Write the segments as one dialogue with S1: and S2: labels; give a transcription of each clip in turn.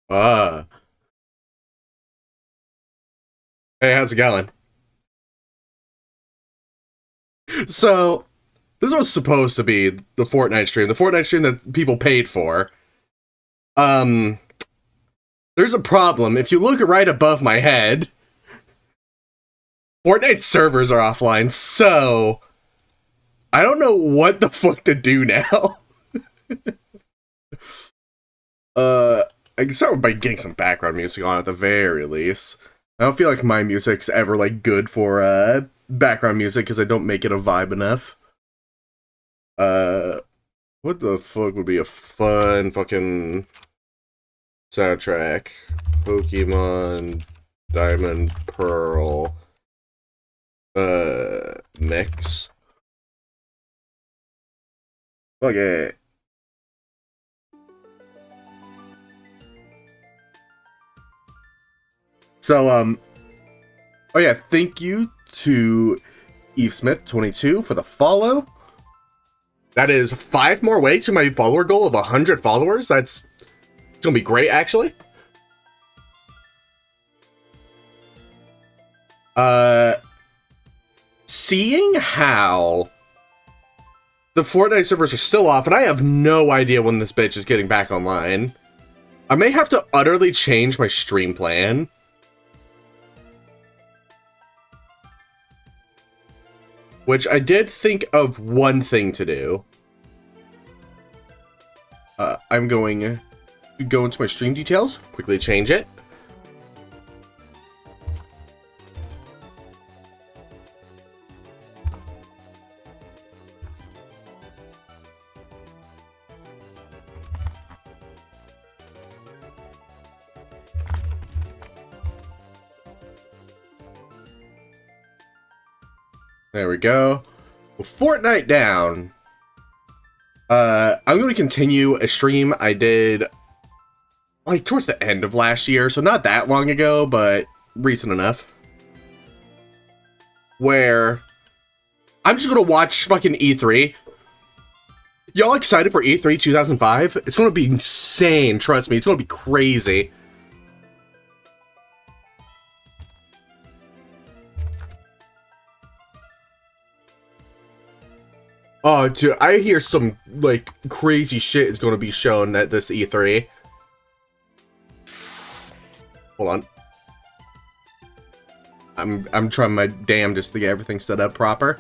S1: Uh, hey, how's it going? So, this was supposed to be the Fortnite stream that people paid for. Um, there's a problem. If you look right above my head, Fortnite servers are offline, so I don't know what the fuck to do now. uh, I can start by getting some background music on at the very least. I don't feel like my music's ever like good for background music because I don't make it a vibe enough. Uh, what the fuck would be a fun fucking soundtrack? Pokemon Diamond Pearl mix. Okay. So oh yeah, thank you to Eve Smith 22 for the follow. That is 5 more way to my follower goal of 100 followers. That's it's gonna be great actually. Uh Seeing how the Fortnite servers are still off, and I have no idea when this bitch is getting back online. I may have to utterly change my stream plan. Which I did think of one thing to do. I'm going to go into my stream details, quickly change it. There we go. With Fortnite down, I'm going to continue a stream I did like towards the end of last year, so not that long ago, but recent enough. Where I'm just going to watch fucking E3. Y'all excited for E3 2005? It's going to be insane, trust me. It's going to be crazy. Oh, dude, I hear some, like, crazy shit is going to be shown at this E3. Hold on. I'm trying my damnedest to get everything set up proper.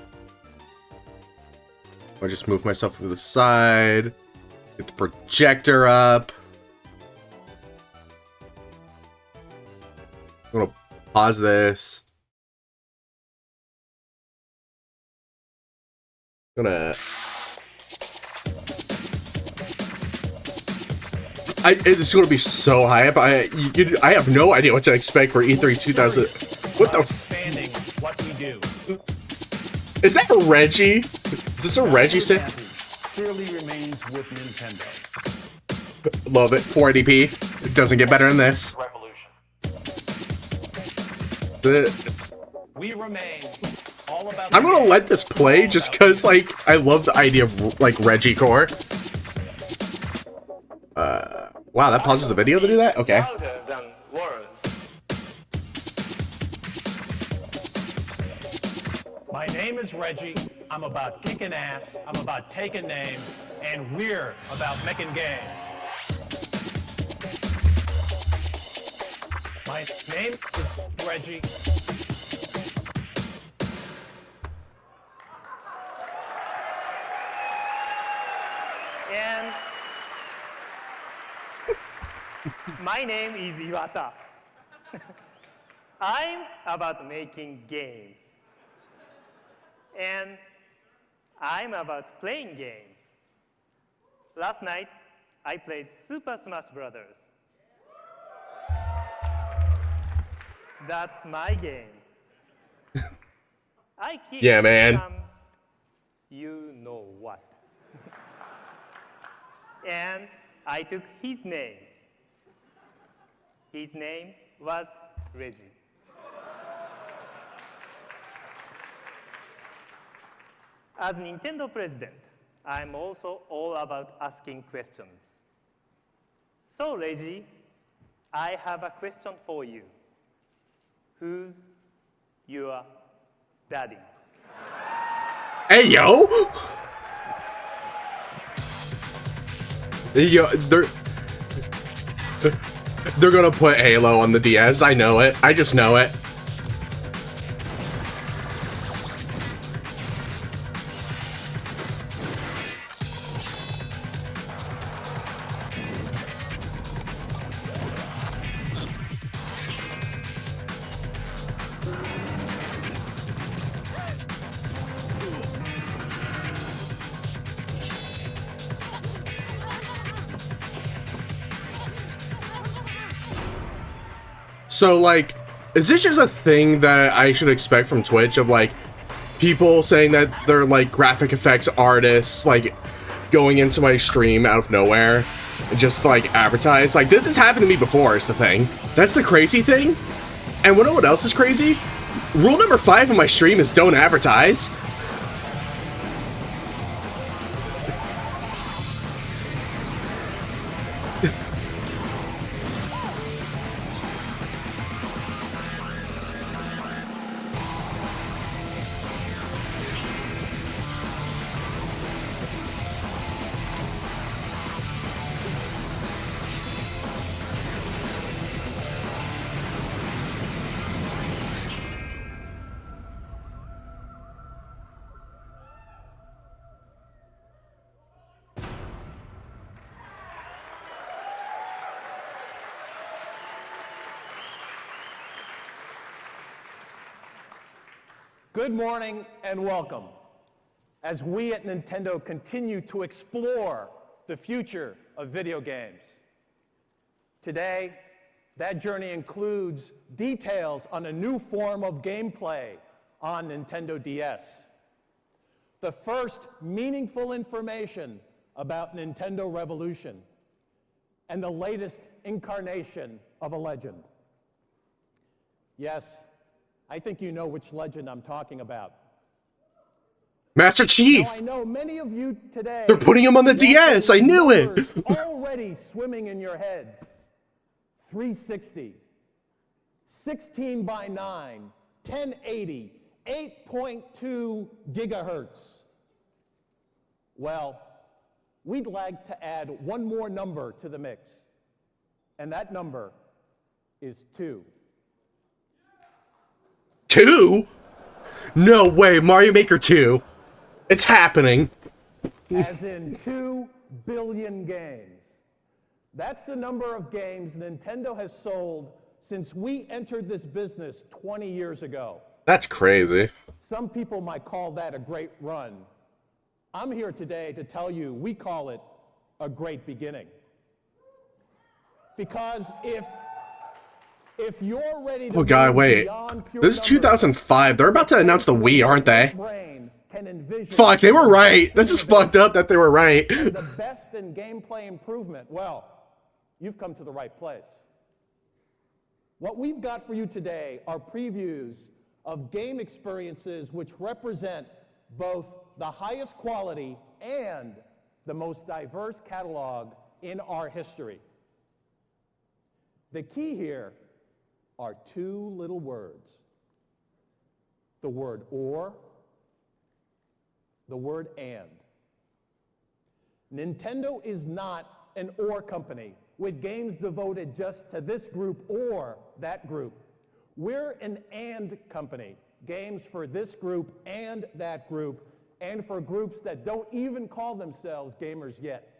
S1: I'll just move myself to the side. Get the projector up. I'm gonna pause this. It's gonna be so hype. I have no idea what to expect for E3 2000. What the what we do. Is that a Reggie? Is this a Reggie set? Clearly remains with Nintendo. Love it. 480p. It doesn't get better than this. We remain. I'm gonna let this play just because, like, I love the idea of, like, Reggie core. Wow, that pauses the video to do that? Okay. My name is Reggie. I'm about kicking ass. I'm about taking names. And we're about making games. My name is Reggie. And my name is Iwata. I'm about making games. And I'm about playing games. Last night, I played Super Smash Brothers. That's my game. I kicked
S2: Yeah, man.
S1: You know what. And I took his name. His name was Reggie. As Nintendo president, I'm also all about asking questions. So, Reggie,
S2: I have a question for you. Who's your daddy?
S1: Hey, yo! Yo, they're gonna put Halo on the DS. I know it. I just know it. So, like, is this just a thing that I should expect from Twitch of, like, people saying that they're, like, graphic effects artists, like, going into my stream out of nowhere and just, like, advertise? Like, this has happened to me before, is the thing. That's the crazy thing. And you know what else is crazy? Rule number 5 of my stream is don't advertise.
S3: Good morning and welcome as we at Nintendo continue to explore the future of video games. Today, that journey includes details on a new form of gameplay on Nintendo DS. The first meaningful information about Nintendo Revolution and the latest incarnation of a legend. Yes, I think you know which legend I'm talking about.
S1: Master Chief!
S3: Now, I know many of you today...
S1: They're putting him on the DS! I knew it!
S3: Already swimming in your heads. 360, 16 by 9, 1080, 8.2 gigahertz. Well, we'd like to add one more number to the mix, and that number is 2.
S1: 2? No way, Mario Maker 2. It's happening.
S3: As in 2 billion games. That's the number of games Nintendo has sold since we entered this business 20 years ago.
S1: That's crazy.
S3: Some people might call that a great run. I'm here today to tell you we call it a great beginning. Because if you're ready to
S1: oh god, wait. This is 2005. They're about to announce the Wii, aren't they? Fuck, they were right. This is fucked up that they were right.
S3: The best in gameplay improvement. Well, you've come to the right place. What we've got for you today are previews of game experiences which represent both the highest quality and the most diverse catalog in our history. The key here are 2 little words. The word or, the word and. Nintendo is not an or company with games devoted just to this group or that group. We're an and company, games for this group and that group, and for groups that don't even call themselves gamers yet.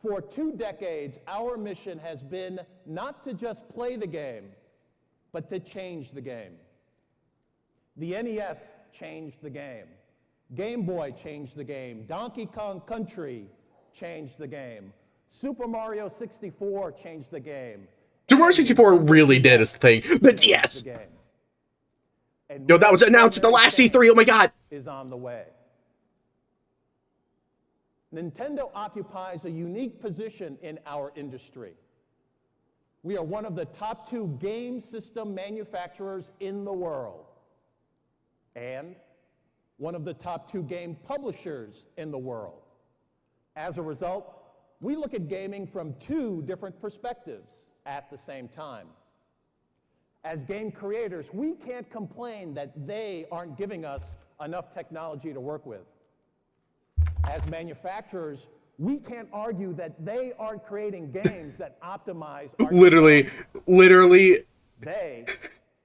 S3: For 2 decades, our mission has been not to just play the game, but to change the game. The NES changed the game. Game Boy changed the game. Donkey Kong Country changed the game. Super Mario 64 changed the game.
S1: Super Mario 64 really did his thing, but yes! Yo, that was announced at the last E3, oh my god!
S3: Is on the way. Nintendo occupies a unique position in our industry. We are one of the top 2 game system manufacturers in the world, and one of the top 2 game publishers in the world. As a result, we look at gaming from two different perspectives at the same time. As game creators, we can't complain that they aren't giving us enough technology to work with. As manufacturers, we can't argue that they aren't creating games that optimize our
S1: literally
S3: they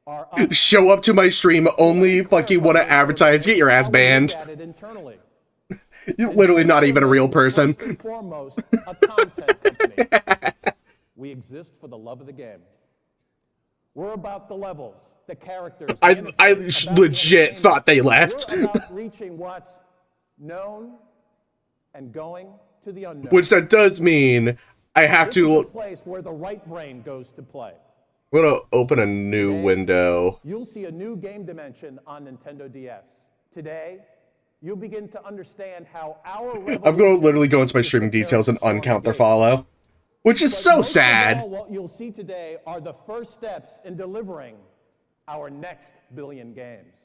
S3: are
S1: show up to my stream, only fucking want to advertise, get your ass banned.
S3: Internally.
S1: You're literally not even a real person.
S3: First and foremost, a content company. We exist for the love of the game. We're about the levels, the characters.
S1: I legit thought they left.
S3: We're about reaching what's known and going to the unknown.
S1: Which that does mean I have
S3: This
S1: to.
S3: is the place where the right brain goes to play.
S1: I'm gonna open a new window.
S3: You'll see a new game dimension on Nintendo DS. Today, you'll begin to understand how our
S1: I'm gonna literally go into my streaming details and uncount their follow, which is so sad.
S3: What you'll see today are the first steps in delivering our next billion games.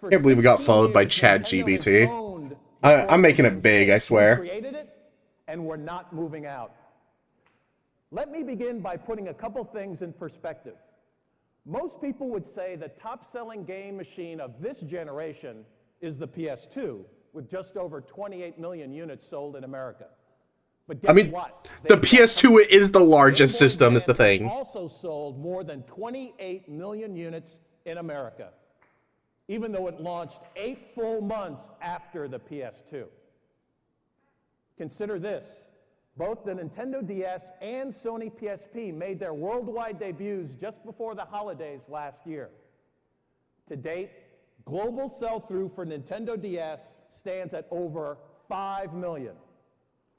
S1: I can't believe we got followed by ChatGPT. I'm making it big, I swear.
S3: Created it, and we're not moving out. Let me begin by putting a couple things in perspective. Most people would say the top-selling game machine of this generation is the PS2, with just over 28 million units sold in America. But guess what?
S1: The PS2 is the largest system, is the thing.
S3: Also sold more than 28 million units in America, even though it launched 8 full months after the PS2. Consider this. Both the Nintendo DS and Sony PSP made their worldwide debuts just before the holidays last year. To date, global sell-through for Nintendo DS stands at over 5 million,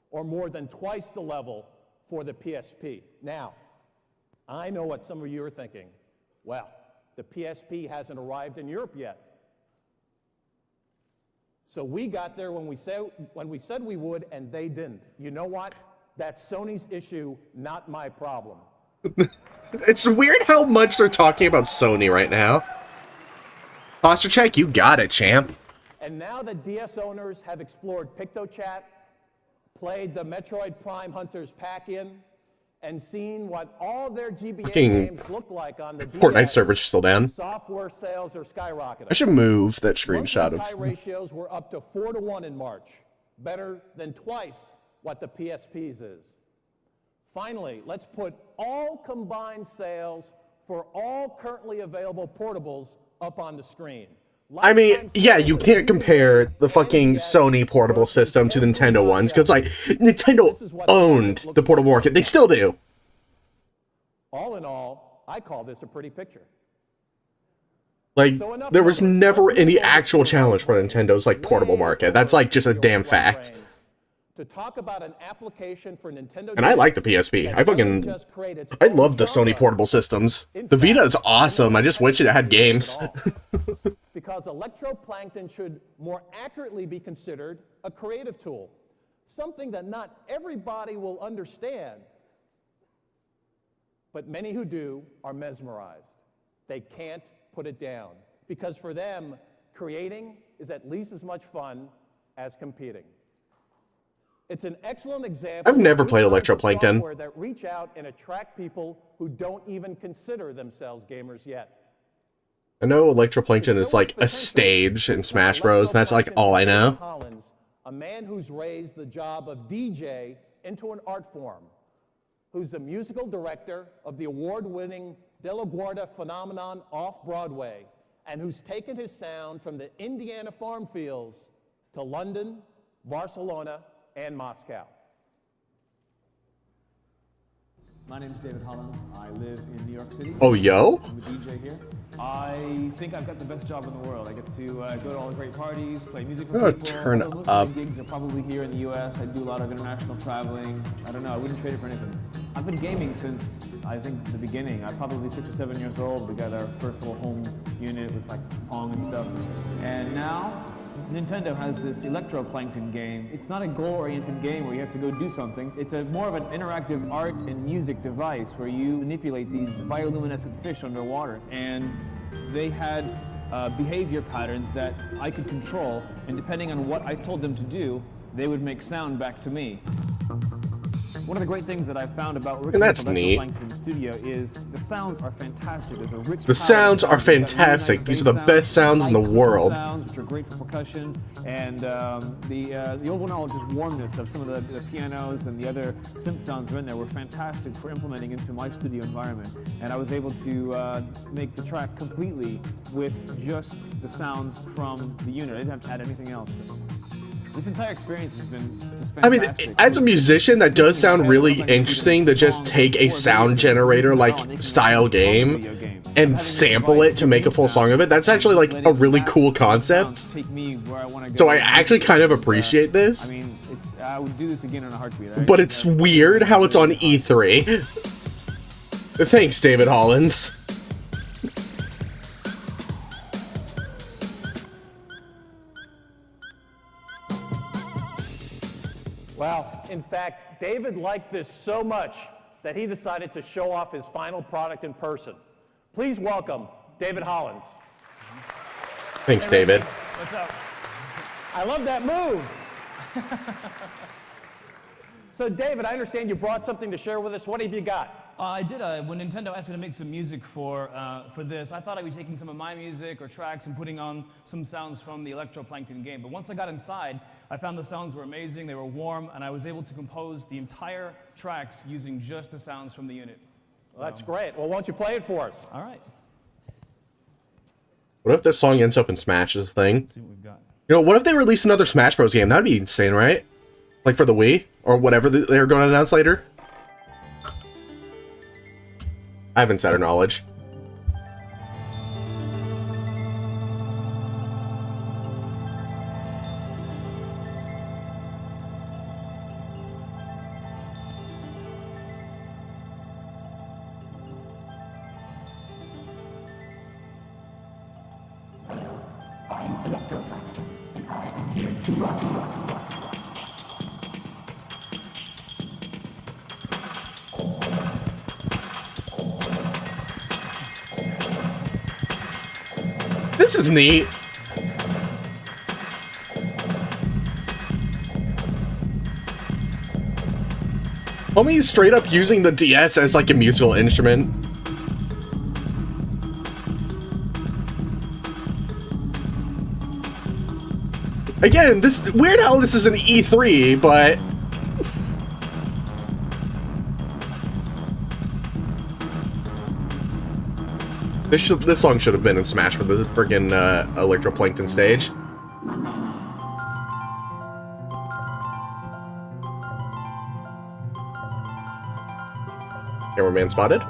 S3: or more than twice the level for the PSP. Now, I know what some of you are thinking. Well, the PSP hasn't arrived in Europe yet. So we got there when we said we would, and they didn't. You know what? That's Sony's issue, not my problem.
S1: It's weird how much they're talking about Sony right now. Posture check, you got it, champ.
S3: And now that DS owners have explored PictoChat, played the Metroid Prime Hunters pack-in, and seen what all their GBA games look like on the
S1: Fortnite
S3: DS,
S1: server's still down.
S3: software sales are skyrocketing.
S1: I should move that screenshot of...
S3: Monthly tie ratios were up to 4-to-1 in March, better than twice what the PSP's is. Finally, let's put all combined sales for all currently available portables up on the screen.
S1: I mean, yeah, you can't compare the fucking Sony portable system to the Nintendo ones, because, like, Nintendo owned the portable market. They still do.
S3: All in all, I call this a pretty picture.
S1: Like, there was never any actual challenge for Nintendo's, like, portable market. That's, like, just a damn fact.
S3: To talk about an application for Nintendo,
S1: and I like the PSP. I love the Sony portable systems. The Vita is awesome. I just wish it had games.
S3: Because electroplankton should more accurately be considered a creative tool, something that not everybody will understand, but many who do are mesmerized. They can't put it down, because for them, creating is at least as much fun as competing. It's an excellent example.
S1: I've never played electroplankton.
S3: Software that reach out and attract people who don't even consider themselves gamers yet.
S1: I know electroplankton is like a stage in Smash Bros. And that's like all I know.
S3: Collins, a man who's raised the job of DJ into an art form, who's the musical director of the award-winning De La Guardia phenomenon off-Broadway, and who's taken his sound from the Indiana farm fields to London, Barcelona, and Moscow.
S4: My name is David Hollins. I live in New York City.
S1: Oh, yo?
S4: I'm a DJ here. I think I've got the best job in the world. I get to go to all the great parties, play music for people.
S1: Turn
S4: Most of
S1: up.
S4: the gigs are probably here in the U.S. I do a lot of international traveling. I don't know. I wouldn't trade it for anything. I've been gaming since, I think, the beginning. I'm probably 6 or 7 years old. We got our first little home unit with like Pong and stuff. And now, Nintendo has this electroplankton game. It's not a goal-oriented game where you have to go do something. It's more of an interactive art and music device where you manipulate these bioluminescent fish underwater. And they had behavior patterns that I could control, and depending on what I told them to do, they would make sound back to me. One of the great things that I've found about working with Electroplankton in the studio is the sounds are fantastic. There's a rich
S1: The sounds are fantastic. These are the best sounds in the world.
S4: Sounds, which are great for percussion, and the overall just warmness of some of the pianos and the other synth sounds are in there were fantastic for implementing into my studio environment. And I was able to make the track completely with just the sounds from the unit. I didn't have to add anything else. This entire experience has been just fantastic.
S1: I mean, as a musician, that does sound really interesting to just take a sound generator like style game and sample it to make a full song of it. That's actually like a really cool concept. So I actually kind of appreciate this.
S4: I mean, I would do this again in a heartbeat. Right?
S1: But it's weird how it's on E3. Thanks, David Hollins.
S3: Well, in fact, David liked this so much that he decided to show off his final product in person. Please welcome David Hollins.
S1: Thanks, David.
S4: What's up?
S3: I love that move. So, David, I understand you brought something to share with us. What have you got?
S5: I did. When Nintendo asked me to make some music for this, I thought I'd be taking some of my music or tracks and putting on some sounds from the Electroplankton game. But once I got inside, I found the sounds were amazing, they were warm, and I was able to compose the entire tracks using just the sounds from the unit.
S3: Well, that's great. Well, why don't you play it for us?
S5: All right.
S1: What if this song ends up in Smash as a thing?
S5: Let's see what we've got.
S1: You know, what if they release another Smash Bros. Game? That'd be insane, right? Like for the Wii? Or whatever they're going to announce later? I have insider knowledge. This is neat. Homie's straight up using the DS as like a musical instrument. Again, this weird how this is an E3, but this song should have been in Smash for the friggin' Electroplankton stage. Cameraman spotted.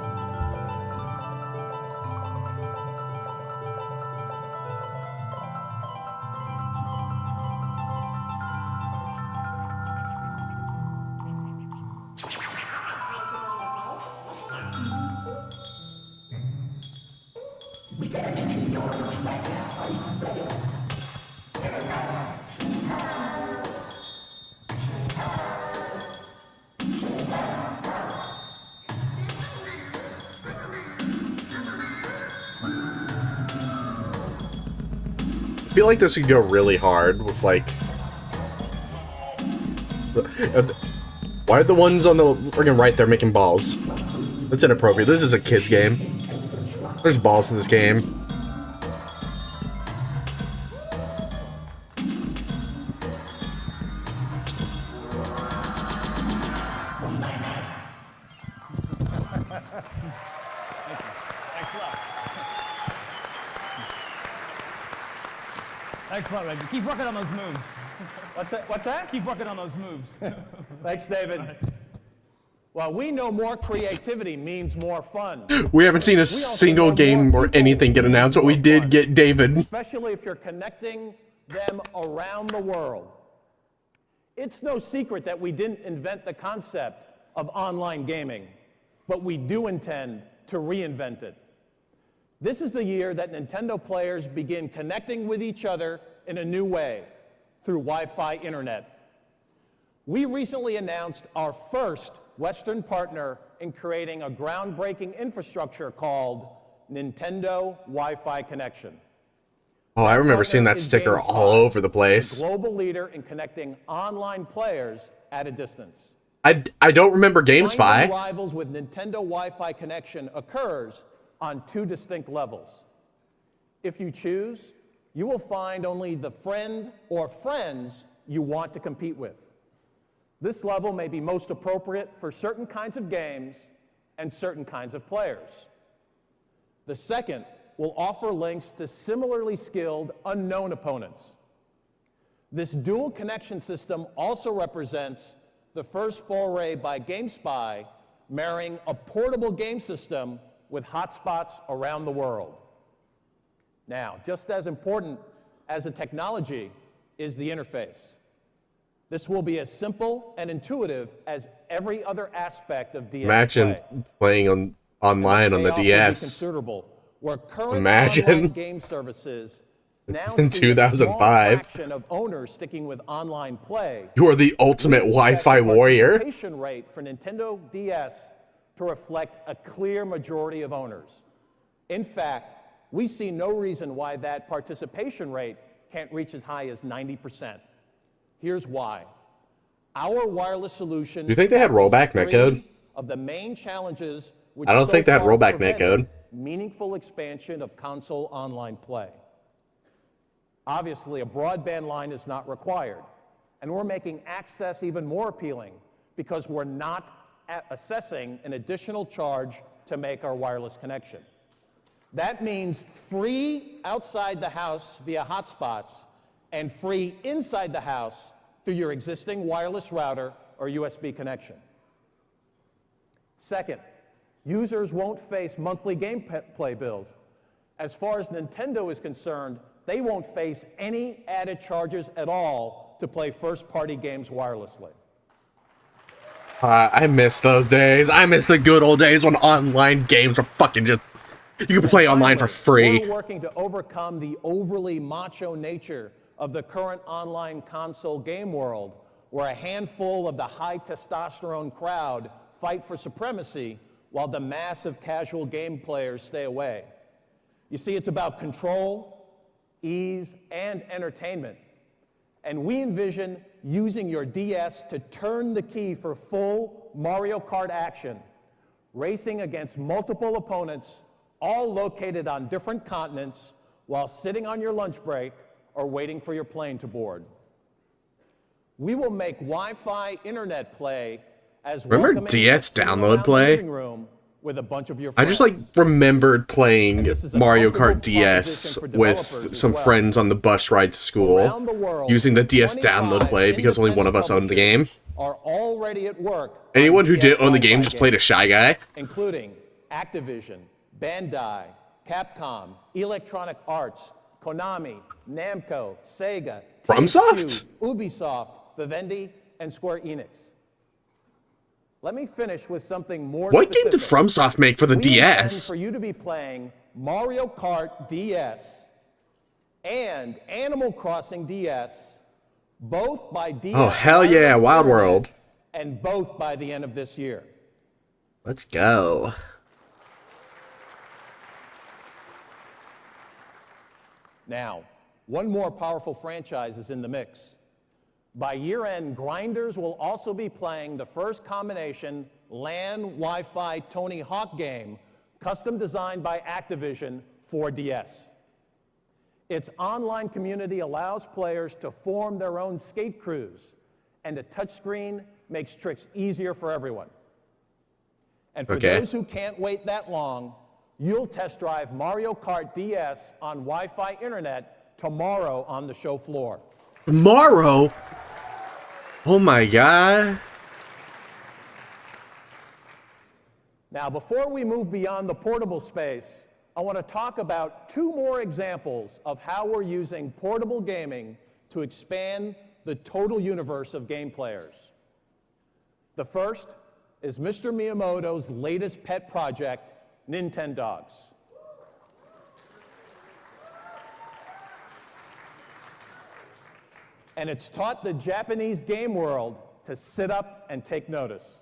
S1: I feel like this could go really hard with like why are the ones on the friggin' right there making balls? That's inappropriate. This is a kid's game. There's balls in this game.
S5: Excellent, Reggie. Keep working on those moves.
S3: What's that?
S5: Keep working on those moves.
S3: Thanks, David. Well, we know more creativity means more fun.
S1: We haven't seen a single game or anything get announced, but we did get David.
S3: Especially if you're connecting them around the world. It's no secret that we didn't invent the concept of online gaming, but we do intend to reinvent it. This is the year that Nintendo players begin connecting with each other in a new way through Wi-Fi internet. We recently announced our first Western partner in creating a groundbreaking infrastructure called Nintendo Wi-Fi Connection.
S1: Oh, I remember seeing that
S3: Partner is
S1: sticker
S3: GameSpot,
S1: all over the
S3: the
S1: place.
S3: global leader in connecting online players at a distance.
S1: I don't remember
S3: Finding
S1: GameSpy.
S3: rivals with Nintendo Wi-Fi connection occurs on 2 distinct levels. If you choose, you will find only the friend or friends you want to compete with. This level may be most appropriate for certain kinds of games and certain kinds of players. The second will offer links to similarly skilled unknown opponents. This dual connection system also represents the first foray by GameSpy marrying a portable game system with hotspots around the world. Now, just as important as the technology is the interface. This will be as simple and intuitive as every other aspect of DS
S1: Imagine
S3: play.
S1: playing online on the
S3: Payoff will be
S1: DS.
S3: considerable, where current
S1: Imagine.
S3: online game services now
S1: In
S3: see a
S1: 2005.
S3: small fraction of owners sticking with online play.
S1: You are the ultimate
S3: We expect
S1: Wi-Fi
S3: the
S1: warrior.
S3: participation rate for Nintendo DS to reflect a clear majority of owners. In fact, we see no reason why that participation rate can't reach as high as 90%. Here's why. Our wireless solution.
S1: Do you think they had
S3: tackles
S1: rollback
S3: 3
S1: netcode?
S3: of the main challenges which
S1: I don't
S3: so
S1: think they had
S3: far
S1: rollback
S3: prevented
S1: netcode.
S3: meaningful expansion of console online play. Obviously, a broadband line is not required, and we're making access even more appealing because we're not assessing an additional charge to make our wireless connection. That means free outside the house via hotspots and free inside the house through your existing wireless router or USB connection. Second, users won't face monthly gameplay bills. As far as Nintendo is concerned, they won't face any added charges at all to play first-party games wirelessly.
S1: I miss those days. I miss the good old days when online games were fucking just... You could play online for free.
S3: We're working to overcome the overly macho nature of the current online console game world, where a handful of the high testosterone crowd fight for supremacy while the massive casual game players stay away. You see, it's about control, ease, and entertainment. And we envision using your DS to turn the key for full Mario Kart action, racing against multiple opponents, all located on different continents, while sitting on your lunch break or waiting for your plane to board. We will make Wi-Fi internet play as
S1: Remember
S3: welcoming
S1: DS
S3: as sitting
S1: download
S3: around the
S1: play?
S3: living room with a bunch of your
S1: I
S3: friends.
S1: just like remembered playing
S3: this is a
S1: Mario
S3: comfortable
S1: Kart DS
S3: proposition for
S1: with
S3: developers as
S1: some
S3: well.
S1: friends on the bus ride to school,
S3: Around the world,
S1: using the DS
S3: 25
S1: download play because only one of us owned the game.
S3: are already at work on
S1: Anyone who
S3: DS
S1: didn't own the game
S3: Wi-Fi
S1: just played a
S3: games,
S1: Shy Guy.
S3: including Activision, Bandai, Capcom, Electronic Arts, Konami, Namco, Sega,
S1: FromSoft?
S3: THQ, Ubisoft, Vivendi, and Square Enix. Let me finish with something more
S1: What game did
S3: specific.
S1: FromSoft make for the
S3: We intend
S1: DS?
S3: for you to be playing Mario Kart DS and Animal Crossing DS, both by DS.
S1: Oh, hell yeah,
S3: Wireless
S1: Wild
S3: Internet,
S1: World.
S3: and both by the end of this year.
S1: Let's go.
S3: Now, one more powerful franchise is in the mix. By year-end, Grinders will also be playing the first combination LAN Wi-Fi Tony Hawk game, custom designed by Activision for DS. Its online community allows players to form their own skate crews, and a touchscreen makes tricks easier for everyone. And for
S1: Okay.
S3: those who can't wait that long, you'll test drive Mario Kart DS on Wi-Fi internet tomorrow on the show floor.
S1: Tomorrow? Oh my god.
S3: Now, before we move beyond the portable space, I want to talk about 2 more examples of how we're using portable gaming to expand the total universe of game players. The first is Mr. Miyamoto's latest pet project, Nintendogs. And it's taught the Japanese game world to sit up and take notice.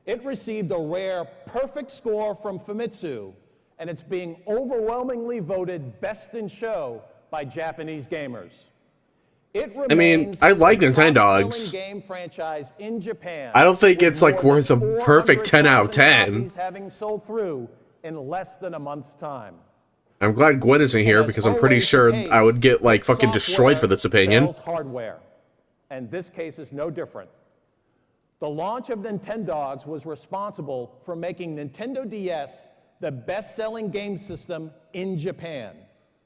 S3: It received a rare perfect score from Famitsu, and it's being overwhelmingly voted best in show by Japanese gamers. It
S1: I mean,
S3: remains
S1: I like
S3: the
S1: Nintendogs.
S3: top-selling game franchise in Japan.
S1: I don't think
S3: with
S1: it's, like,
S3: more
S1: worth a
S3: than
S1: perfect 10 out of
S3: 400,000
S1: 10.
S3: copies having sold through in less than a month's time.
S1: I'm glad Gwen isn't here
S3: And as
S1: because I'm pretty
S3: always the
S1: sure
S3: case,
S1: I would get, like,
S3: good
S1: fucking destroyed for
S3: software
S1: this opinion.
S3: sells hardware, and this case is no different. The launch of Nintendogs was responsible for making Nintendo DS the best-selling game system in Japan.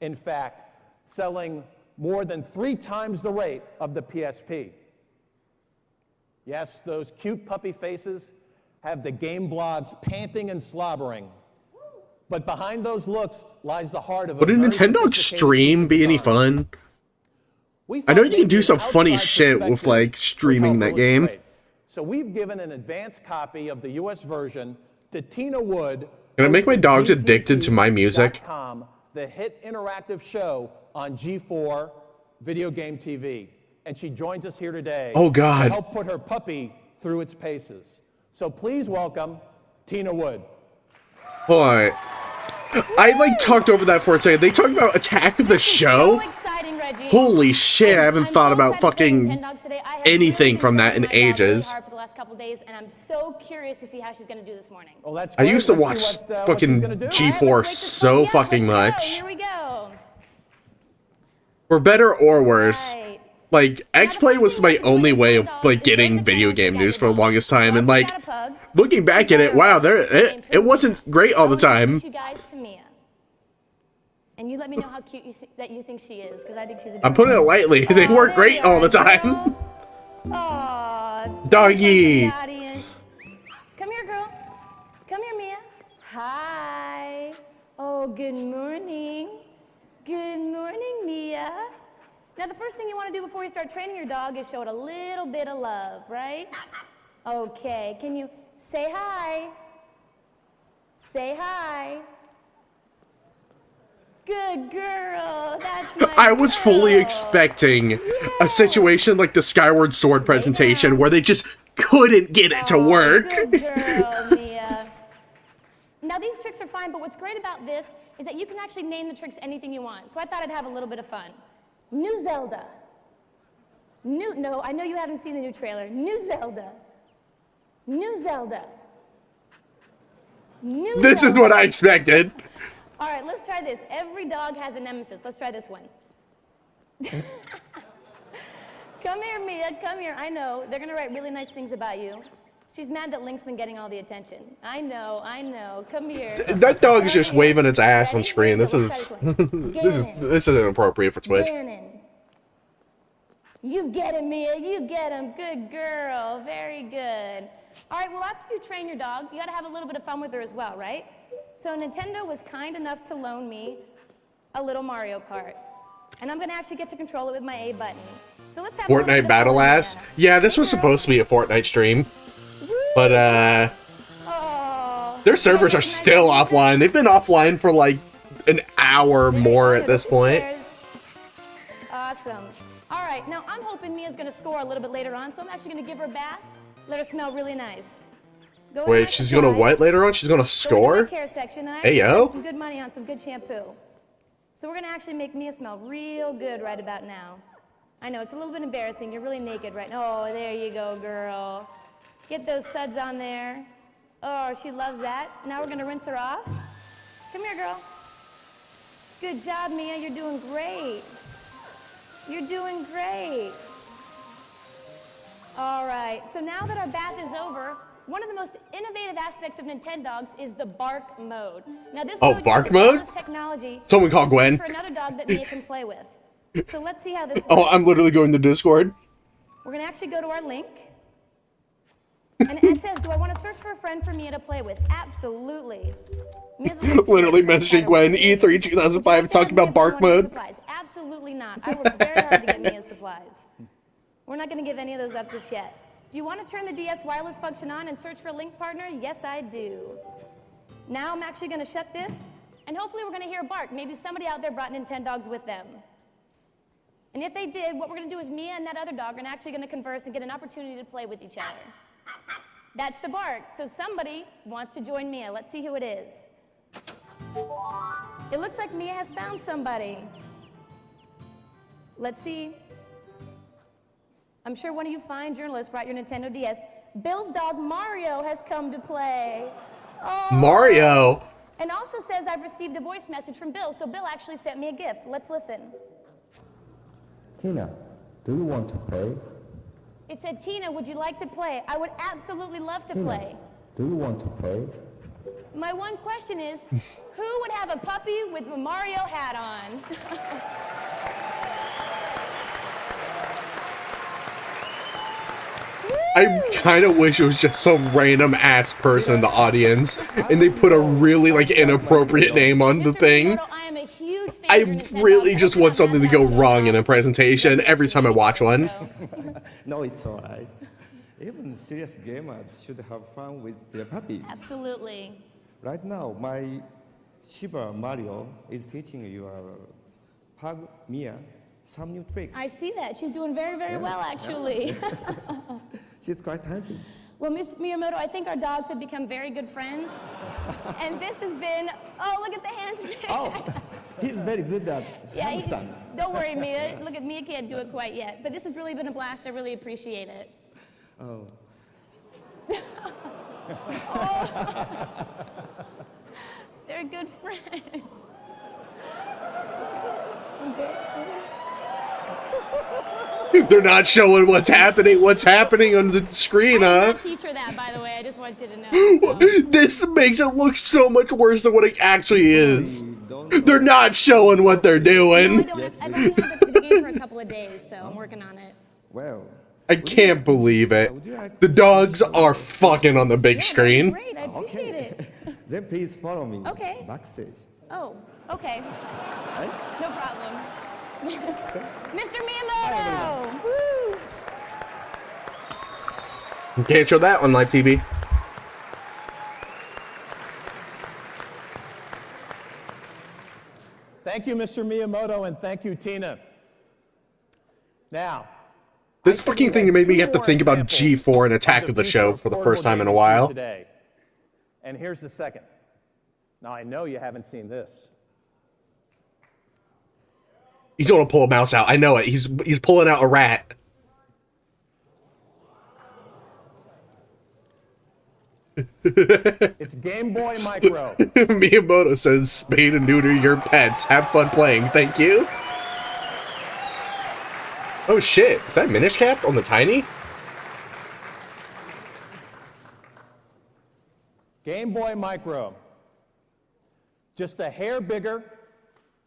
S3: In fact, selling more than 3 times the rate of the PSP. Yes, those cute puppy faces have the game blogs panting and slobbering. But behind those looks lies the heart of a
S1: Would a
S3: very
S1: Nintendo
S3: sophisticated
S1: stream
S3: piece of
S1: be any
S3: design.
S1: fun?
S3: We
S1: I know
S3: thought
S1: you can do
S3: maybe
S1: some
S3: an
S1: funny
S3: outside
S1: shit with,
S3: perspective
S1: like,
S3: would
S1: streaming
S3: help
S1: that game.
S3: illustrate. So we've given an advanced copy of the US version to Tina Wood.
S1: Can I make my
S3: host of
S1: dogs addicted to my music?
S3: GTV.com, the hit interactive show on G4 Video Game TV. And she joins us here today
S1: Oh, God.
S3: to help put her puppy through its paces. So please welcome Tina Wood.
S1: Boy, I, like, talked over that for a second. They talked about Attack of the Show?
S6: So exciting, Reggie.
S1: Holy shit, I haven't
S6: I'm
S1: thought
S6: so
S1: about
S6: excited to play
S1: fucking
S6: Nintendogs today. I have
S1: anything
S6: really
S1: from
S6: been
S1: that in
S6: studying my dog really
S1: ages.
S6: hard for the last couple days, and I'm so curious to see how she's going to do this morning.
S3: Well, that's
S1: I
S3: great.
S1: used to
S3: Let's
S1: watch
S3: see what she's
S1: fucking
S3: gonna do.
S1: G4
S6: All right, let's break this
S1: so
S6: one. Yeah,
S1: fucking
S6: let's go.
S1: much.
S6: Here we go.
S1: For better or worse,
S6: Right.
S1: like, X-Play was my only way of, like, getting video game news for the longest time, and, like, looking back at it, wow, it wasn't great all the time.
S6: You guys to Mia. And you let me know how cute that you think she is, because I think she's
S1: I'm putting it lightly, they weren't great all the time.
S6: Aww.
S1: Doggy.
S6: Come here, girl. Come here, Mia. Hi. Oh, good morning. Good morning, Mia. Now, the first thing you want to do before you start training your dog is show it a little bit of love, right? Okay, can you say hi? Say hi. Good girl, that's my
S1: I was fully
S6: girl.
S1: expecting a situation like the Skyward Sword presentation where they just couldn't get it to work.
S6: Good girl, Mia. Now, these tricks are fine, but what's great about this is that you can actually name the tricks anything you want. So I thought I'd have a little bit of fun. New Zelda. No, I know you haven't seen the new trailer. New Zelda. New Zelda. New
S1: This is
S6: Zelda.
S1: what I expected.
S6: All right, let's try this. Every dog has a nemesis. Let's try this one. Come here, Mia, come here. I know, they're gonna write really nice things about you. She's mad that Link's been getting all the attention. I know. Come here.
S1: That dog is just waving its ass on
S6: Ready?
S1: screen. This
S6: Let's
S1: is
S6: try this one.
S1: this is inappropriate for Twitch.
S6: Ganon. You get him, Mia. You get him. Good girl. Very good. All right, well, after you train your dog, you got to have a little bit of fun with her as well, right? So Nintendo was kind enough to loan me a little Mario Kart. And I'm going to actually get to control it with my A button. So let's have a little bit
S1: Fortnite
S6: of
S1: Battle
S6: fun with
S1: Ass.
S6: that.
S1: Yeah, this
S6: Hey,
S1: was
S6: girl.
S1: supposed to be a Fortnite stream, but
S6: Oh,
S1: their servers are still offline. They've been offline for like an hour more at this point.
S6: Awesome. All right, now I'm hoping Mia's going to score a little bit later on, so I'm actually going to give her a bath, let her smell really nice. Go into my
S1: Wait, she's gonna
S6: supplies,
S1: what later on? She's gonna
S6: go into
S1: score?
S6: my care section, and I
S1: Hey,
S6: actually
S1: yo.
S6: spent some good money on some good shampoo. So we're going to actually make Mia smell real good right about now. I know, it's a little bit embarrassing. You're really naked right now. Oh, there you go, girl. Get those suds on there. Oh, she loves that. Now we're going to rinse her off. Come here, girl. Good job, Mia. You're doing great. You're doing great. All right, so now that our bath is over, one of the most innovative aspects of Nintendogs is the bark mode. Now this
S1: Oh,
S6: mode
S1: bark
S6: uses
S1: mode?
S6: advanced technology.
S1: Someone call
S6: to search
S1: Gwen.
S6: for another dog that Mia can play with. So let's see how this works.
S1: Oh, I'm literally going to Discord.
S6: We're gonna actually go to our link. And it says, do I want to search for a friend for Mia to play with? Absolutely. Mia's a little
S1: Literally
S6: scared.
S1: messaging Gwen, E3 2005, talking about bark mode.
S6: Supplies. Absolutely not. I worked very hard to get Mia's supplies. We're not going to give any of those up just yet. Do you want to turn the DS wireless function on and search for a link partner? Yes, I do. Now I'm actually going to shut this, and hopefully we're going to hear a bark. Maybe somebody out there brought Nintendogs with them. And if they did, what we're going to do is Mia and that other dog are actually going to converse and get an opportunity to play with each other. That's the bark. So somebody wants to join Mia. Let's see who it is. It looks like Mia has found somebody. Let's see. I'm sure one of you fine journalists brought your Nintendo DS. Bill's dog Mario has come to play. Oh.
S1: Mario.
S6: And also says I've received a voice message from Bill, so Bill actually sent me a gift. Let's listen.
S7: Tina, do you want to play?
S6: It said, Tina, would you like to play? I would absolutely love to play.
S7: Do you want to play?
S6: My one question is, who would have a puppy with a Mario hat on?
S1: I kind of wish it was just some random ass person in the audience, and they put a really like inappropriate name on the thing. I really just want something to go wrong in a presentation every time I watch one.
S7: No, it's all right. Even serious gamers should have fun with their puppies.
S6: Absolutely.
S7: Right now, my Shiba Mario is teaching your pug Mia some new tricks.
S6: I see that. She's doing very, very well, actually.
S7: She's quite happy.
S6: Well, Ms. Miyamoto, I think our dogs have become very good friends. And this has been, oh, look at the handstand.
S7: Oh, he's very good at handstand.
S6: Don't worry, Mia. Look at Mia can't do it quite yet. But this has really been a blast. I really appreciate it.
S7: Oh.
S6: Oh. They're good friends.
S1: They're not showing what's happening. What's happening on the screen, huh?
S6: I teach her that, by the way. I just want you to know. So.
S1: This makes it look so much worse than what it actually is. They're not showing what they're doing.
S6: No, I've only had the game for a couple of days, so I'm working on it.
S7: Well.
S1: I can't believe it. The dogs are fucking on the big screen.
S6: Great, I appreciate it.
S7: Then please follow me.
S6: Okay.
S7: Backstage.
S6: Oh, okay.
S7: Right?
S6: No problem. Mr. Miyamoto! Woo!
S1: You can't show that on live TV.
S3: Thank you, Mr. Miyamoto, and thank you, Tina. Now,
S1: This fucking thing made me have to think about G4 and Attack of the Show for the first time in a while.
S3: Today. And here's the second. Now, I know you haven't seen this.
S1: He's gonna pull a mouse out. I know it. He's pulling out a rat.
S3: It's Game Boy Micro.
S1: Miyamoto says, spay and neuter your pets. Have fun playing. Thank you. Oh shit. Is that Minish Cap on the Tiny?
S3: Game Boy Micro. Just a hair bigger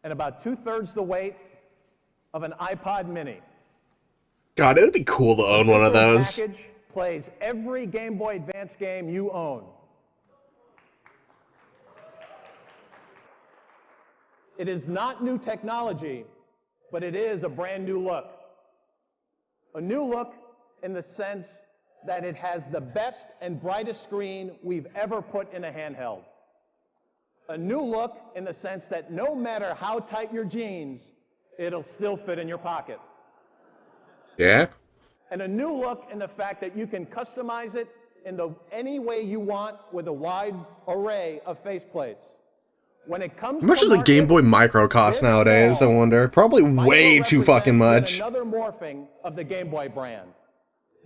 S3: and about 2/3 the weight of an iPod Mini.
S1: God, it would be cool to own one of those.
S3: This package plays every Game Boy Advance game you own. It is not new technology, but it is a brand new look. A new look in the sense that it has the best and brightest screen we've ever put in a handheld. A new look in the sense that no matter how tight your jeans, it'll still fit in your pocket.
S1: Yeah?
S3: And a new look in the fact that you can customize it in any way you want with a wide array of faceplates. When it comes
S1: How much
S3: to
S1: does the Game Boy Micro cost nowadays, I wonder? Probably way too fucking much.
S3: Another morphing of the Game Boy brand.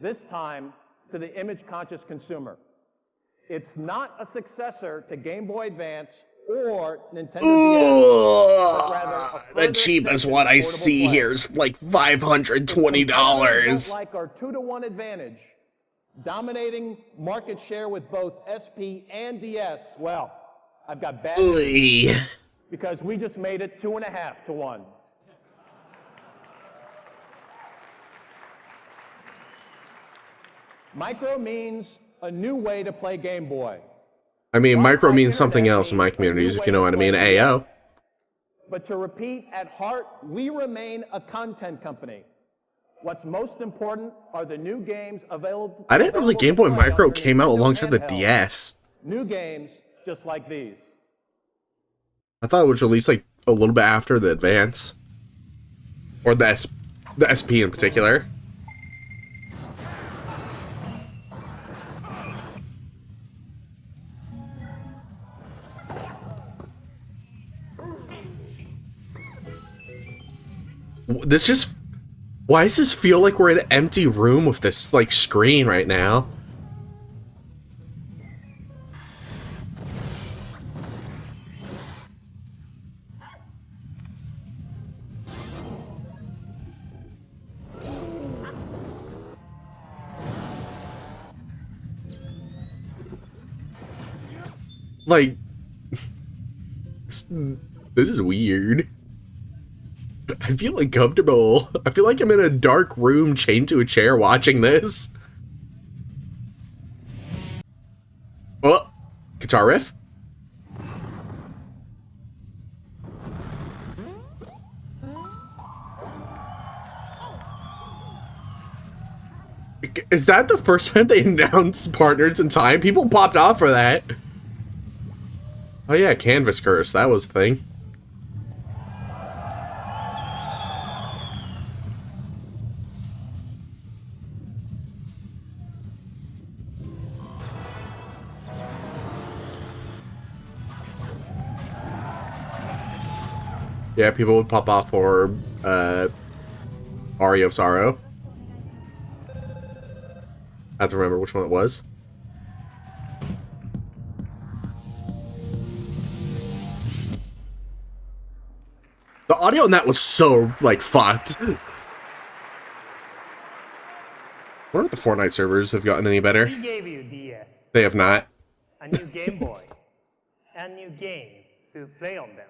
S3: This time to the image-conscious consumer. It's not a successor to Game Boy Advance or Nintendo DS, but rather
S1: the cheapest one I see here is like $520.
S3: Like our 2-to-1 advantage, dominating market share with both SP and DS. Well, I've got bad news, because we just made it 2.5 to 1. Micro means a new way to play Game Boy.
S1: I mean, micro means something else in my communities, if you know what I mean. AO.
S3: But to repeat, at heart, we remain a content company. What's most important are the new games available.
S1: I didn't know the Game Boy Micro came out alongside the DS.
S3: New games just like these.
S1: I thought it was released like a little bit after the Advance. Or the SP in particular. This just... Why does this feel like we're in an empty room with this, like, screen right now? Like... This is weird. I feel uncomfortable. I feel like I'm in a dark room chained to a chair watching this. Oh, guitar riff. Is that the first time they announced partners in time? People popped off for that. Oh yeah, Canvas Curse. That was the thing. Yeah, people would pop off for Aria of Sorrow. I have to remember which one it was. The audio on that was so, like, fucked. I wonder if the Fortnite servers have gotten any better.
S2: We gave you DS,
S1: They have not.
S2: a new Game Boy, and new games to play on them.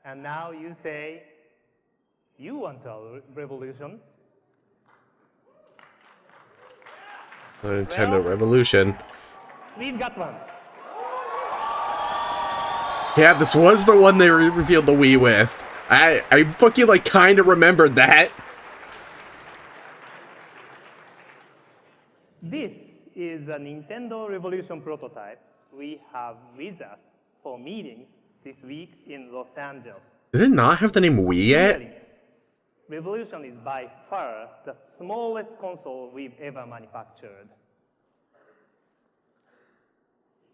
S2: And now you say, you want a revolution?
S1: Nintendo Revolution.
S2: We've got one.
S1: Yeah, this was the one they revealed the Wii with. I fucking, like, kind of remembered that.
S2: This is a Nintendo Revolution prototype we have with us for meetings this week in Los Angeles.
S1: Did it not have the name Wii yet?
S2: Really, Revolution is by far the smallest console we've ever manufactured.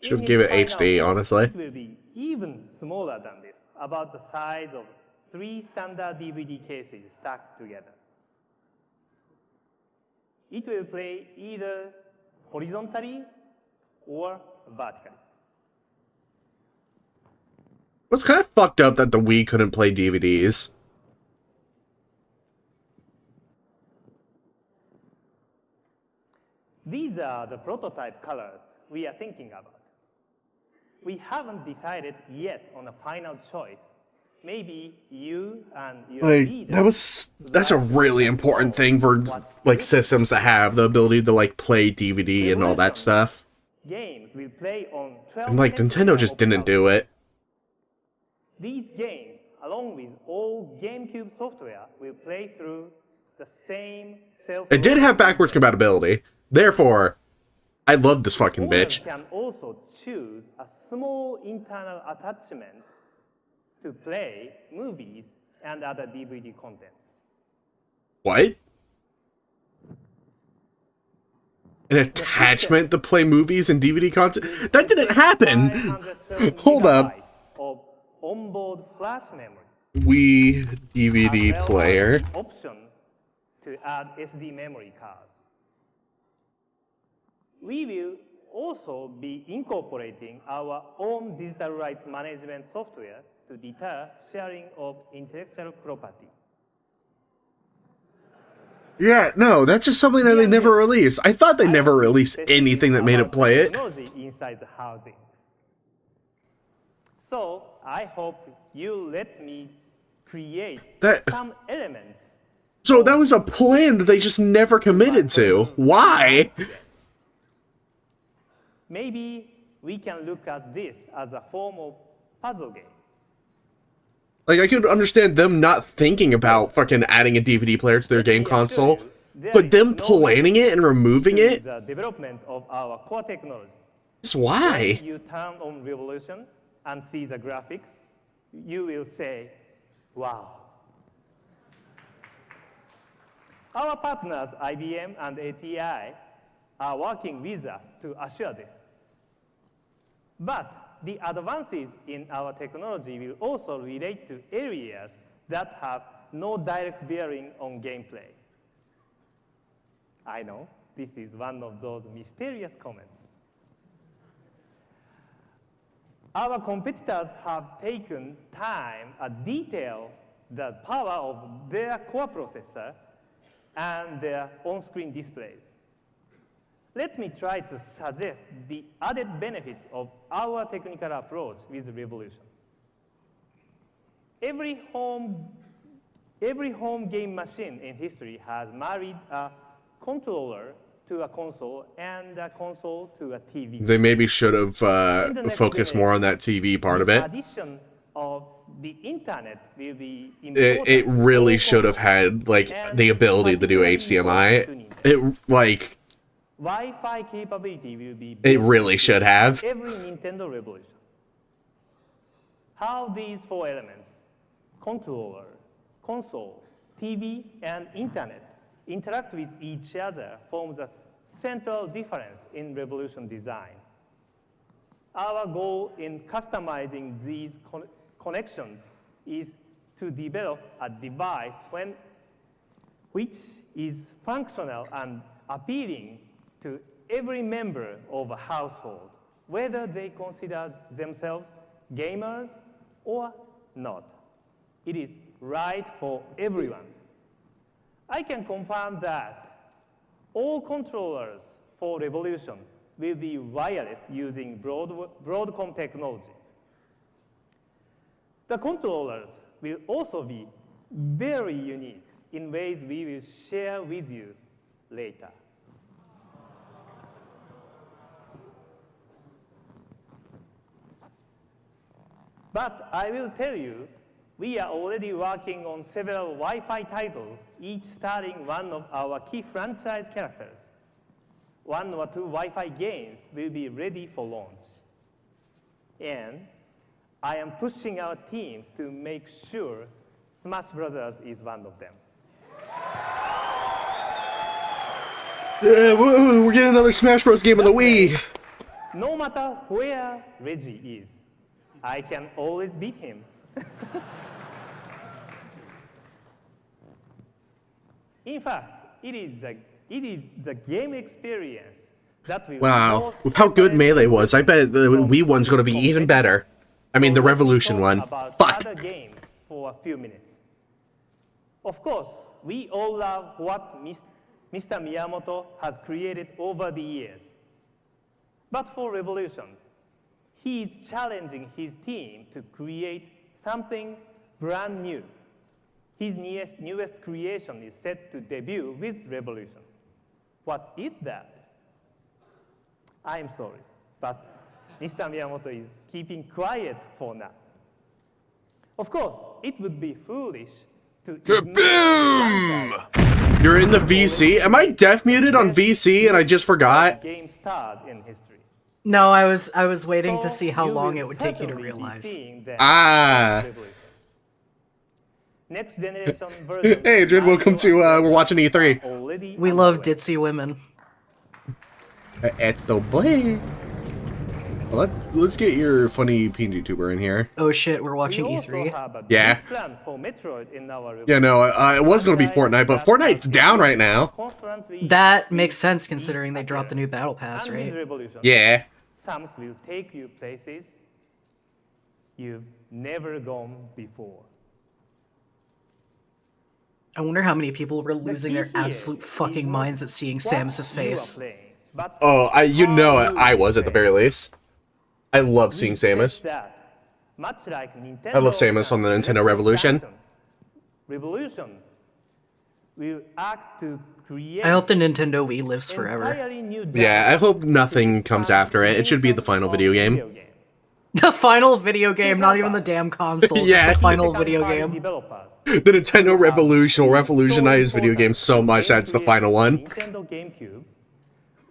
S1: Should have
S2: In
S1: gave it
S2: its final
S1: HD,
S2: form,
S1: honestly.
S2: It will be even smaller than this, about the size of 3 standard DVD cases stacked together. It will play either horizontally or vertically.
S1: It's kind of fucked up that the Wii couldn't play DVDs.
S2: These are the prototype colors we are thinking about. We haven't decided yet on a final choice. Maybe you and your leader...
S1: That's a really important thing for, like, systems to have, the ability to, like, play DVD and all that stuff.
S2: Games will play on 12
S1: And, like, Nintendo just didn't do it.
S2: These games, along with all GameCube software, will play through the same self...
S1: It did have backwards compatibility. Therefore, I love this fucking bitch.
S2: Owners can also choose a small internal attachment to play movies and other DVD content.
S1: What? An attachment to play movies and DVD content? That didn't happen!
S2: 512
S1: Hold up.
S2: gigabytes of onboard flash memory.
S1: Wii DVD
S2: as well
S1: player.
S2: as option to add SD memory cards. We will also be incorporating our own digital rights management software to deter sharing of intellectual property.
S1: Yeah, no, that's just something that they never released. I thought they never released anything that made it play it.
S2: Technology inside the housing. So I hope you let me create some elements.
S1: So that was a plan that they just never committed to. Why?
S2: Maybe we can look at this as a form of puzzle game.
S1: Like, I could understand them not thinking about fucking adding a DVD player to their game console, but them planning it and removing it?
S2: The development of our core technology.
S1: Just why?
S2: When you turn on Revolution and see the graphics, you will say, wow. Our partners, IBM and ATI, are working with us to assure this. But the advances in our technology will also relate to areas that have no direct bearing on gameplay. I know, this is one of those mysterious comments. Our competitors have taken time and detail the power of their core processor and their on-screen displays. Let me try to suggest the added benefit of our technical approach with Revolution. Every home game machine in history has married a controller to a console and a console to a TV.
S1: They maybe should have focused more on that TV part of it.
S2: Addition of the internet will be
S1: It really should have had like the ability to do HDMI. It like
S2: Wi-Fi capability will be
S1: it really should have.
S2: every Nintendo Revolution. How these four elements, controller, console, TV, and internet, interact with each other forms a central difference in Revolution design. Our goal in customizing these connections is to develop a device which is functional and appealing to every member of a household, whether they consider themselves gamers or not. It is right for everyone. I can confirm that all controllers for Revolution will be wireless using Broadcom technology. The controllers will also be very unique in ways we will share with you later. But I will tell you, we are already working on several Wi-Fi titles, each starring one of our key franchise characters. 1 or 2 Wi-Fi games will be ready for launch. And I am pushing our teams to make sure Smash Brothers is one of them.
S1: Yeah, we're getting another Smash Bros. Game on the Wii.
S2: No matter where Reggie is, I can always beat him. In fact, it is the game experience that will
S1: Wow, with how good Melee was, I bet the Wii one's gonna be even better. I mean, the Revolution one.
S2: About
S1: Fuck.
S2: other games for a few minutes. Of course, we all love what Mr. Miyamoto has created over the years. But for Revolution, he is challenging his team to create something brand new. His newest creation is set to debut with Revolution. What is that? I'm sorry, but Mr. Miyamoto is keeping quiet for now. Of course, it would be foolish to
S1: Kaboom! You're in the VC? Am I deaf muted on VC and I just forgot?
S2: game stars in history.
S8: No, I was waiting to
S2: So
S8: see how
S2: you
S8: long
S2: will
S8: it would take you to
S2: certainly be
S8: realize.
S2: seeing them
S1: Ah.
S2: in Revolution. Next generation version.
S1: Hey, Adrian, welcome to, we're watching E3.
S2: Already
S8: We love
S2: underway.
S8: ditzy women.
S1: Eto boy. Well, let's get your funny YouTuber in here.
S8: Oh shit, we're
S2: We
S8: watching
S2: also
S8: E3.
S2: have a
S1: Yeah.
S2: big plan for Metroid in our
S1: Yeah, no, it was gonna be Fortnite, but Fortnite's down right now.
S2: Constantly
S8: That makes sense considering they dropped the new battle pass,
S2: and with
S8: right?
S2: Revolution,
S1: Yeah.
S2: Some will take you places you've never gone before.
S8: I wonder how many people were
S2: The
S8: losing
S2: key
S8: their
S2: here
S8: absolute
S2: is
S8: fucking
S2: not
S8: minds at seeing
S2: what
S8: Samus's
S2: you are
S8: face.
S2: playing, but
S1: Oh, you know it.
S2: how
S1: I
S2: you
S1: was at the
S2: play.
S1: very least. I love seeing
S2: We said
S1: Samus.
S2: that, much like Nintendo
S1: I love Samus on the
S2: and
S1: Nintendo Revolution.
S2: Revolution will act to create
S8: I hope the Nintendo Wii lives forever.
S2: entirely new
S1: Yeah, I
S2: genres
S1: hope
S2: to
S1: nothing comes
S2: expand
S1: after it. It should be the final video game.
S8: The final video game, not even the damn console,
S1: Yeah.
S8: just the final
S2: Second
S8: video
S2: party
S8: game.
S2: developers
S1: The Nintendo Revolution will
S2: so
S1: revolutionize video games so much that's the final one.
S2: Nintendo GameCube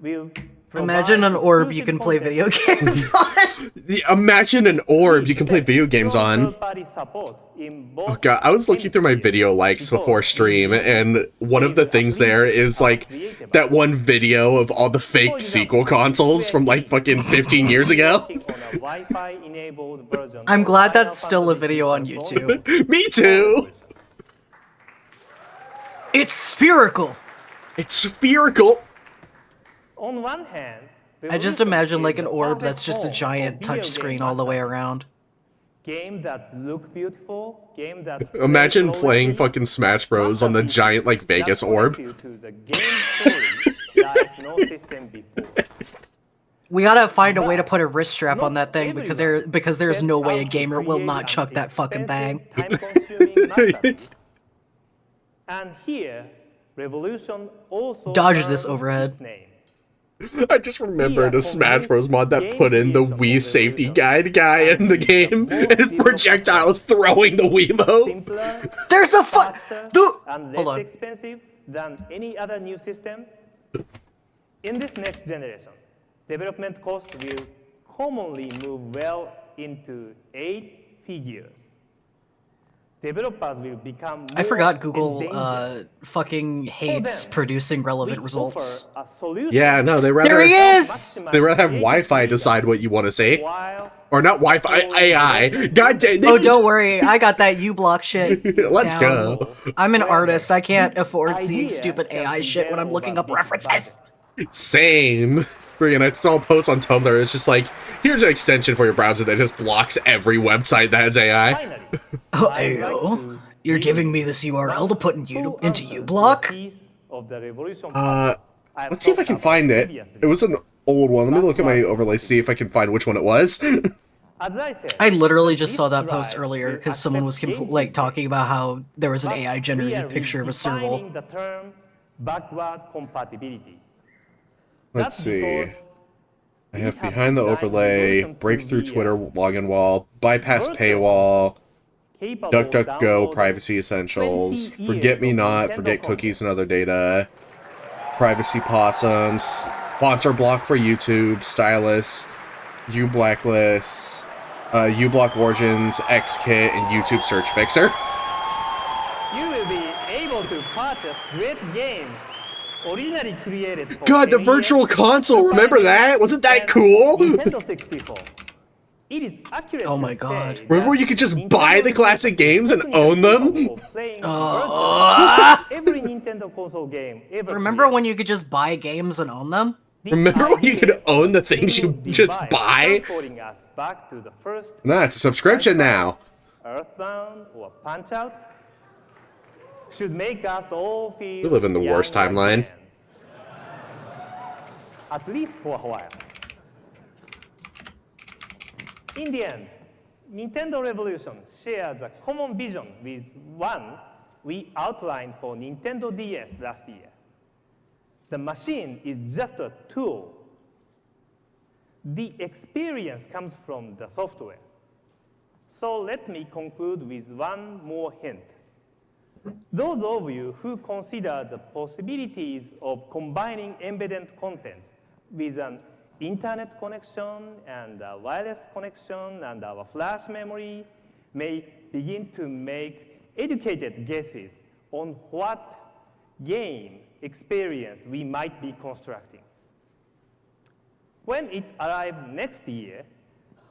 S2: will
S8: Imagine an
S2: provide
S8: orb you can play video
S2: exclusive
S8: games on.
S1: Imagine an orb you can play video games on.
S2: third-party support in both
S1: Oh god, I was looking through my video likes before stream, and one of the things there is like that one video of all the fake sequel consoles from like fucking 15 years ago.
S8: I'm glad that's still a video on YouTube.
S1: Me too!
S8: It's spherical.
S1: It's spherical.
S2: On one hand,
S8: I just
S2: Revolution
S8: imagine like
S2: is
S8: an
S2: the
S8: orb
S2: perfect
S8: that's just a
S2: home
S8: giant
S2: for video
S8: touch screen
S2: game
S8: all the way
S2: masters.
S8: around.
S2: Game that look beautiful, game that
S1: Imagine
S2: play
S1: playing
S2: slowly,
S1: fucking Smash Bros on the
S2: masterpiece
S1: giant like
S2: that
S1: Vegas
S2: connect
S1: orb.
S2: you to the game story like no system before.
S8: We gotta find a way to put a wrist strap on that thing
S2: Not
S8: because there's
S2: set
S8: no way a
S2: out to
S8: gamer will
S2: create
S8: not
S2: an
S8: chuck that fucking thing.
S2: expensive, time-consuming masterpiece. And here, Revolution also
S8: Dodge
S2: earned
S8: this overhead.
S2: its name.
S1: I just remembered a Smash Bros mod that put in the Wii safety guide guy in the game, and his projectile is throwing the Wiimote.
S2: Simpler,
S8: There's a
S2: faster,
S8: dude.
S2: and
S8: Hold
S2: less
S8: on.
S2: expensive than any other new system. In this next generation, development cost will commonly move well into 8 figures. Developers will become
S8: I
S2: more
S8: forgot Google
S2: endangered.
S8: fucking hates
S2: them,
S8: producing relevant
S2: We
S8: results.
S2: offer a solution
S1: Yeah, no, they rather
S8: There he is!
S2: maximize
S1: they rather have
S2: creative
S1: Wi-Fi
S2: freedom
S1: decide what you want to see,
S2: while
S1: or not Wi-Fi, AI. God damn.
S8: Oh, don't worry, I got that U-block shit.
S1: Let's
S8: down.
S1: go.
S8: I'm an
S2: Whether
S8: artist. I can't
S2: this
S8: afford seeing
S2: idea
S8: stupid
S2: can
S8: AI shit when
S2: prevail
S8: I'm looking
S2: over
S8: up
S2: big
S8: references.
S2: budgets.
S1: Same. Freaking, I saw posts on Tumblr. It's just like, here's an extension for your browser that just blocks every website that has AI.
S2: Finally,
S8: Oh,
S2: I'd like
S8: ayo.
S2: to
S8: You're
S2: read
S8: giving me this URL to put into
S2: full
S8: into
S2: answer
S8: uBlock?
S2: to a piece of the Revolution
S1: Uh,
S2: puzzle I have
S1: let's see if I
S2: talked
S1: can
S2: about
S1: find it.
S2: previously.
S1: It was an old one. Let me look at my overlay, see if I can find which one it was.
S2: As I said,
S8: I literally just
S2: this
S8: saw that post
S2: drive
S8: earlier
S2: will
S8: because someone was
S2: accept game
S8: like
S2: feedback.
S8: talking about how there was an
S2: But
S8: AI
S2: here
S8: generated
S2: we
S8: picture of a serval.
S2: defining the term backward compatibility.
S1: Let's
S2: That's
S1: see.
S2: because
S1: I
S2: we
S1: have
S2: have
S1: behind the
S2: designed
S1: overlay,
S2: Revolution to
S1: break through
S2: be a
S1: Twitter login wall, bypass
S2: virtual
S1: paywall,
S2: capable of
S1: DuckDuckGo
S2: downloading
S1: privacy essentials,
S2: 20
S1: forget
S2: years
S1: me
S2: of
S1: not,
S2: Nintendo
S1: forget
S2: content.
S1: cookies and other data, privacy possums, sponsor block for YouTube, stylus, uBlacklist, uBlock Origins, XKit, and YouTube search fixer.
S2: You will be able to purchase great games originally created for
S1: God, the
S2: NES,
S1: virtual console, remember
S2: Super
S1: that? Wasn't that
S2: and
S1: cool?
S2: Nintendo 64. It is accurate
S8: Oh my
S2: to
S8: God.
S2: say
S1: Remember when
S2: that
S1: you could just
S2: Nintendo
S1: buy the
S2: is
S1: classic games and
S2: technically
S1: own them?
S2: capable of playing virtually every Nintendo console game ever
S8: Remember
S2: created.
S8: when you could just buy games and own them?
S2: The
S1: Remember when you
S2: idea
S1: could own
S2: of
S1: the
S2: a
S1: things you
S2: single
S1: just
S2: device
S1: buy?
S2: transporting us back to the first
S1: Nah, it's a subscription now.
S2: Earthbound or Punch-Out should make us all feel
S1: We live in the worst
S2: young
S1: timeline.
S2: again. At least for a while. In the end, Nintendo Revolution shares a common vision with one we outlined for Nintendo DS last year. The machine is just a tool. The experience comes from the software. So let me conclude with one more hint. Those of you who consider the possibilities of combining embedded contents with an internet connection and a wireless connection and our flash memory may begin to make educated guesses on what game experience we might be constructing. When it arrives next year,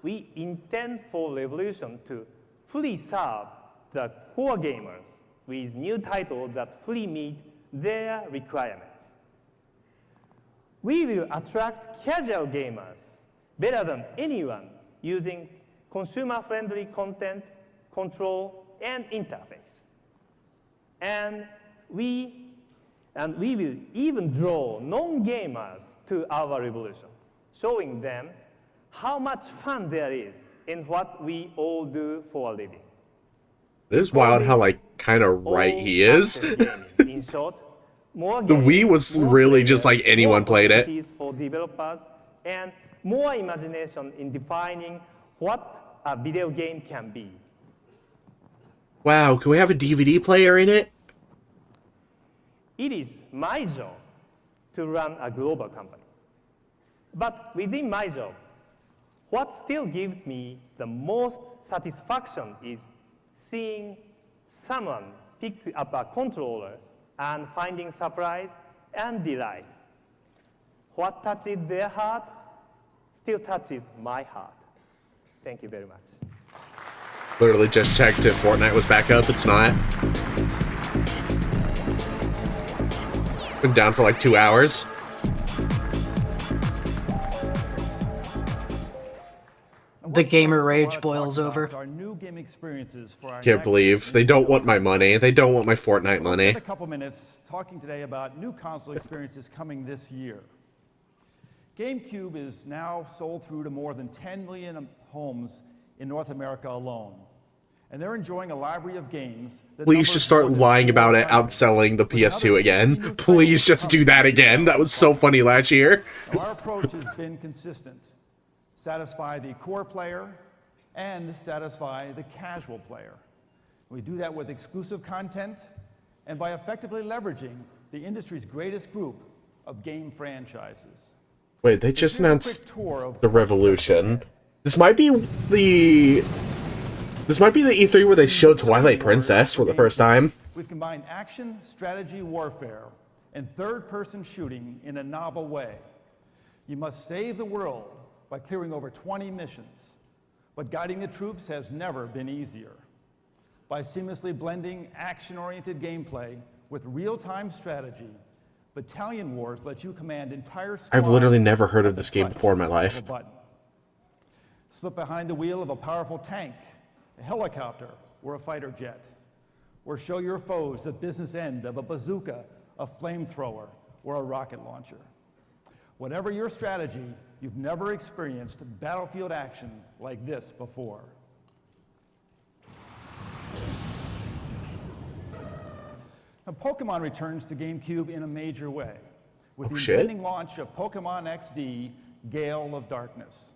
S2: we intend for Revolution to fully serve the core gamers with new titles that fully meet their requirements. We will attract casual gamers better than anyone using consumer-friendly content, control, and interface. And we will even draw non-gamers to our Revolution, showing them how much fun there is in what we all do for a living.
S1: It is wild how, like, kind of right he is.
S2: In short, more
S1: The
S2: games,
S1: Wii was
S2: more
S1: really just
S2: players,
S1: like anyone
S2: more
S1: played it.
S2: opportunities for developers, and more imagination in defining what a video game can be.
S1: Wow, can we have a DVD player in it?
S2: It is my job to run a global company. But within my job, what still gives me the most satisfaction is seeing someone pick up a controller and finding surprise and delight. What touches their heart still touches my heart. Thank you very much.
S1: Literally just checked if Fortnite was back up. It's not. Been down for like 2 hours.
S8: The gamer rage boils over.
S3: Our new game experiences for our
S1: Can't
S3: next
S1: believe they don't want my money. They don't want my Fortnite
S3: We'll
S1: money.
S3: spend a couple minutes talking today about new console experiences coming this year. GameCube is now sold through to more than 10 million homes in North America alone. And they're enjoying a library of games that
S1: Please
S3: numbers
S1: just start
S3: more than
S1: lying about it
S3: 400,
S1: outselling the
S3: with another
S1: PS2 again.
S3: 60 new
S1: Please
S3: titles
S1: just do that again. That was so funny last year.
S3: Now, our approach has been consistent. Satisfy the core player and satisfy the casual player. We do that with exclusive content and by effectively leveraging the industry's greatest group of game franchises.
S1: Wait, they just
S3: Here's a
S1: announced
S3: quick tour of
S1: the Revolution. This might be the E3 where they showed Twilight Princess for the first time.
S3: We've combined action, strategy, warfare, and third-person shooting in a novel way. You must save the world by clearing over 20 missions, but guiding the troops has never been easier. By seamlessly blending action-oriented gameplay with real-time strategy, Battalion Wars lets you command entire squads.
S1: I've literally never heard of
S3: at the
S1: this game
S3: touch
S1: before in my
S3: of
S1: life.
S3: a button. Slip behind the wheel of a powerful tank, a helicopter, or a fighter jet. Or show your foes the business end of a bazooka, a flamethrower, or a rocket launcher. Whatever your strategy, you've never experienced battlefield action like this before. Now, Pokemon returns to GameCube in a major way with the impending launch of Pokemon XD Gale of Darkness.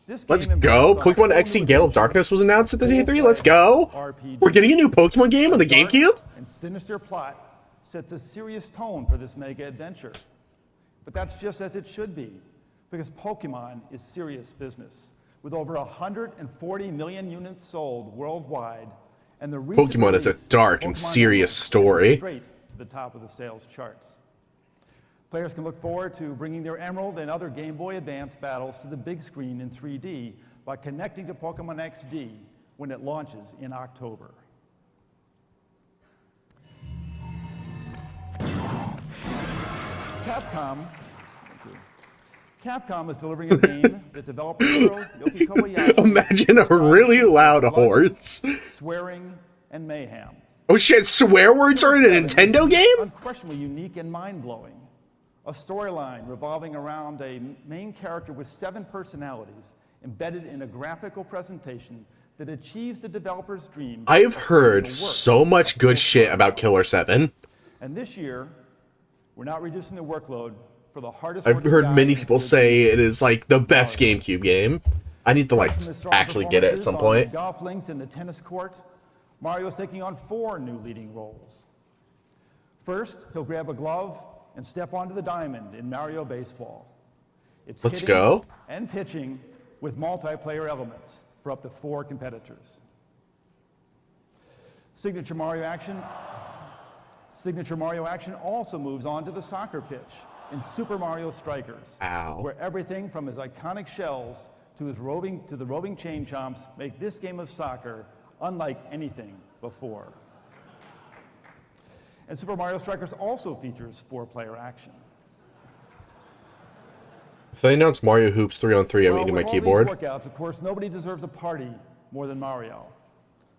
S3: This
S1: Let's
S3: game
S1: go.
S3: embarks on a
S1: Pokemon
S3: whole
S1: XD
S3: new
S1: Gale of
S3: adventure
S1: Darkness was announced at the
S3: full
S1: E3. Let's
S3: play
S1: go.
S3: RPG.
S1: We're getting a new Pokemon game on the
S3: Dark
S1: GameCube?
S3: and sinister plot sets a serious tone for this mega adventure. But that's just as it should be, because Pokemon is serious business. With over 140 million units sold worldwide, and the recent
S1: Pokemon is a
S3: release of
S1: dark and
S3: Pokemon
S1: serious
S3: Go
S1: story.
S3: straight to the top of the sales charts. Players can look forward to bringing their Emerald and other Game Boy Advance battles to the big screen in 3D by connecting to Pokemon XD when it launches in October. Capcom is delivering a game that developer Yoki Kobayashi
S1: Imagine a really loud horse.
S3: swearing, and mayhem.
S1: Oh shit, swear words are in a Nintendo game?
S3: Unquestionably unique and mind-blowing. A storyline revolving around a main character with 7 personalities embedded in a graphical presentation that achieves the developer's dream.
S1: I've heard so much good shit about Killer 7.
S3: And this year, we're not reducing the workload for the hardest.
S1: I've heard many people say it is like the best GameCube game. I need to like actually get it at some point.
S3: Golf links in the tennis court, Mario's taking on 4 new leading roles. First, he'll grab a glove and step onto the diamond in Mario Baseball. It's
S1: Let's
S3: hitting
S1: go.
S3: and pitching with multiplayer elements for up to 4 competitors. Signature Mario action also moves on to the soccer pitch in Super Mario Strikers,
S1: Ow.
S3: where everything from his iconic shells to the roving chain chomps make this game of soccer unlike anything before. And Super Mario Strikers also features 4-player action.
S1: If they announce Mario Hoops 3-on-3, I'm eating my
S3: with
S1: keyboard.
S3: all these workouts, of course, nobody deserves a party more than Mario.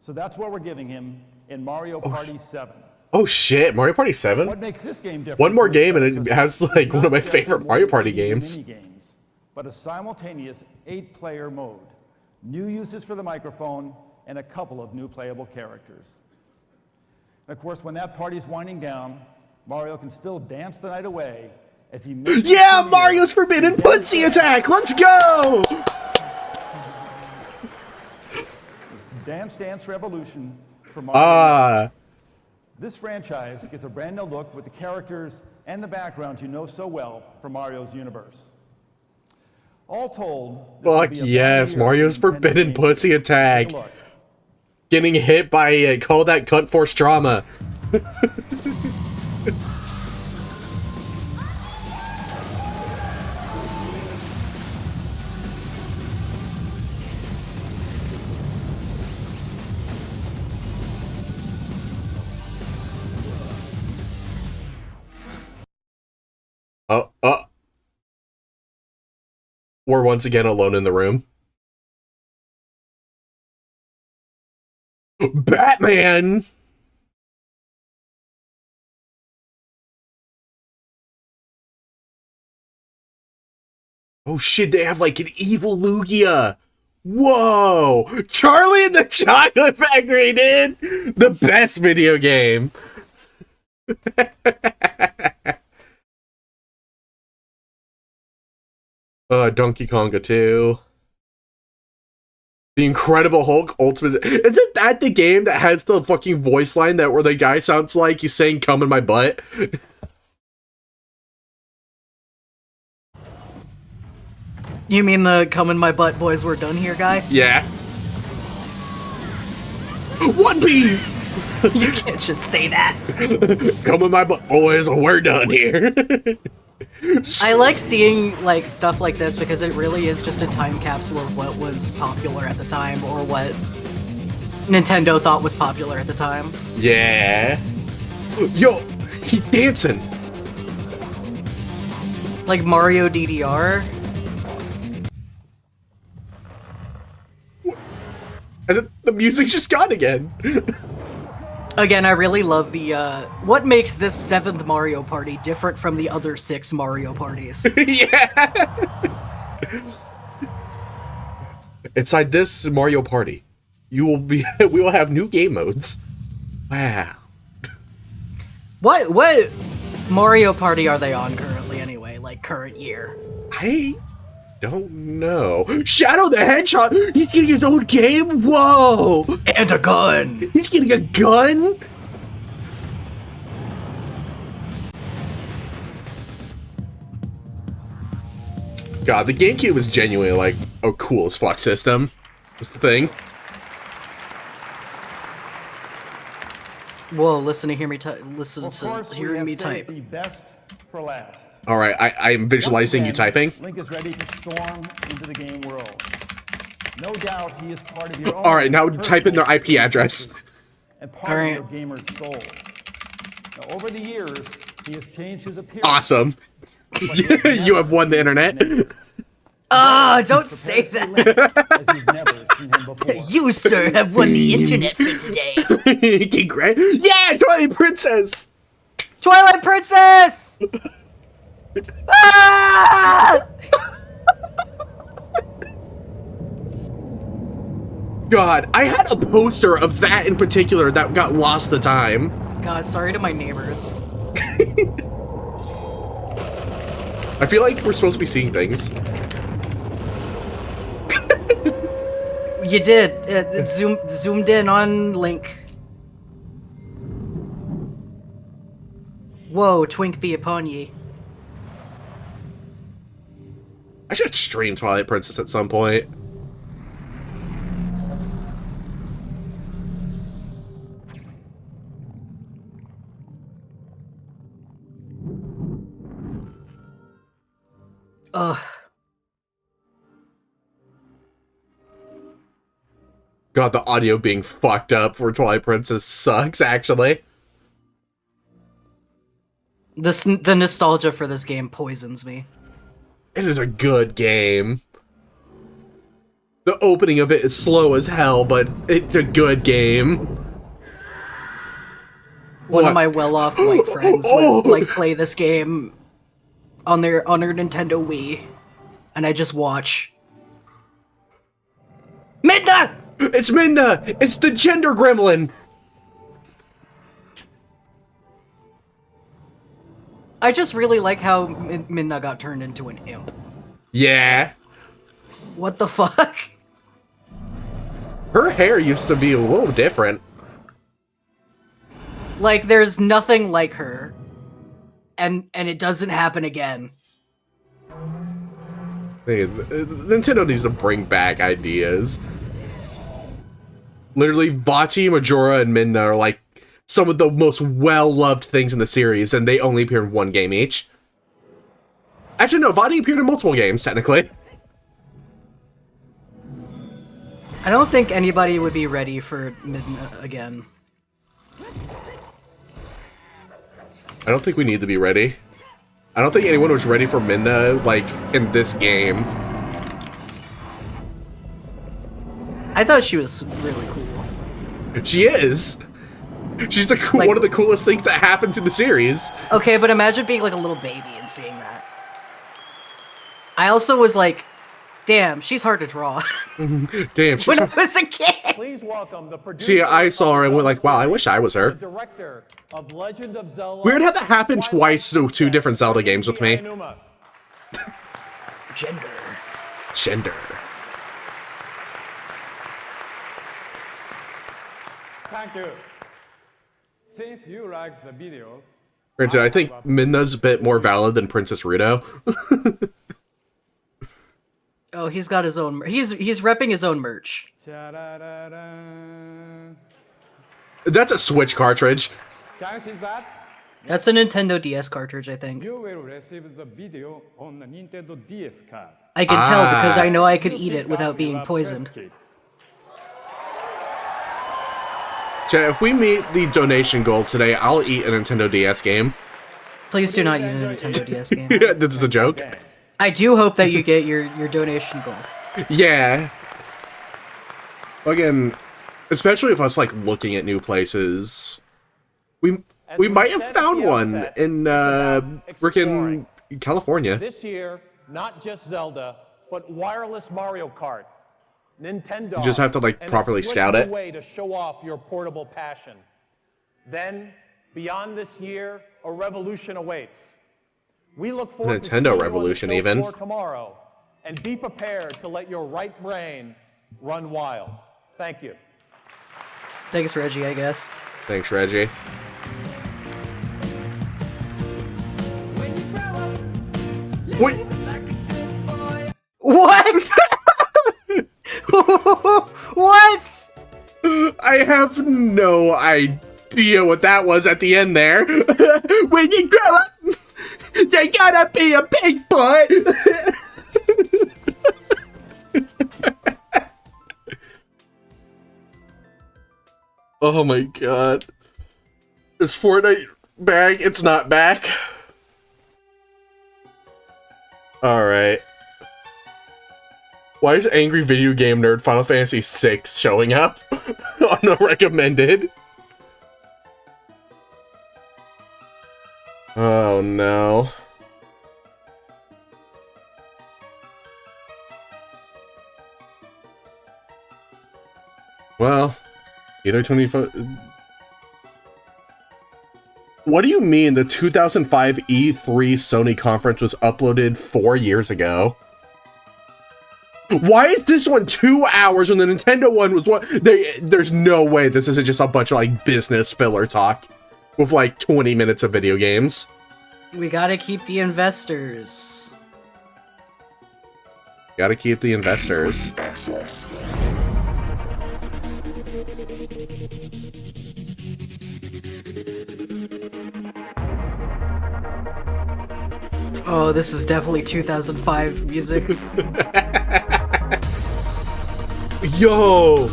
S3: So that's what we're giving him in Mario Party 7.
S1: Oh shit, Mario Party 7?
S3: What makes this game different?
S1: One more
S3: from its
S1: game and it
S3: predecessors
S1: has like
S3: is
S1: one of
S3: not
S1: my
S3: just
S1: favorite
S3: a
S1: Mario
S3: more
S1: Party
S3: convenient
S1: games.
S3: mini-games, but a simultaneous 8-player mode, new uses for the microphone, and a couple of new playable characters. And of course, when that party's winding down, Mario can still dance the night away as he makes his
S1: Yeah,
S3: premiere
S1: Mario's Forbidden
S3: in
S1: Pussy Attack! Let's go!
S3: This Dance Dance Revolution for Mario. This franchise gets a brand new look with the characters and the backgrounds you know so well from Mario's universe. All told, this will
S1: Fuck
S3: be a
S1: yes,
S3: fun year
S1: Mario's
S3: for Nintendo
S1: Forbidden
S3: GameCube.
S1: Pussy Attack.
S3: Take a look.
S1: Getting hit by call that cunt force trauma. We're once again alone in the room. Batman! Oh shit, they have like an evil Lugia! Whoa! Charlie and the Chocolate Factory, dude! The best video game! Donkey Konga 2. The Incredible Hulk Ultimate... Isn't that the game that has the fucking voice line that where the guy sounds like he's saying "come in my butt"?
S8: You mean the "come in my butt, boys, we're done here" guy?
S1: Yeah. One Piece!
S8: You can't just say that.
S1: Come in my butt, boys, we're done here.
S8: I like seeing like stuff like this because it really is just a time capsule of what was popular at the time or what Nintendo thought was popular at the time.
S1: Yeah. Yo, he's dancing.
S8: Like Mario DDR.
S1: And the music's just gone again.
S8: Again, I really love the, what makes this 7th Mario Party different from the other 6 Mario Parties?
S1: Yeah! Inside this Mario Party, we will have new game modes. Wow.
S8: What Mario Party are they on currently anyway, like current year?
S1: I don't know. Shadow the Hedgehog! He's getting his own game? Whoa!
S8: And a gun!
S1: He's getting a gun? God, the GameCube is genuinely like a cool as fuck system. That's the thing.
S8: Whoa, listen to hear me type. Listen to hearing me type.
S3: The best for last.
S1: Alright, I'm visualizing you typing.
S3: Link is ready to storm into the game world. No doubt he is part of your own.
S1: Alright, now type in their IP address.
S3: And part of your gamer's soul. Now, over the years, he has changed his appearance.
S1: Awesome. You have won the internet.
S8: Ah, don't say that. You, sir, have won the internet for today.
S1: Yeah, Twilight Princess!
S8: Twilight Princess! Ah!
S1: God, I had a poster of that in particular that got lost the time.
S8: God, sorry to my neighbors.
S1: I feel like we're supposed to be seeing things.
S8: You did. It zoomed in on Link. Whoa, twink be upon ye.
S1: I should stream Twilight Princess at some point.
S8: Ugh.
S1: God, the audio being fucked up for Twilight Princess sucks, actually.
S8: The nostalgia for this game poisons me.
S1: It is a good game. The opening of it is slow as hell, but it's a good game.
S8: One of my well-off white friends would like play this game on their Nintendo Wii, and I just watch. Midna!
S1: It's Midna! It's the gender gremlin!
S8: I just really like how Midna got turned into an imp.
S1: Yeah.
S8: What the fuck?
S1: Her hair used to be a little different.
S8: Like, there's nothing like her. And it doesn't happen again.
S1: Hey, Nintendo needs to bring back ideas. Literally, Vachi, Majora, and Midna are like some of the most well-loved things in the series, and they only appear in one game each. Actually, no, Vachi appeared in multiple games, technically.
S8: I don't think anybody would be ready for Midna again.
S1: I don't think we need to be ready. I don't think anyone was ready for Midna, like, in this game.
S8: I thought she was really cool.
S1: She is! She's the one of the coolest things that happened to the series.
S8: Okay, but imagine being like a little baby and seeing that. I also was like, damn, she's hard to draw.
S1: Damn, she's
S8: when I was a kid.
S3: Please welcome the producer.
S1: See, I saw her and went like, wow, I wish I was her.
S3: The director of Legend of Zelda.
S1: Weird how that happened twice to two different Zelda games with me. Gender.
S9: Thank you. Since you like the video,
S1: Granted, I think Midna's a bit more valid than Princess Ruto.
S8: Oh, he's got his own. He's repping his own merch.
S1: That's a Switch cartridge.
S9: can you see that?
S8: That's a Nintendo DS cartridge, I think.
S9: You will receive the video on the Nintendo DS card.
S8: I can tell because I know I could eat it without being poisoned.
S1: Chat, if we meet the donation goal today, I'll eat a Nintendo DS game.
S8: Please do not eat a Nintendo DS game.
S1: Yeah, this is a joke.
S8: I do hope that you get your donation goal.
S1: Yeah. Again, especially if us like looking at new places, we might have found one in frickin' California.
S3: This year, not just Zelda, but wireless Mario Kart. Nintendo.
S1: You just have to like properly scout it.
S3: Way to show off your portable passion. Then, beyond this year, a revolution awaits. We look forward to
S1: Nintendo Revolution even.
S3: Tomorrow, and be prepared to let your right brain run wild. Thank you.
S8: Thanks, Reggie, I guess.
S1: Thanks, Reggie. Wait.
S8: What? What?
S1: I have no idea what that was at the end there. When you grow up, you gotta be a big boy. Oh my god. Is Fortnite back? It's not back. Alright. Why is Angry Video Game Nerd Final Fantasy VI showing up on the recommended? Oh no. Well, either 25... What do you mean the 2005 E3 Sony conference was uploaded 4 years ago? Why is this one 2 hours when the Nintendo one was one? There's no way this isn't just a bunch of like business filler talk with like 20 minutes of video games.
S8: We gotta keep the investors.
S1: Gotta keep the investors.
S8: Oh, this is definitely 2005 music.
S1: Yo!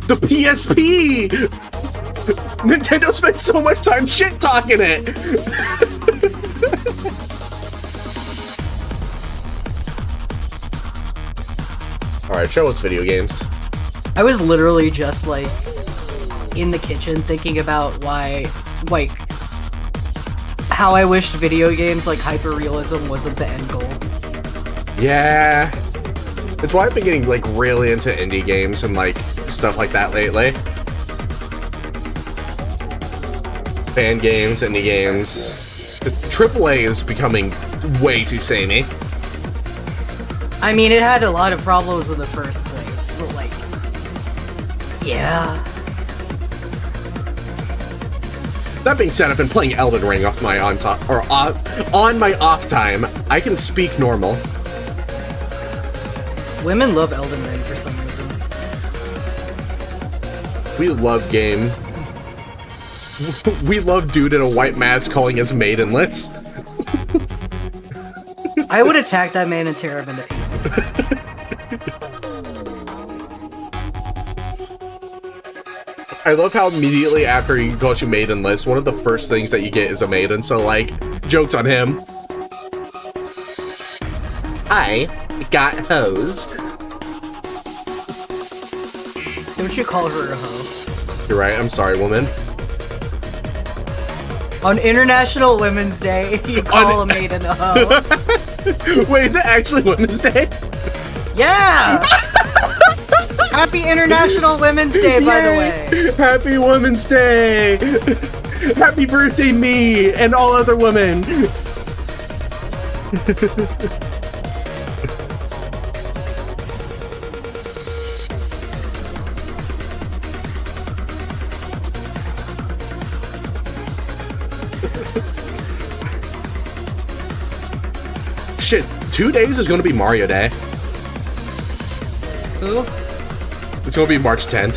S1: The PSP! Nintendo spent so much time shit-talking it! Alright, show us video games.
S8: I was literally just like in the kitchen thinking about why, like, how I wished video games like hyper-realism wasn't the end goal.
S1: Yeah. It's why I've been getting like really into indie games and like stuff like that lately. Fan games, indie games. The AAA is becoming way too samey.
S8: I mean, it had a lot of problems in the first place, but like, yeah.
S1: That being said, I've been playing Elden Ring off my on my off time. I can speak normal.
S8: Women love Elden Ring for some reason.
S1: We love game. We love dude in a white mask calling us maidenless.
S8: I would attack that man and tear him into pieces.
S1: I love how immediately after he calls you maidenless, one of the first things that you get is a maiden. So like, jokes on him. I got hoes.
S8: Don't you call her a hoe?
S1: You're right. I'm sorry, woman.
S8: On International Women's Day, you call a maiden a hoe.
S1: Wait, is it actually Women's Day?
S8: Yeah! Happy International Women's Day, by the way.
S1: Happy Women's Day! Happy birthday, me and all other women. Shit, 2 days is going to be Mario Day.
S8: Who?
S1: It's going to be March 10th.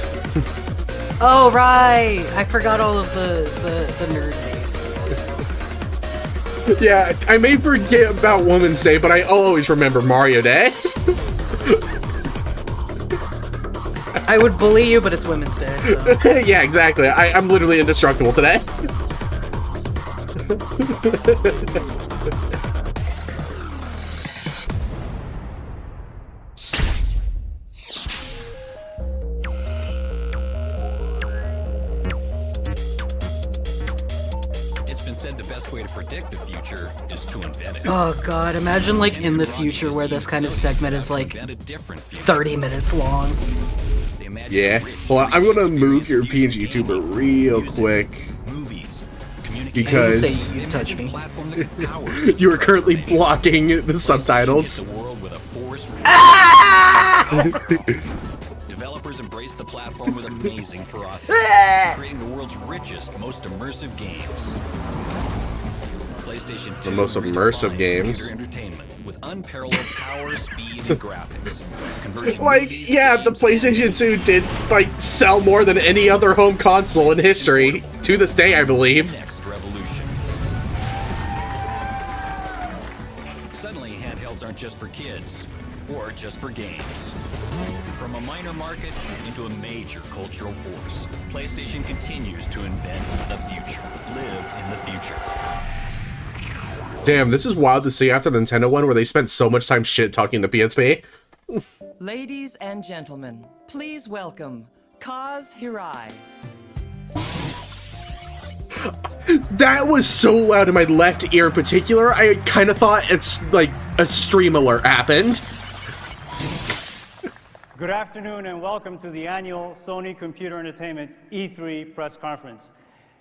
S8: Oh, right! I forgot all of the nerd dates.
S1: Yeah, I may forget about Women's Day, but I always remember Mario Day.
S8: I would bully you, but it's Women's Day, so.
S1: Yeah, exactly. I'm literally indestructible today.
S8: Oh god, imagine like in the future where this kind of segment is like 30 minutes long.
S1: Yeah. Well, I'm gonna move your PNG tuber real quick. Because
S8: say you touch me.
S1: you are currently blocking the subtitles.
S10: Developers embrace the platform with amazing ferocity, creating the world's richest, most immersive games. PlayStation 2
S1: The most immersive games.
S10: Entertainment with unparalleled power, speed, and graphics.
S1: Like, yeah, the PlayStation 2 did like sell more than any other home console in history to this day, I believe.
S10: Next revolution. Suddenly, handhelds aren't just for kids or just for games. From a minor market into a major cultural force, PlayStation continues to invent the future, live in the future.
S1: Damn, this is wild to see after the Nintendo one where they spent so much time shit talking the PSP.
S11: Ladies and gentlemen, please welcome Kaz Hirai.
S1: That was so loud in my left ear in particular, I kind of thought it's like a stream alert happened.
S2: Good afternoon and welcome to the annual Sony Computer Entertainment E3 press conference.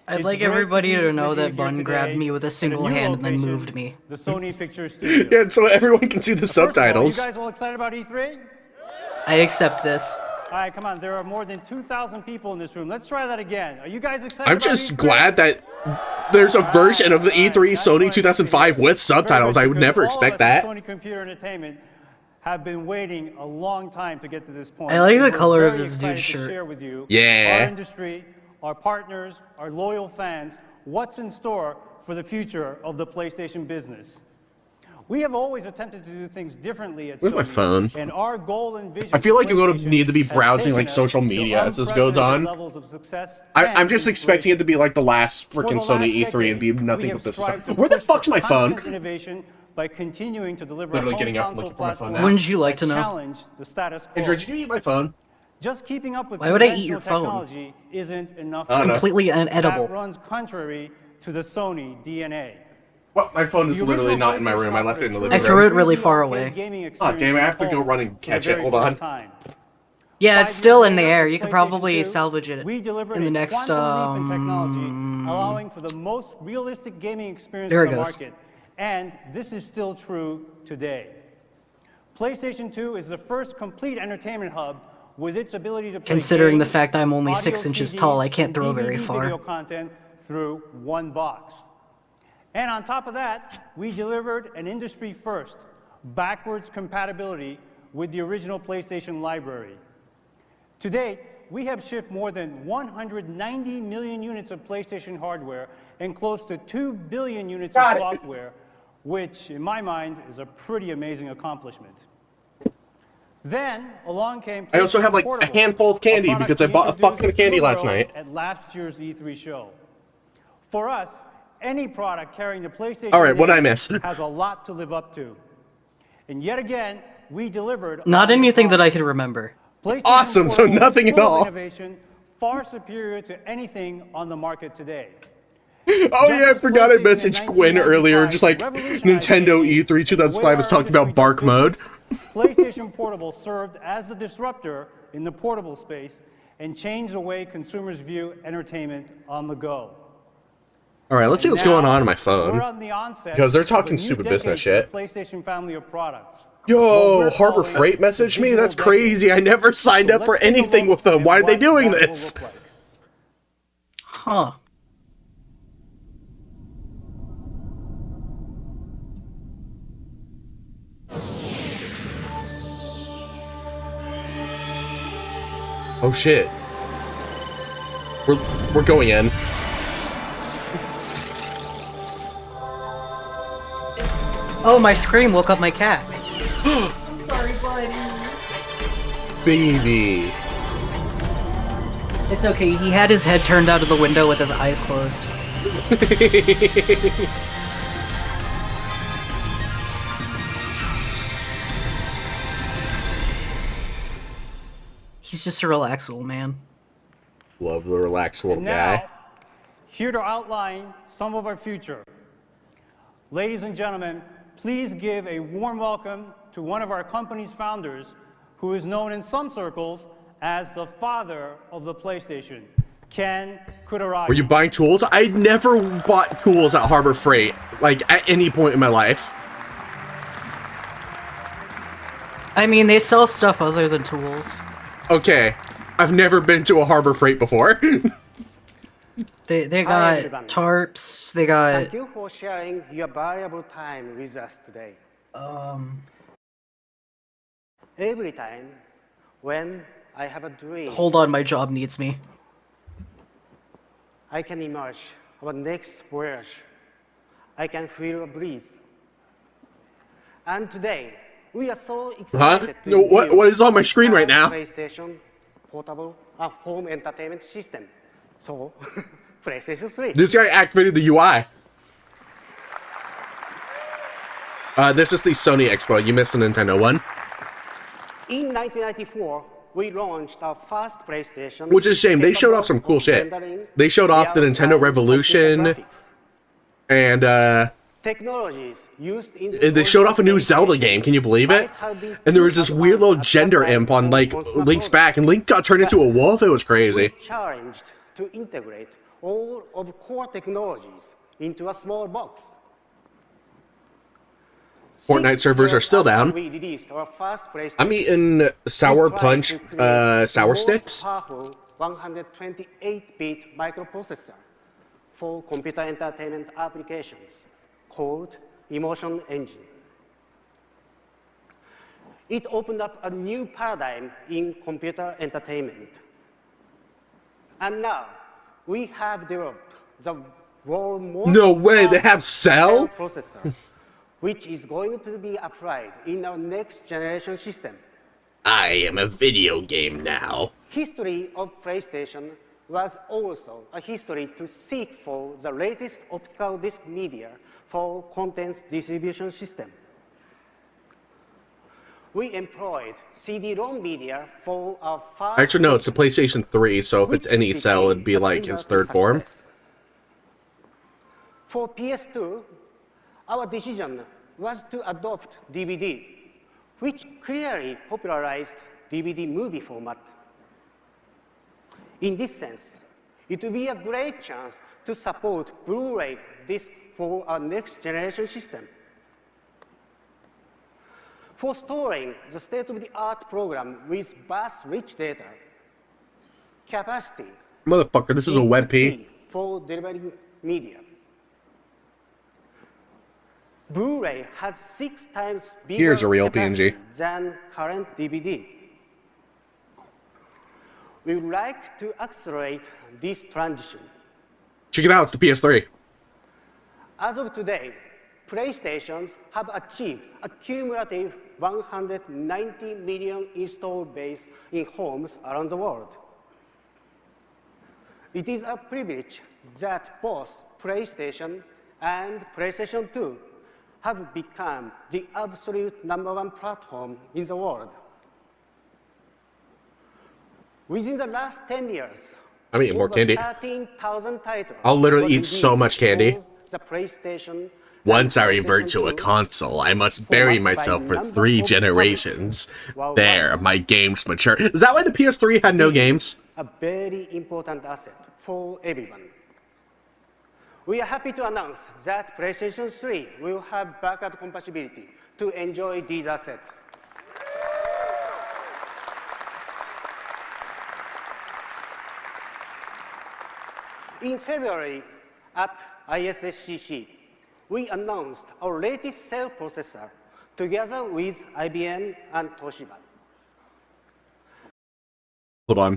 S8: I'd
S2: It's
S8: like
S2: great
S8: everybody
S2: be
S8: to know
S2: with you
S8: that
S2: here
S8: Bun
S2: today
S8: grabbed me with a
S2: at
S8: single
S2: new
S8: hand and then
S2: location,
S8: moved me.
S2: The Sony Pictures Studio.
S1: Yeah, so everyone can see the subtitles.
S2: First of all, you guys all excited about E3?
S8: I accept this.
S2: All right, come on. There are more than 2,000 people in this room. Let's try that again. Are you guys excited
S1: I'm
S2: about
S1: just
S2: E3?
S1: glad that there's a version of the E3 Sony 2005 with subtitles. I would never expect that.
S2: Sony Computer Entertainment have been waiting a long time to get to this point.
S8: I like the
S2: We're
S8: color of
S2: very
S8: this
S2: excited
S8: dude's
S2: to
S8: shirt.
S2: share with you,
S1: Yeah.
S2: our industry, our partners, our loyal fans, what's in store for the future of the PlayStation business. We have always attempted to do things differently at
S1: Where's
S2: Sony,
S1: my phone?
S2: and our goal and vision
S1: I feel like you're going to
S2: PlayStation
S1: need to be
S2: has
S1: browsing
S2: taken
S1: like
S2: us
S1: social
S2: to
S1: media as this goes on.
S2: unprecedented levels of success
S1: I'm
S2: and
S1: just expecting it to be like the last
S2: For the
S1: freaking
S2: last
S1: Sony E3
S2: decade,
S1: and be nothing
S2: we
S1: but
S2: have
S1: this
S2: strived to
S1: stuff. Where the
S2: push for
S1: fuck's my phone?
S2: constant innovation by continuing to deliver
S1: Literally
S2: home
S1: getting up and
S2: console
S1: looking for my phone
S2: platforms
S1: now.
S8: Wouldn't you like
S2: that
S8: to know?
S2: challenge the status quo.
S1: Andrew, did you eat my phone?
S2: Just keeping up with
S8: Why would I eat your
S2: conventional
S8: phone?
S2: technology isn't enough.
S1: I don't know.
S8: Completely
S2: That
S8: unedible.
S2: runs contrary to the Sony DNA.
S1: Well, my phone is
S2: The
S1: literally
S2: original
S1: not in my room. I left it in the
S8: I
S1: living
S8: threw
S1: room.
S8: it really far away.
S1: Oh, damn it, I have to go run and catch it. Hold on.
S8: Yeah, it's
S2: 5
S8: still
S2: years
S8: in the
S2: later,
S8: air.
S2: with
S8: You could
S2: PlayStation
S8: probably
S2: 2,
S8: salvage it
S2: we delivered
S8: in the
S2: a
S8: next,
S2: quantum leap in technology, allowing for the most realistic gaming experience
S8: There
S2: in
S8: it
S2: the
S8: goes.
S2: market. And this is still true today. PlayStation 2 is the first complete entertainment hub with its ability to play
S8: Considering the
S2: games,
S8: fact I'm only
S2: audio
S8: 6 inches
S2: CDs,
S8: tall, I can't
S2: and
S8: throw very
S2: DVD
S8: far.
S2: video content through one box. And on top of that, we delivered an industry first, backwards compatibility with the original PlayStation library. To date, we have shipped more than 190 million units of PlayStation hardware and close to 2 billion units of software, which in my mind is a pretty amazing accomplishment.
S12: Then along came.
S1: I also have like a handful of candy because I bought a fuck ton of candy last night.
S12: At last year's E3 show. For us, any product carrying the PlayStation
S1: All right, what
S12: name
S1: I miss?
S12: has a lot to live up to. And yet again, we delivered.
S8: Not anything that I can remember.
S1: Awesome, so nothing at all.
S12: Innovation far superior to anything on the market today.
S1: Oh yeah, I forgot I messaged Gwen earlier, just like Nintendo E3 2005 was talking about bark mode.
S12: PlayStation Portable served as the disruptor in the portable space and changed the way consumers view entertainment on the go.
S1: Alright, let's see what's going on my
S12: We're
S1: phone.
S12: on the onset
S1: Because they're
S12: of a
S1: talking
S12: new
S1: stupid
S12: decade
S1: business
S12: for the
S1: shit.
S12: PlayStation family of products.
S1: Yo, Harbor Freight messaged me? That's crazy. I never signed up for anything with them. Why are they doing this?
S8: Huh.
S1: Oh shit. We're going in.
S8: Oh, my scream woke up my cat.
S13: Sorry, buddy.
S1: Baby.
S8: It's okay, he had his head turned out of the window with his eyes closed. He's just a relaxed little man.
S1: Love the relaxed little
S12: And now,
S1: guy.
S12: here to outline some of our future. Ladies and gentlemen, please give a warm welcome to one of our company's founders, who is known in some circles as the father of the PlayStation, Ken Kutaragi.
S1: Were you buying tools? I never bought tools at Harbor Freight, like at any point in my life.
S8: I mean, they sell stuff other than tools.
S1: Okay, I've never been to a Harbor Freight before.
S8: They got tarps, they got...
S14: Thank you for sharing your valuable time with us today. Every time when I have a dream,
S8: Hold on, my job needs me.
S14: I can emerge our next voyage. I can feel a breeze. And today, we are so excited to
S1: No, what is on my screen right now?
S14: PlayStation Portable home entertainment system. So, PlayStation 3.
S1: This guy activated the UI. This is the Sony Expo. You missed the Nintendo one.
S14: In 1994, we launched our first PlayStation.
S1: Which is a shame. They showed off some cool shit. They showed off the Nintendo Revolution. And,
S14: Technologies used in
S1: they showed off a new Zelda game. Can you believe it? And there was this weird little gender imp on, like, Link's back. And Link got turned into a wolf. It was crazy.
S14: Challenged to integrate all of core technologies into a small box.
S1: Fortnite servers are still down.
S14: We released our first PlayStation.
S1: I'm eating Sour Punch Sour Sticks.
S14: Powerful 128-bit microprocessor for computer entertainment applications called Emotion Engine. It opened up a new paradigm in computer entertainment. And now, we have developed the world's most
S1: No way, they have Cell?
S14: processor, which is going to be applied in our next generation system.
S1: I am a video game now.
S14: History of PlayStation was also a history to seek for the latest optical disc media for content distribution system. We employed CD-ROM media for our first...
S1: Actually, no, it's a PlayStation 3, so if it's any cell, it'd be like its third form.
S14: For PS2, our decision was to adopt DVD, which clearly popularized DVD movie format. In this sense, it will be a great chance to support Blu-ray disc for our next generation system. For storing the state-of-the-art program with vast-rich data, capacity
S1: Motherfucker, this is a WebP.
S14: for delivering media. Blu-ray has 6 times bigger
S1: Here's a real
S14: capacity
S1: PNG.
S14: than current DVD. We would like to accelerate this transition.
S1: Check it out, it's the PS3.
S14: As of today, PlayStations have achieved a cumulative 190 million install base in homes around the world. It is a privilege that both PlayStation and PlayStation 2 have become the absolute #1 platform in the world. Within the last 10 years,
S1: I'm eating more candy.
S14: 13,000 titles
S1: I'll literally
S14: were
S1: eat so
S14: released
S1: much candy.
S14: for the PlayStation
S1: Once
S14: and
S1: I revert
S14: PlayStation
S1: to a
S14: 2
S1: console, I must bury myself for 3 generations. There, my games mature. Is that why the PS3 had no games?
S14: A very important asset for everyone. We are happy to announce that PlayStation 3 will have backward compatibility to enjoy these assets. In February at ISSCC, we announced our latest cell processor together with IBM and Toshiba.
S1: Hold on.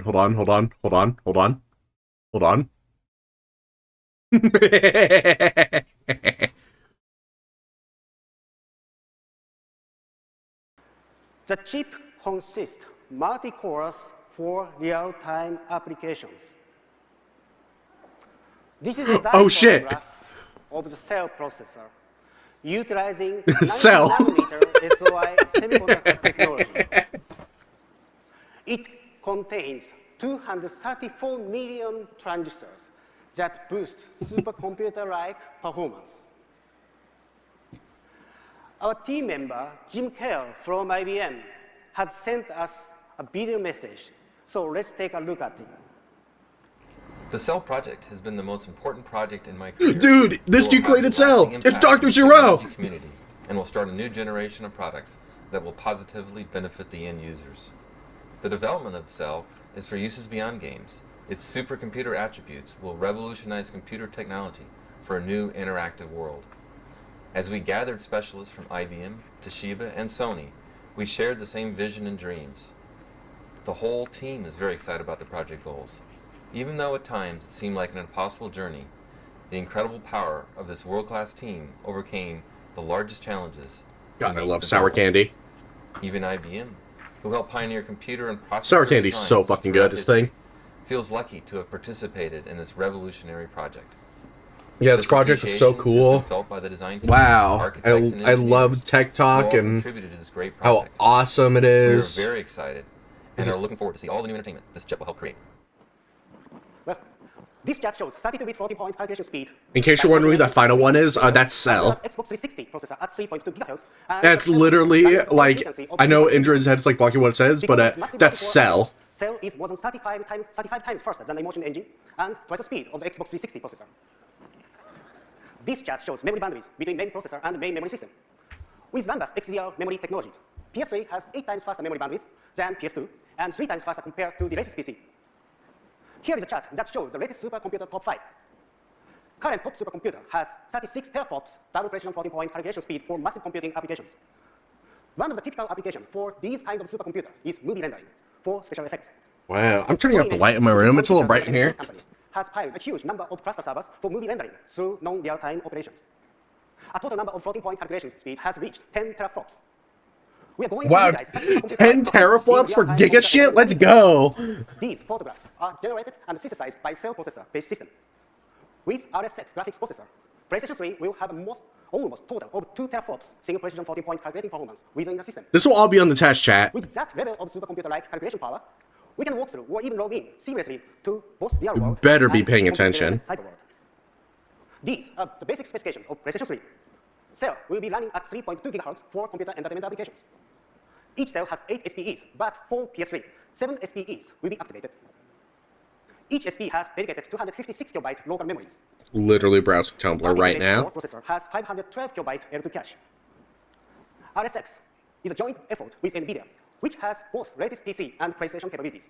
S14: The chip consists multi-cores for real-time applications. This is a diagram of the cell processor utilizing 90-nanometer SOI semiconductor technology. It contains 234 million transistors that boost supercomputer-like performance. Our team member, Jim Kerr from IBM, has sent us a video message, so let's take a look at it.
S15: The Cell project has been the most important project in my career.
S1: Dude, this dude created Cell. It's Dr. Giro.
S15: Community, and will start a new generation of products that will positively benefit the end users. The development of Cell is for uses beyond games. Its supercomputer attributes will revolutionize computer technology for a new interactive world. As we gathered specialists from IBM, Toshiba, and Sony, we shared the same vision and dreams. The whole team is very excited about the project goals. Even though at times it seemed like an impossible journey, the incredible power of this world-class team overcame the largest challenges.
S1: God, I love sour candy.
S15: Even IBM, who helped pioneer computer and processor
S1: Sour candy's so fucking good, this thing.
S15: Feels lucky to have participated in this revolutionary project.
S1: Yeah, this project is so cool. Wow, I love Tech Talk and how awesome it is.
S15: We are very excited and are looking forward to see all the new entertainment this chip will help create.
S14: Well, this chart shows 32-bit 40-point calculation speed.
S1: In case you're wondering who that final one is, that's Cell.
S14: Xbox 360 processor at 3.2 gigahertz.
S1: That's literally, like, I know Indran's head's like blocking what it says, but that's Cell.
S14: Cell is more than 35 times faster than the Emotion Engine and twice the speed of the Xbox 360 processor. This chart shows memory boundaries between main processor and main memory system. With Lambda's XDR memory technology, PS3 has 8 times faster memory boundaries than PS2 and 3 times faster compared to the latest PC. Here is a chart that shows the latest supercomputer top 5. Current top supercomputer has 36 teraflops double precision 14-point calculation speed for massive computing applications. One of the typical applications for these kind of supercomputer is movie rendering for special effects.
S1: Wow, I'm turning off the light in my room. It's a little bright in here.
S14: Has piled a huge number of cluster servers for movie rendering through non-real-time operations. A total number of floating-point calculation speed has reached 10 teraflops. We are going
S1: wow, 10 teraflops for giga shit? Let's go!
S14: These photographs are generated and synthesized by Cell processor-based system. With RS6 graphics processor, PlayStation 3 will have almost total of 2 teraflops single precision 14-point calculating performance within the system.
S1: This will all be on the test chat.
S14: With that level of supercomputer-like calculation power, we can walk through or even log in seamlessly to both the real world.
S1: Better be paying attention.
S14: These are the basic specifications of PlayStation 3. Cell will be running at 3.2 GHz for computer entertainment applications. Each cell has 8 SPEs, but for PS3, 7 SPEs will be activated. Each SPE has dedicated 256 kilobyte local memories.
S1: Literally browsing Tumblr right now.
S14: The processor has 512 kilobyte L2 cache. RSX is a joint effort with NVIDIA, which has both latest PC and PlayStation capabilities.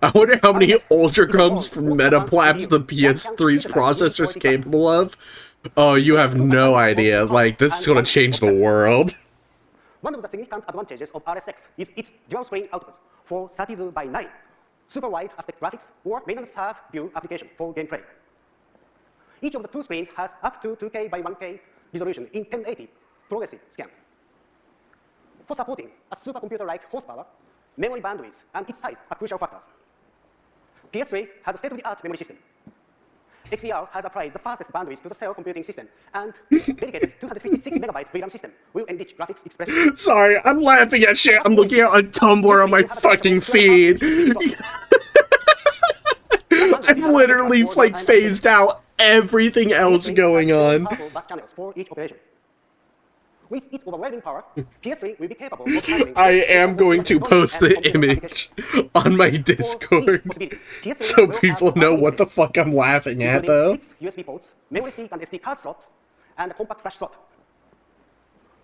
S1: I wonder how many Ultra Chromes from Metaplaps the PS3's processor is capable of. Oh, you have no idea. Like, this is going to change the world.
S14: One of the significant advantages of RSX is its dual screen output for 32:9 super wide aspect graphics or main and sub view application for gameplay. Each of the two screens has up to 2K by 1K resolution in 1080 progressive scan. For supporting a supercomputer-like horsepower, memory bandwidth and its size are crucial factors. PS3 has a state-of-the-art memory system. XDR has applied the fastest bandwidth to the cell computing system, and dedicated 256 megabyte VRAM system will enrich graphics expression.
S1: Sorry, I'm laughing at shit. I'm looking at a Tumblr on my fucking feed. I've literally like phased out everything else going on.
S14: Bus channels for each operation. With its overwhelming power, PS3 will be capable of handling
S1: I am going to post the image on my Discord so people know what the fuck I'm laughing at, though.
S14: 6 USB ports, memory stick and SD card slots, and a compact flash slot.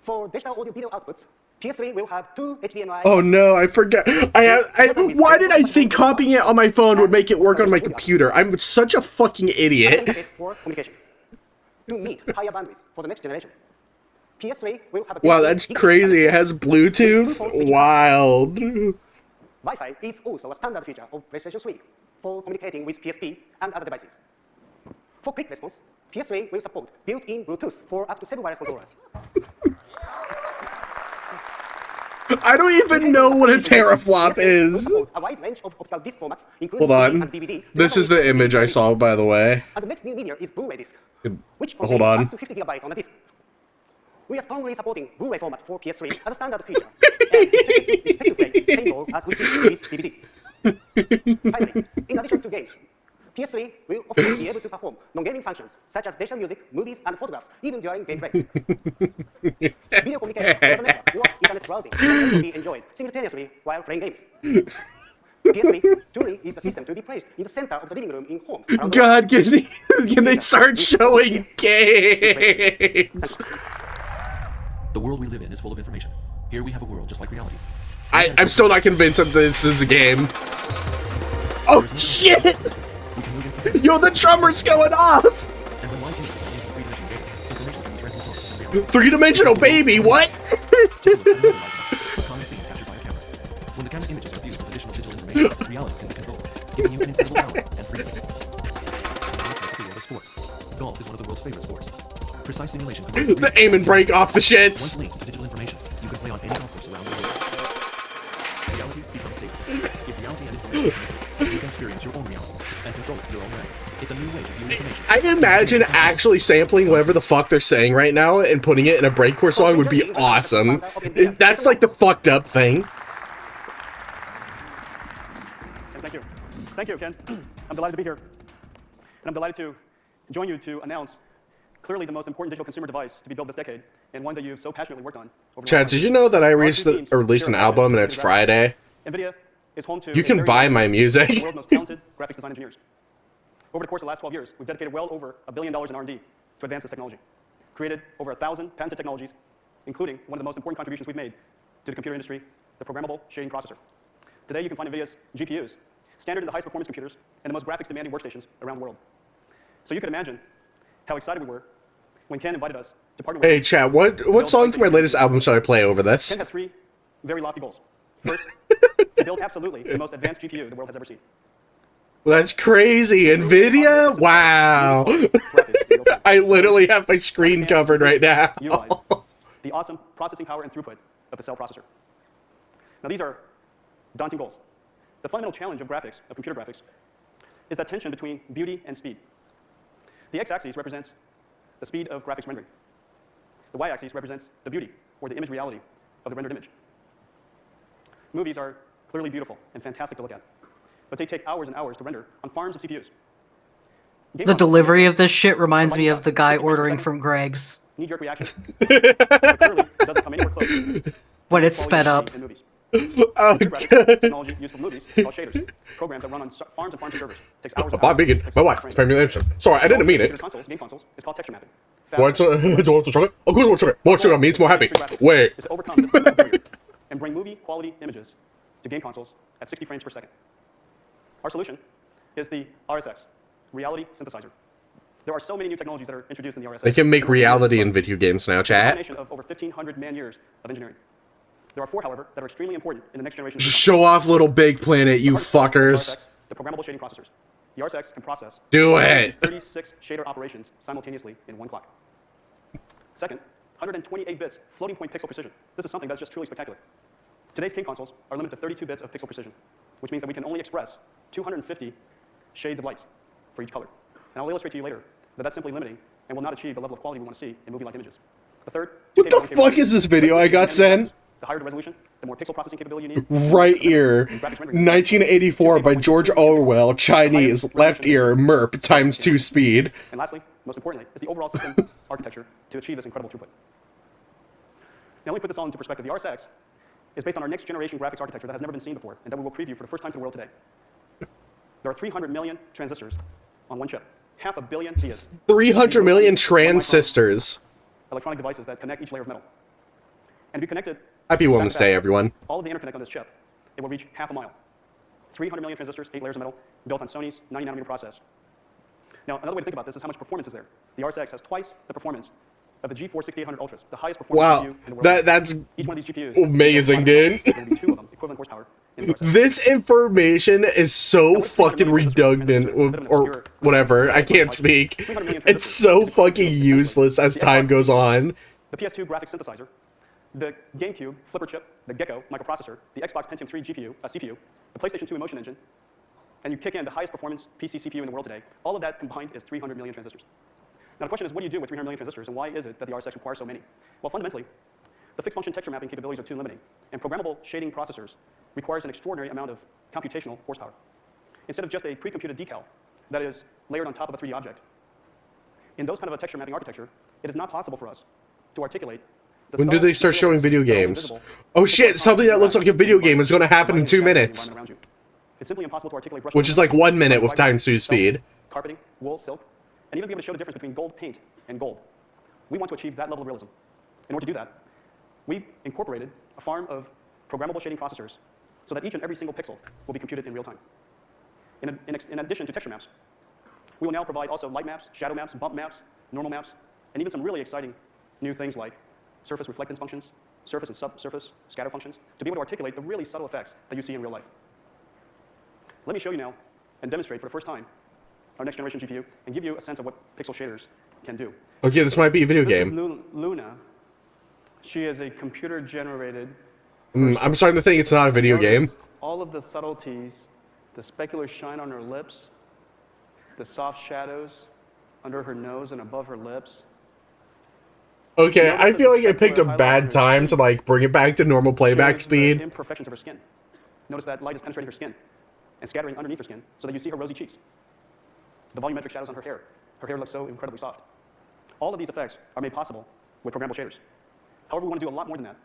S14: For digital audio video outputs, PS3 will have 2 HDMI.
S1: Oh no, I forgot. Why did I think copying it on my phone would make it work on my computer? I'm such a fucking idiot.
S14: For communication. To meet higher bandwidth for the next generation. PS3 will have a
S1: Wow, that's crazy. It has Bluetooth? Wild.
S14: Wi-Fi is also a standard feature of PlayStation 3 for communicating with PSP and other devices. For quick response, PS3 will support built-in Bluetooth for up to 7 wireless controllers.
S1: I don't even know what a teraflop is.
S14: A wide range of optical disc formats, including
S1: Hold
S14: CD
S1: on.
S14: and DVD.
S1: This is the image I saw, by the way.
S14: And the next new media is Blu-ray disc, which
S1: Hold
S14: contains
S1: on.
S14: up to 50 GB on a disc. We are strongly supporting Blu-ray format for PS3 as a standard feature, and expect to play the same role as we did with DVD. Finally, in addition to games, PS3 will of course be able to perform non-gaming functions such as digital music, movies, and photographs, even during gameplay. Video communication over the network or internet browsing can also be enjoyed simultaneously while playing games. PS3 truly is a system to be placed in the center of the living room in homes.
S1: God, can they start showing games?
S16: The world we live in is full of information. Here we have a world just like reality.
S1: I'm still not convinced that this is a game. Oh shit! Yo, the drummer's going off! Three-dimensional baby, what?
S16: When the camera images are fused with additional digital information, reality can be controlled, giving you an incredible power and freedom. The world of sports. Golf is one of the world's favorite sports. Precise simulation.
S1: The aim and break off the shits.
S16: Once linked to digital information, you can play on any golf course around the world. Reality becomes stable. If reality and information connect, you can experience your own reality and control it your own way. It's a new way to view information.
S1: I imagine actually sampling whatever the fuck they're saying right now and putting it in a breakcore song would be awesome. That's like the fucked up thing.
S17: Thank you. Thank you, Ken. I'm delighted to be here. And I'm delighted to join you to announce clearly the most important digital consumer device to be built this decade, and one that you've so passionately worked on.
S1: Chad, did you know that I released an album and it's Friday?
S17: NVIDIA is home to
S1: You can buy my music.
S17: the world's most talented graphics design engineers. Over the course of the last 12 years, we've dedicated well over $1 billion in R&D to advance this technology, created over 1,000 patented technologies, including one of the most important contributions we've made to the computer industry, the programmable shading processor. Today, you can find NVIDIA's GPUs standard in the highest performance computers and the most graphics demanding workstations around the world. So you can imagine how excited we were when Ken invited us to partner with
S1: Hey, Chad, what song from my latest album should I play over this?
S17: Ken had 3 very lofty goals. First, to build absolutely the most advanced GPU the world has ever seen.
S1: That's crazy. NVIDIA? Wow. I literally have my screen covered right now.
S17: Utilize the awesome processing power and throughput of the cell processor. Now, these are daunting goals. The fundamental challenge of graphics, of computer graphics, is that tension between beauty and speed. The x-axis represents the speed of graphics rendering. The y-axis represents the beauty, or the image reality, of the rendered image. Movies are clearly beautiful and fantastic to look at, but they take hours and hours to render on farms of CPUs.
S8: The delivery of this shit reminds me of the guy ordering from Greg's.
S17: Knee-jerk reaction. But clearly doesn't come anywhere close.
S8: When it's sped up.
S1: Oh,
S17: Technology used for movies called shaders. Programs that run on farms and farms of servers. Takes hours and
S1: Bob
S17: hours.
S1: Beacon, my wife, Premium. Sorry, I didn't mean it.
S17: Game consoles is called texture mapping.
S1: Want some chocolate? Of course, want sugar. More sugar means more happy. Wait.
S17: Is to overcome this barrier and bring movie quality images to game consoles at 60 frames per second. Our solution is the RSX, Reality Synthesizer. There are so many new technologies that are introduced in the RSX.
S1: They can make reality in video games now,
S17: A
S1: chat.
S17: combination of over 1,500 man-years of engineering. There are 4, however, that are extremely important in the next generation.
S1: Just show off Little Big Planet, you fuckers.
S17: The programmable shading processors. The RSX can process
S1: Do it.
S17: 36 shader operations simultaneously in one clock. Second, 128 bits floating point pixel precision. This is something that's just truly spectacular. Today's game consoles are limited to 32 bits of pixel precision, which means that we can only express 250 shades of lights for each color. And I'll illustrate to you later that that's simply limiting and will not achieve the level of quality we want to see in movie-like images. The third,
S1: What the fuck is this video I got sent?
S17: The higher the resolution, the more pixel processing capability you need.
S1: Right ear. 1984 by George Orwell, Chinese, left ear, MERP, ×2 speed.
S17: And lastly, most importantly, is the overall system architecture to achieve this incredible throughput. Now let me put this all into perspective. The RSX is based on our next generation graphics architecture that has never been seen before and that we will preview for the first time to the world today. There are 300 million transistors on one chip, 500 million vias.
S1: 300 million transistors.
S17: Electronic devices that connect each layer of metal. And if you connect it
S1: Happy Women's Day, everyone.
S17: all of the interconnect on this chip, it will reach half a mile. 300 million transistors, 8 layers of metal, built on Sony's 90nm process. Now, another way to think about this is how much performance is there. The RSX has twice the performance of the G4 6800 Ultras, the highest performance
S1: Wow,
S17: GPU in the world.
S1: that's
S17: Each one of these GPUs
S1: amazing, dude.
S17: there will be 2 of them, equivalent horsepower. In the RSX.
S1: This information is so fucking redundant, or whatever, I can't speak. It's so fucking useless as time goes on.
S17: The PS2 graphics synthesizer, the GameCube flipper chip, the Gecko microprocessor, the Xbox Pentium 3 CPU, the PlayStation 2 Emotion Engine, and you kick in the highest performance PC CPU in the world today. All of that combined is 300 million transistors. Now the question is, what do you do with 300 million transistors, and why is it that the RSX requires so many? Well, fundamentally, the fixed function texture mapping capabilities are too limiting, and programmable shading processors requires an extraordinary amount of computational horsepower. Instead of just a pre-computed decal that is layered on top of a 3D object, in those kind of a texture mapping architecture, it is not possible for us to articulate the
S1: When do they start showing video games? Oh shit, something that looks like a video game is going to happen in 2 minutes.
S17: It's simply impossible to articulate brush
S1: Which is like 1 minute with ×2 speed.
S17: Carpeting, wool, silk, and even be able to show the difference between gold paint and gold. We want to achieve that level of realism. In order to do that, we incorporated a farm of programmable shading processors so that each and every single pixel will be computed in real time. In addition to texture maps, we will now provide also light maps, shadow maps, bump maps, normal maps, and even some really exciting new things like surface reflectance functions, surface and subsurface scatter functions, to be able to articulate the really subtle effects that you see in real life. Let me show you now and demonstrate for the first time our next generation GPU and give you a sense of what pixel shaders can do.
S1: Okay, this might be a video
S17: This
S1: game.
S17: is Luna. She is a computer-generated.
S1: I'm starting to think it's not a video game.
S17: All of the subtleties, the specular shine on her lips, the soft shadows under her nose and above her lips.
S1: Okay, I feel like I picked a bad time to like bring it back to normal playback
S17: Shows
S1: speed.
S17: the imperfections of her skin. Notice that light is penetrating her skin and scattering underneath her skin so that you see her rosy cheeks. The volumetric shadows on her hair. Her hair looks so incredibly soft. All of these effects are made possible with programmable shaders. However, we want to do a lot more than that.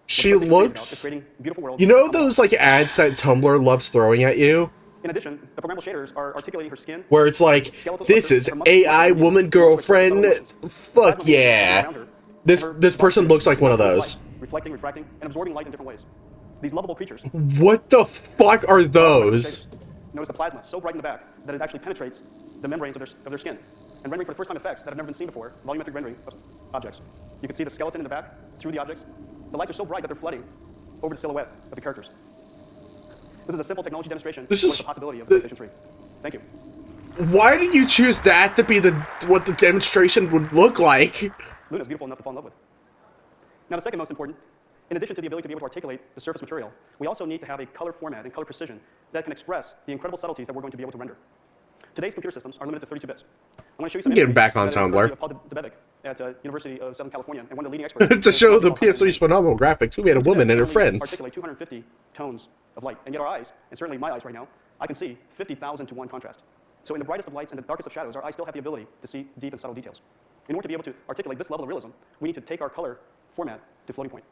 S1: She looks... You know those like ads that Tumblr loves throwing at you?
S17: In addition, the programmable shaders are articulating her skin.
S1: Where it's like, this is AI woman girlfriend, fuck yeah. This person looks like one of those.
S17: Reflecting, refracting, and absorbing light in different ways. These lovable creatures.
S1: What the fuck are those?
S17: Notice the plasma so bright in the back that it actually penetrates the membranes of their skin and rendering for the first time effects that have never been seen before, volumetric rendering of objects. You can see the skeleton in the back through the objects. The lights are so bright that they're flooding over the silhouette of the characters. This is a simple technology demonstration of the possibility of the PlayStation 3. Thank you.
S1: Why did you choose that to be what the demonstration would look like?
S17: Luna's beautiful enough to fall in love with. Now, the second most important, in addition to the ability to be able to articulate the surface material, we also need to have a color format and color precision that can express the incredible subtleties that we're going to be able to render. Today's computer systems are limited to 32 bits. I want to show you some
S1: I'm getting back on Tumblr.
S17: Paul Debevic at University of Southern California, and one of the leading experts
S1: To show the PS3's phenomenal graphics, we made a woman and her friends.
S17: Articulate 250 tones of light, and yet our eyes, and certainly my eyes right now, I can see 50,000 to 1 contrast. So in the brightest of lights and the darkest of shadows, our eyes still have the ability to see deep and subtle details. In order to be able to articulate this level of realism, we need to take our color format to floating point.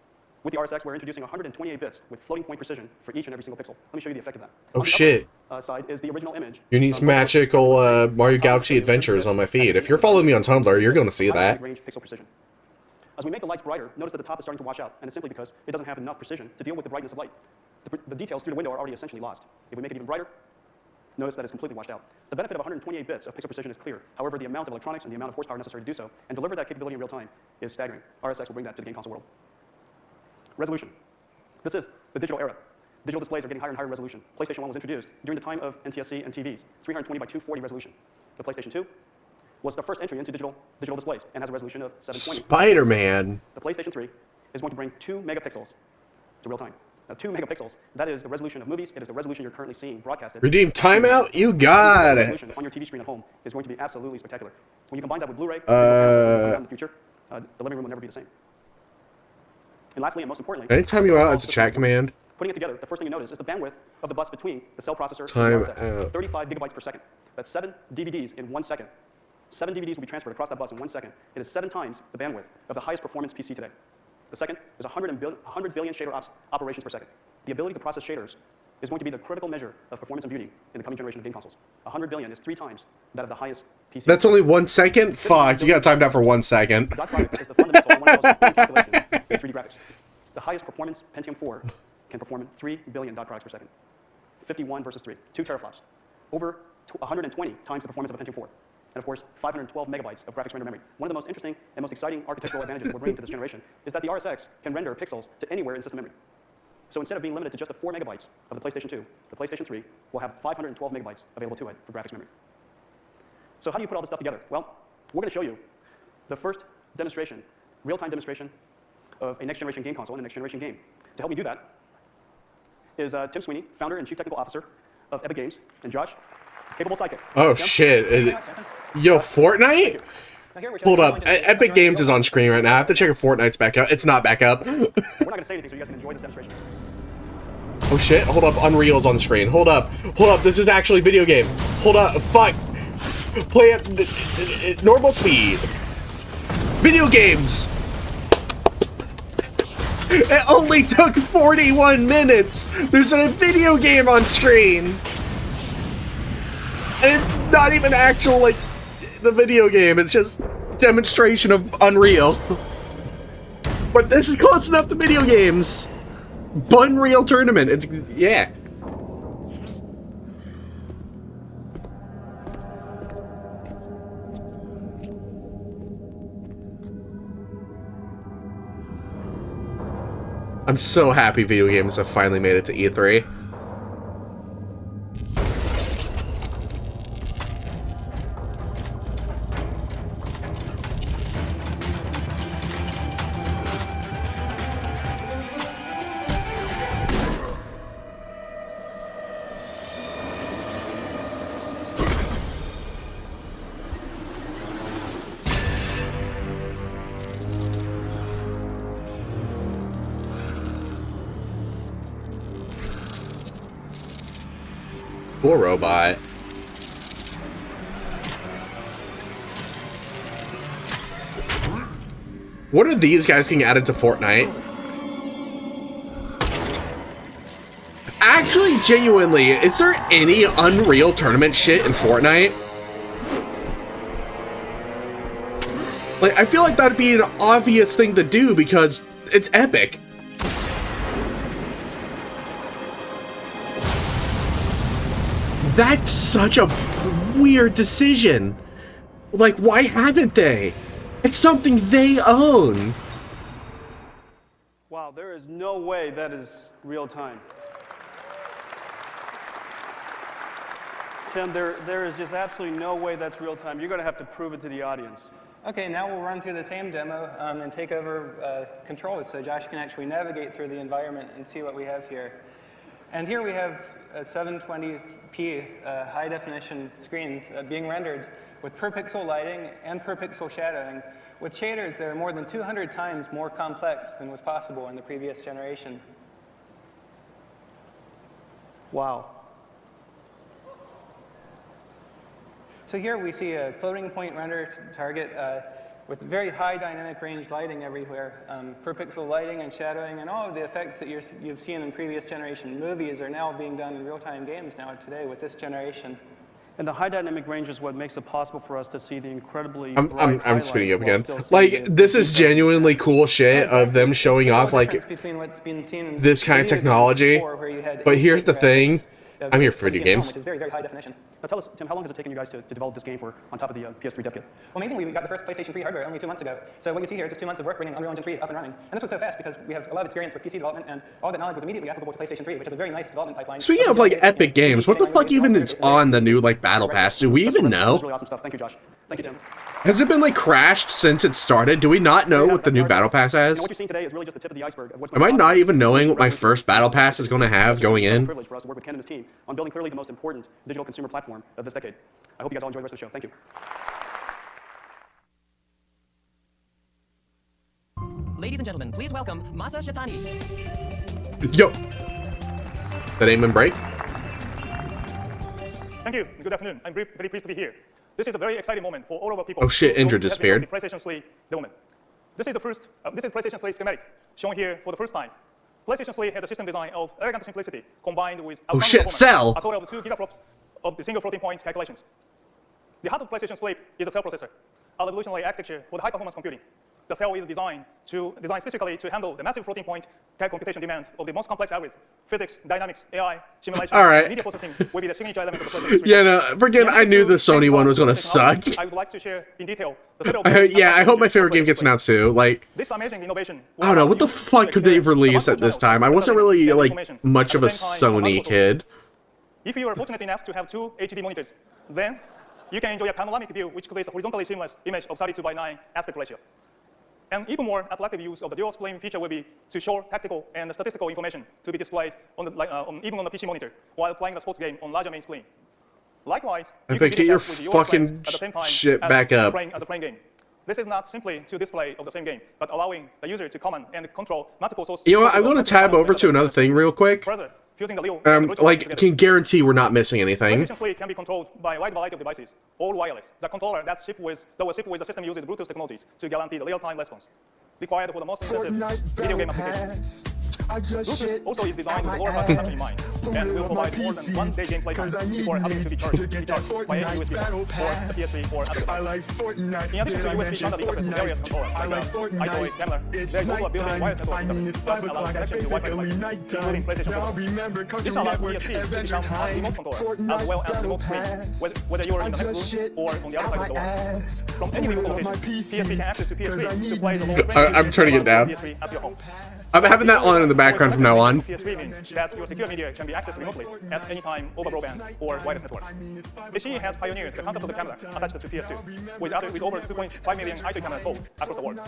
S17: With the RSX, we're introducing 128 bits with floating point precision for each and every single pixel. Let me show you the effect of that.
S1: Oh shit.
S17: Side is the original image.
S1: Unique's magical Mario Galaxy Adventures on my feed. If you're following me on Tumblr, you're going to see that.
S17: Range pixel precision. As we make the lights brighter, notice that the top is starting to wash out, and it's simply because it doesn't have enough precision to deal with the brightness of light. The details through the window are already essentially lost. If we make it even brighter, notice that it's completely washed out. The benefit of 128 bits of pixel precision is clear. However, the amount of electronics and the amount of horsepower necessary to do so and deliver that capability in real time is staggering. RSX will bring that to the game console world. Resolution. This is the digital era. Digital displays are getting higher and higher resolution. PlayStation 1 was introduced during the time of NTSC and TVs, 320 by 240 resolution. The PlayStation 2, was the first entry into digital displays and has a resolution of 720.
S1: Spider-Man.
S17: The PlayStation 3 is going to bring 2 megapixels to real time. Now, 2 megapixels, that is the resolution of movies. It is the resolution you're currently seeing broadcasted.
S1: Redeem timeout? You got it.
S17: Resolution on your TV screen at home is going to be absolutely spectacular. When you combine that with Blu-ray, in the future, the living room will never be the same. And lastly, and most importantly,
S1: anytime you out, it's a chat command.
S17: Putting it together, the first thing you notice is the bandwidth of the bus between the cell processor
S1: Time
S17: and the RSX.
S1: out.
S17: 35 gigabytes per second. That's 7 DVDs in 1 second. 7 DVDs will be transferred across that bus in 1 second. It is 7 times the bandwidth of the highest performance PC today. The second is 100 billion shader operations per second. The ability to process shaders is going to be the critical measure of performance and beauty in the coming generation of game consoles. 100 billion is 3 times that of the highest PC.
S1: That's only 1 second? Fuck, you got timed out for 1 second.
S17: The dot product is the fundamental and one of the most important calculations in 3D graphics. The highest performance Pentium 4 can perform 3 billion dot products per second. 51 versus 3, 2 teraflops. Over 120 times the performance of a Pentium 4. And of course, 512 megabytes of graphics render memory. One of the most interesting and most exciting architectural advantages we're bringing to this generation is that the RSX can render pixels to anywhere in system memory. So instead of being limited to just the 4 megabytes of the PlayStation 2, the PlayStation 3 will have 512 megabytes available to it for graphics memory. So how do you put all this stuff together? Well, we're going to show you the first demonstration, real-time demonstration of a next-generation game console and a next-generation game. To help me do that is Tim Sweeney, founder and chief technical officer of Epic Games, and Josh, capable sidekick.
S1: Oh,
S17: Tim?
S1: shit. Yo, Fortnite? Hold up. Epic Games is on screen right now. I have to check if Fortnite's back up. It's not back up.
S17: We're not going to say anything so you guys can enjoy this demonstration.
S1: Oh, shit. Hold up. Unreal's on screen. Hold up. Hold up. This is actually a video game. Hold up. Fuck. Play at normal speed. Video games. It only took 41 minutes. There's a video game on screen. And it's not even actual, like, the video game. It's just demonstration of Unreal. But this is close enough to video games. Unreal Tournament. It's, yeah. I'm so happy video games have finally made it to E3. Poor robot. What are these guys getting added to Fortnite? Actually, genuinely, is there any Unreal Tournament shit in Fortnite? Like, I feel like that'd be an obvious thing to do because it's Epic. That's such a weird decision. Like, why haven't they? It's something they own.
S17: Wow, there is no way that is real time. Tim, there is just absolutely no way that's real time. You're going to have to prove it to the audience.
S18: Okay, now we'll run through the same demo and take over controls so Josh can actually navigate through the environment and see what we have here. And here we have a 720p high-definition screen being rendered with per-pixel lighting and per-pixel shadowing. With shaders, they're more than 200 times more complex than was possible in the previous generation.
S17: Wow.
S18: So here we see a floating point render target with very high dynamic range lighting everywhere. Per-pixel lighting and shadowing and all of the effects that you've seen in previous generation movies are now being done in real-time games now today with this generation.
S17: And the high dynamic range is what makes it possible for us to see the incredibly
S1: I'm speeding up again. Like, this is genuinely cool shit of them showing off, like, this kind of technology. But here's the thing. I'm here for video games.
S17: Which is very, very high definition. Now tell us, Tim, how long has it taken you guys to develop this game for on top of the PS3 dev kit?
S18: Well, amazingly, we got the first PlayStation 3 hardware only 2 months ago. So what you see here is just 2 months of work bringing Unreal Engine 3 up and running. And this was so fast because we have a lot of experience with PC development, and all that knowledge was immediately applicable to PlayStation 3, which is a very nice development pipeline.
S1: Speaking of, like, Epic Games, what the fuck even is on the new, like, Battle Pass? Do we even know?
S17: That's really awesome stuff. Thank you, Josh. Thank you, Tim.
S1: Has it been like crashed since it started? Do we not know what the new battle pass has?
S17: What you're seeing today is really just the tip of the iceberg of what's
S1: Am I not even knowing what my first battle pass is going to have going in?
S17: privilege for us to work with Ken and his team on building clearly the most important digital consumer platform of this decade. I hope you guys all enjoy the rest of the show. Thank you.
S11: Ladies and gentlemen, please welcome Masa Shatani.
S1: Yo. That aim and break?
S17: Thank you. Good afternoon. I'm very pleased to be here. This is a very exciting moment for all of our people.
S1: Oh shit, Indra
S17: who have
S1: disappeared.
S17: the PlayStation 3 development. This is PlayStation 3 schematic shown here for the first time. PlayStation 3 has a system design of elegant simplicity combined with
S1: Oh shit, Cell!
S17: a total of 2 gigaflops of the single floating point calculations. The heart of PlayStation 3 is a cell processor, a revolutionary architecture for the high-performance computing. The cell is designed specifically to handle the massive floating point computation demands of the most complex algorithms. Physics, dynamics, AI, simulation,
S1: All right.
S17: and media processing will be the signature element of the PlayStation 3.
S1: Yeah, no, forget I knew the Sony one was gonna suck.
S17: I would like to share in detail the
S1: Yeah, I hope my favorite game gets announced too. Like,
S17: this amazing innovation.
S1: I don't know, what the fuck could they release at this time? I wasn't really, like, much of a Sony kid.
S17: If you are fortunate enough to have 2 HD monitors, then you can enjoy a panoramic view which creates a horizontally seamless image of 32:9 aspect ratio. And even more attractive use of the dual screen feature will be to show tactical and statistical information to be displayed on even on the PC monitor while playing the sports game on larger main screen. Likewise, you can
S1: Get your
S17: video chat with
S1: fucking
S17: friends at the same time
S1: shit
S17: as
S1: back up.
S17: playing a game. This is not simply to display of the same game, but allowing the user to comment and control multiple sources.
S1: You know what? I'm going to tab over to another thing real quick. Like, can guarantee we're not missing anything.
S17: PlayStation 3 can be controlled by a wide variety of devices, all wireless. The controller that will ship with the system uses Bluetooth technologies to guarantee the real-time response required for the most intensive video game applications. Bluetooth also is designed with lower power consumption in mind, and will provide more than 1 day gameplay time before having to be charged by any USB port or the PS3 or other device. In addition to USB standard interface with various controllers like iDroid, Camera, there is also a built-in wireless network interface that allows connection to Wi-Fi devices, including PlayStation 4. This allows PSP to become a remote controller as well as a remote screen, whether you are in the next room or on the other side of the wall. From any remote location, PSP can access to PS3 to play the long-range
S1: I'm turning it down.
S17: PS3 at your home.
S1: I'm having that on in the background from now on.
S17: PS3 means that your secure media can be accessed remotely at any time over broadband or wireless networks. HTC has pioneered the concept of the camera attached to PS2, with over 2.5 million IP cameras sold across the world.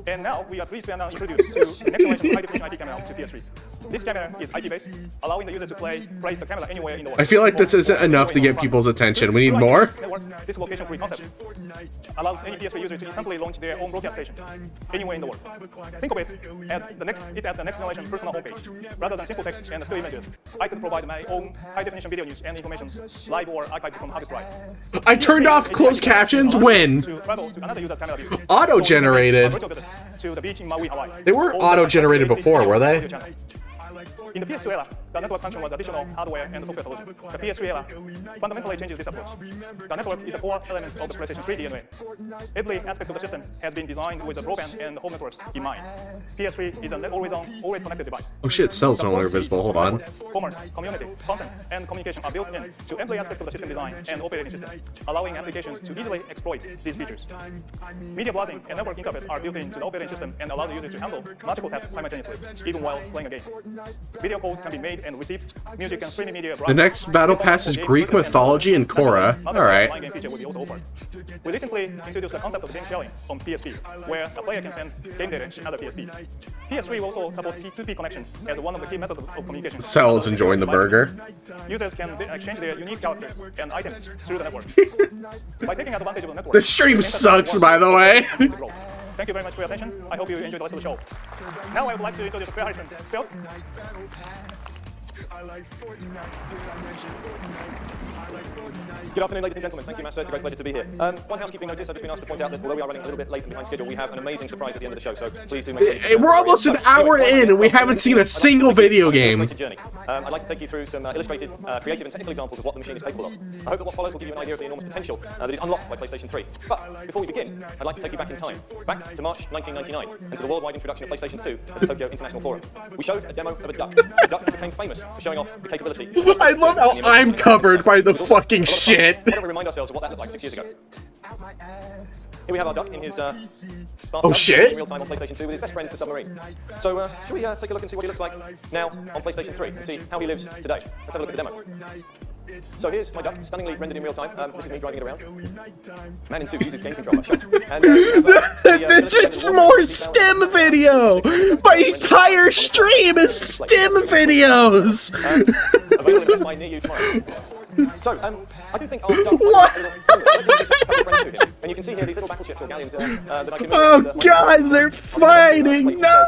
S17: And now we are pleased to introduce the next generation high-definition IP camera to PS3. This camera is IP-based, allowing the user to place the camera anywhere in the world.
S1: I feel like this isn't enough to get people's attention. We need more.
S17: This location-free concept allows any PS3 user to instantly launch their own broadcast station anywhere in the world. Think of it as the next generation personal homepage. Rather than simple text and still images, I could provide my own high-definition video news and information live or archived from hard drive.
S1: I turned off closed captions when? Auto-generated. They weren't auto-generated before, were they?
S17: In the PS2 era, the network function was additional hardware and software solution. The PS3 era fundamentally changes this approach. The network is a core element of the PlayStation 3 DNA. Every aspect of the system has been designed with the broadband and home networks in mind. PS3 is an always-on, always-connected device.
S1: Oh shit, Cell's no longer visible. Hold on.
S17: Commerce, community, content, and communication are built in to every aspect of the system design and operating system, allowing applications to easily exploit these features. Media browsing and network interface are built into the operating system and allow the user to handle multiple tasks simultaneously, even while playing a game. Video calls can be made and received. Music and streaming media.
S1: The next battle pass is Greek mythology and Korra. Alright.
S17: We recently introduced the concept of game sharing on PSP, where a player can send game data to other PSPs. PS3 will also support P2P connections as one of the key methods of communication.
S1: Cell's enjoying the burger.
S17: Users can exchange their unique characters and items through the network. By taking advantage of the network.
S1: The stream sucks, by the way.
S17: Thank you very much for your attention. I hope you enjoy the rest of the show. Now I would like to introduce Phil Harrison. Phil?
S19: Good afternoon, ladies and gentlemen. Thank you, Master. It's a great pleasure to be here. One housekeeping notice. I've just been asked to point out that although we are running a little bit late and behind schedule, we have an amazing surprise at the end of the show, so please do make sure.
S1: We're almost an hour in and we haven't seen a single video game.
S19: I'd like to take you through some illustrated, creative and technical examples of what the machine is capable of. I hope that what follows will give you an idea of the enormous potential that is unlocked by PlayStation 3. But before we begin, I'd like to take you back in time, back to March 1999, and to the worldwide introduction of PlayStation 2 at the Tokyo International Forum. We showed a demo of a duck. The duck became famous for showing off the capability.
S1: I love how I'm covered by the fucking shit.
S19: Why don't we remind ourselves of what that looked like 6 years ago? Here we have our duck in his
S1: oh shit!
S19: In real time on PlayStation 2 with his best friend, the submarine. So, should we take a look and see what he looks like now on PlayStation 3 and see how he lives today? Let's have a look at the demo. So here's my duck, stunningly rendered in real time. This is me driving it around. Man in suit uses game controller. And,
S1: this is more STEM video! My entire stream is STEM videos!
S19: Available in Best Buy near you tomorrow. So, I do think I'll start and you can see here these little battleships or galleons that I can move.
S1: Oh god, they're fighting! No!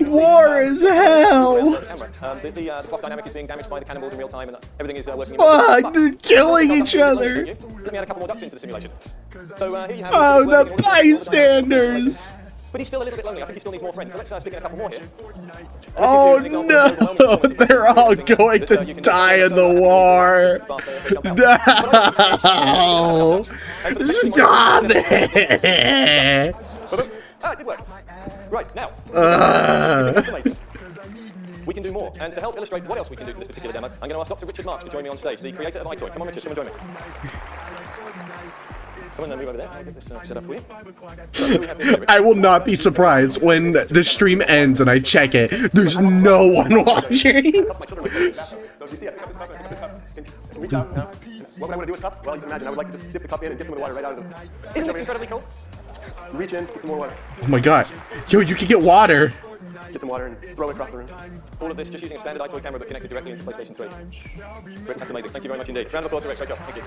S1: War is hell!
S19: The clock dynamic is being damaged by the cannonballs in real time and everything is working in
S1: Fuck, they're killing each other!
S19: Let me add a couple more ducks into the simulation. So here you have...
S1: Oh, the bystanders!
S19: But he's still a little bit lonely. I think he still needs more friends. So let's stick in a couple more here.
S1: Oh no! They're all going to die in the war! No! Stop it!
S19: Ah, it did work. Right, now. We can do more. And to help illustrate what else we can do to this particular demo, I'm going to ask Dr. Richard Marks to join me on stage, the creator of iToy. Come on, Richard, come and join me. Come on, move over there. I'll get this set up for you.
S1: I will not be surprised when the stream ends and I check it. There's no one watching.
S19: So if you see it, cup this cup, reach out now. What would I want to do with cups? Well, you can imagine, I would like to just dip the cup in and get some of the water right out of them. Isn't this incredibly cool? Reach in, get some more water.
S1: Oh my god. Yo, you can get water.
S19: Get some water and throw it across the room. All of this just using a standard iToy camera but connected directly into PlayStation 3. Rick, that's amazing. Thank you very much indeed. Round of applause for Rick. Great job. Thank you.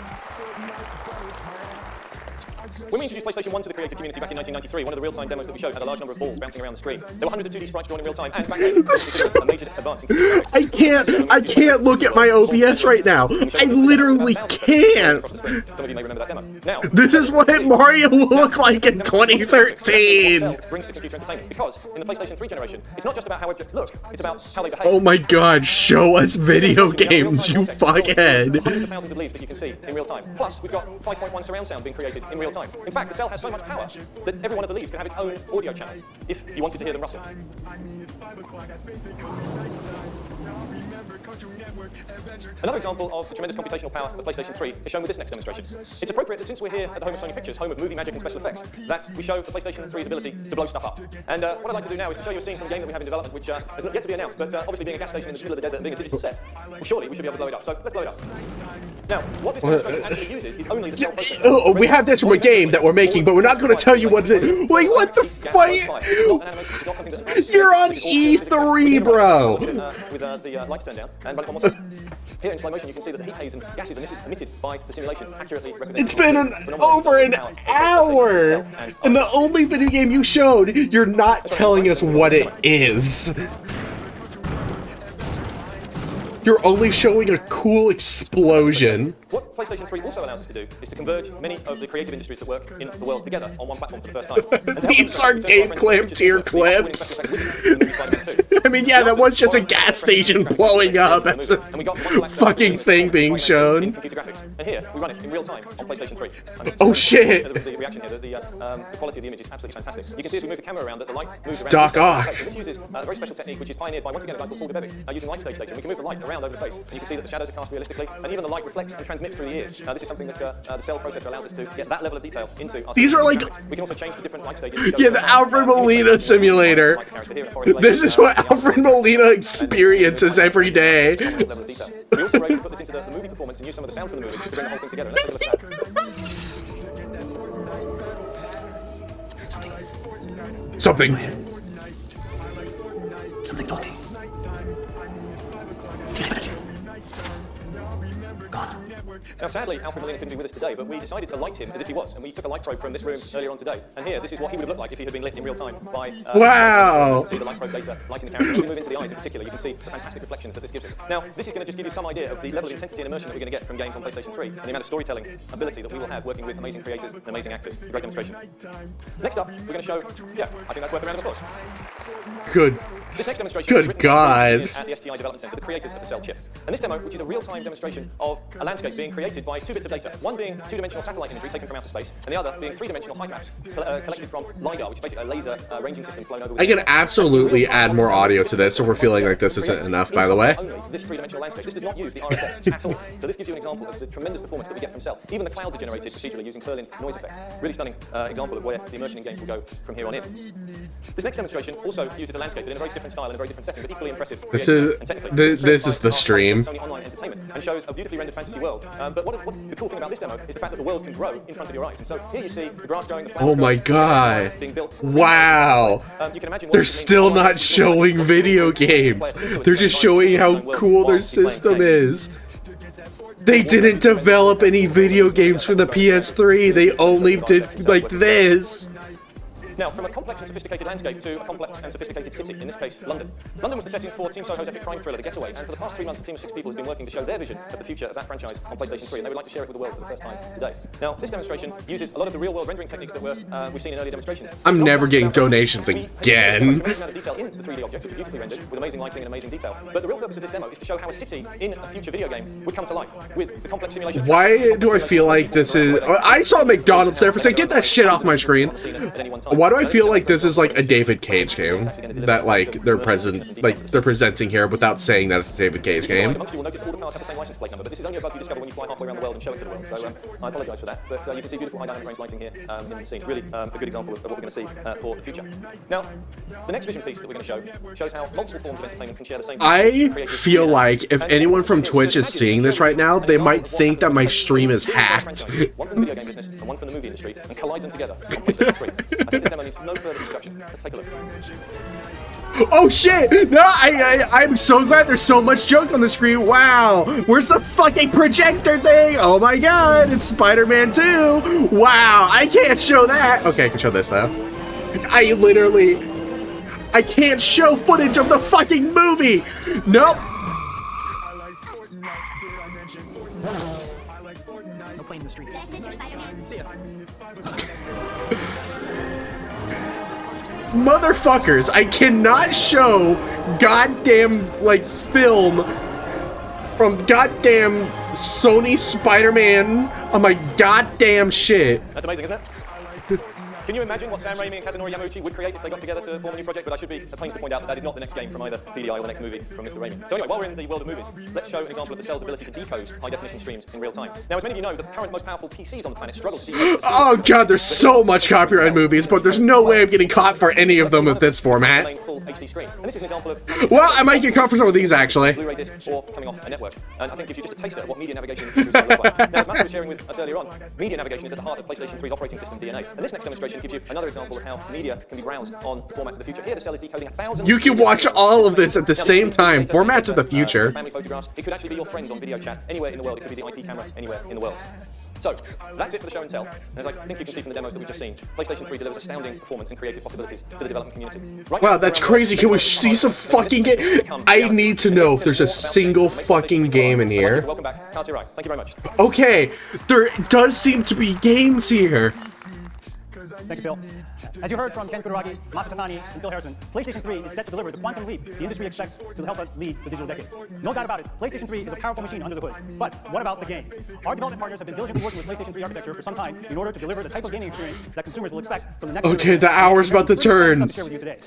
S19: When we introduced PlayStation 1 to the creative community back in 1993, one of the real-time demos that we showed had a large number of balls bouncing around the screen. There were hundreds of 2D sprites drawn in real time, and back then, a major advance in
S1: I can't look at my OBS right now. I literally can't.
S19: Some of you may remember that demo. Now,
S1: this is what Mario will look like in 2013.
S19: Brings to computer entertainment because in the PlayStation 3 generation, it's not just about how objects look, it's about how they behave.
S1: Oh my god, show us video games, you fuckhead.
S19: Hundreds of thousands of leaves that you can see in real time. Plus, we've got 5.1 surround sound being created in real time. In fact, the cell has so much power that every one of the leaves can have its own audio channel if you wanted to hear them rustle. Another example of the tremendous computational power of PlayStation 3 is shown with this next demonstration. It's appropriate that since we're here at the home of Sony Pictures, home of movie magic and special effects, that we show the PlayStation 3's ability to blow stuff up. And what I'd like to do now is to show you a scene from a game that we have in development which has not yet to be announced, but obviously being a gas station in the middle of the desert and being a digital set, well, surely we should be able to blow it up. So let's blow it up. Now, what this demonstration actually uses is only the cell processor.
S1: Oh, we have this from a game that we're making, but we're not going to tell you what it is. Like, what the fuck? You're on E3, bro.
S19: With the lights turned down and run it one more time. Here in slow motion, you can see that the heat haze and gases emitted by the simulation accurately represent.
S1: It's been over an hour, and the only video game you showed, you're not telling us what it is. You're only showing a cool explosion.
S19: What PlayStation 3 also allows us to do is to converge many of the creative industries that work in the world together on one platform for the first time.
S1: These are game clamp tier clips. I mean, yeah, that was just a gas station blowing up. That's a fucking thing being shown.
S19: And here, we run it in real time on PlayStation 3.
S1: Oh shit!
S19: The reaction here, the quality of the image is absolutely fantastic. You can see as we move the camera around that the light moves around.
S1: Doc Ock.
S19: This uses a very special technique which is pioneered by, once again, a guy called Paul DeBevic, using light stage data. We can move the light around over the face, and you can see that the shadows are cast realistically, and even the light reflects and transmits through the ears. This is something that the cell processor allows us to get that level of detail into our...
S1: These are like...
S19: We can also change the different light stages.
S1: Yeah, the Alfred Molina simulator. This is what Alfred Molina experiences every day.
S19: We also were able to put this into the movie performance and use some of the sound from the movie to bring the whole thing together. Let's take a look at that.
S1: Something
S16: talking.
S19: Now, sadly, Alfred Molina couldn't be with us today, but we decided to light him as if he was, and we took a light probe from this room earlier on today. And here, this is what he would have looked like if he had been lit in real time by...
S1: wow!
S19: See the light probe data lighting the camera. As we move into the eyes in particular, you can see the fantastic reflections that this gives us. Now, this is going to just give you some idea of the level of intensity and immersion that we're going to get from games on PlayStation 3, and the amount of storytelling ability that we will have working with amazing creators and amazing actors. It's a great demonstration. Next up, we're going to show... Yeah, I think that's worth a round of applause.
S1: Good.
S19: This next demonstration
S1: Good God.
S19: at the STI Development Center, the creators of the Cell chip. And this demo, which is a real-time demonstration demonstration of a landscape being created by 2 bits of data, one being 2-dimensional satellite imagery taken from outer space, and the other being 3-dimensional height maps collected from LiDAR, which is basically a laser ranging system flown over.
S1: I can absolutely add more audio to this if we're feeling like this isn't enough, by the way.
S19: Only this 3-dimensional landscape. This does not use the RSS at all. So this gives you an example of the tremendous performance that we get from Cell. Even the clouds are generated procedurally using Berlin noise effects. Really stunning example of where the immersion in games will go from here on in. This next demonstration also uses a landscape, but in a very different style and a very different setting, but equally impressive.
S1: This is the stream.
S19: Sony online entertainment, and shows a beautifully rendered fantasy world. But what's the cool thing about this demo is the fact that the world can grow in front of your eyes. And so here you see the grass growing, the flowers
S1: Oh my god.
S19: being built.
S1: Wow.
S19: You can imagine
S1: They're still not showing video games. They're just showing how cool their system is. They didn't develop any video games for the PS3. They only did like this.
S19: Now, from a complex and sophisticated landscape to a complex and sophisticated city, in this case, London. London was the setting for Team Soho's epic crime thriller, The Getaway, and for the past 3 months, a team of 6 people has been working to show their vision of the future of that franchise on PlayStation 3, and they would like to share it with the world for the first time today. Now, this demonstration uses a lot of the real-world rendering techniques that we've seen in earlier demonstrations.
S1: I'm never getting donations again.
S19: Amount of detail in the 3D objects, which are beautifully rendered with amazing lighting and amazing detail. But the real purpose of this demo is to show how a city in a future video game would come to life with the complex simulation.
S1: Why do I feel like this is... I saw McDonald's there for a second. Get that shit off my screen. Why do I feel like this is like a David Cage game that like they're presenting here without saying that it's a David Cage game?
S19: Amongst you will notice all the cars have the same license plate number, but this is only a bug you discover when you fly halfway around the world and show it to the world. So I apologise for that, but you can see beautiful high dynamic range lighting here in the scene. Really a good example of what we're going to see for the future. Now, the next vision piece that we're going to show shows how multiple forms of entertainment can share the same.
S1: I feel like if anyone from Twitch is seeing this right now, they might think that my stream is hacked.
S19: One from the video game business and one from the movie industry, and collide them together on PlayStation 3. I think this demo needs no further introduction. Let's take a look.
S1: Oh shit! No, I'm so glad there's so much junk on the screen. Wow! Where's the fucking projector thing? Oh my god, it's Spider-Man 2! Wow, I can't show that! Okay, I can show this though. I can't show footage of the fucking movie! Nope!
S11: No playing in the streets. See ya.
S1: Motherfuckers, I cannot show goddamn, like, film from goddamn Sony Spider-Man on my goddamn shit.
S19: That's amazing, isn't it? Can you imagine what Sam Raimi and Kazunori Yamauchi would create if they got together to form a new project? But I should be at pains to point out that that is not the next game from either PDI or the next movie from Mr. Raimi. So anyway, while we're in the world of movies, let's show an example of the cell's ability to decode high-definition streams in real time. Now, as many of you know, the current most powerful PCs on the planet struggle to decode...
S1: Oh god, there's so much copyright movies, but there's no way I'm getting caught for any of them with this format.
S19: Full HD screen. And this is an example of...
S1: Well, I might get caught for some of these, actually.
S19: Blu-ray disc or coming off a network. And I think gives you just a taster of what media navigation is like. Now, as Matt was sharing with us earlier on, media navigation is at the heart of PlayStation 3's operating system DNA. And this next demonstration gives you another example of how media can be browsed on formats of the future. Here, the cell is decoding 1,000...
S1: You can watch all of this at the same time. Formats of the future.
S19: Family photographs. It could actually be your friends on video chat anywhere in the world. It could be the IP camera anywhere in the world. So, that's it for the show and tell. And as I think you can see from the demos that we've just seen, PlayStation 3 delivers astounding performance and creative possibilities to the development community.
S1: Wow, that's crazy. Can we see some fucking game? I need to know if there's a single fucking game in here.
S19: Welcome back. Cars, you're right. Thank you very much.
S1: Okay, there does seem to be games here.
S12: Thank you, Phil. As you heard from Ken Kutaragi, Masa Tatani, and Phil Harrison, PlayStation 3 is set to deliver the quantum leap the industry expects to help us lead the digital decade. No doubt about it, PlayStation 3 is a powerful machine under the hood. But what about the games? Our development partners have been diligently working with PlayStation 3 architecture for some time in order to deliver the type of gaming experience that consumers will expect from the next...
S1: Okay, the hour's about to turn.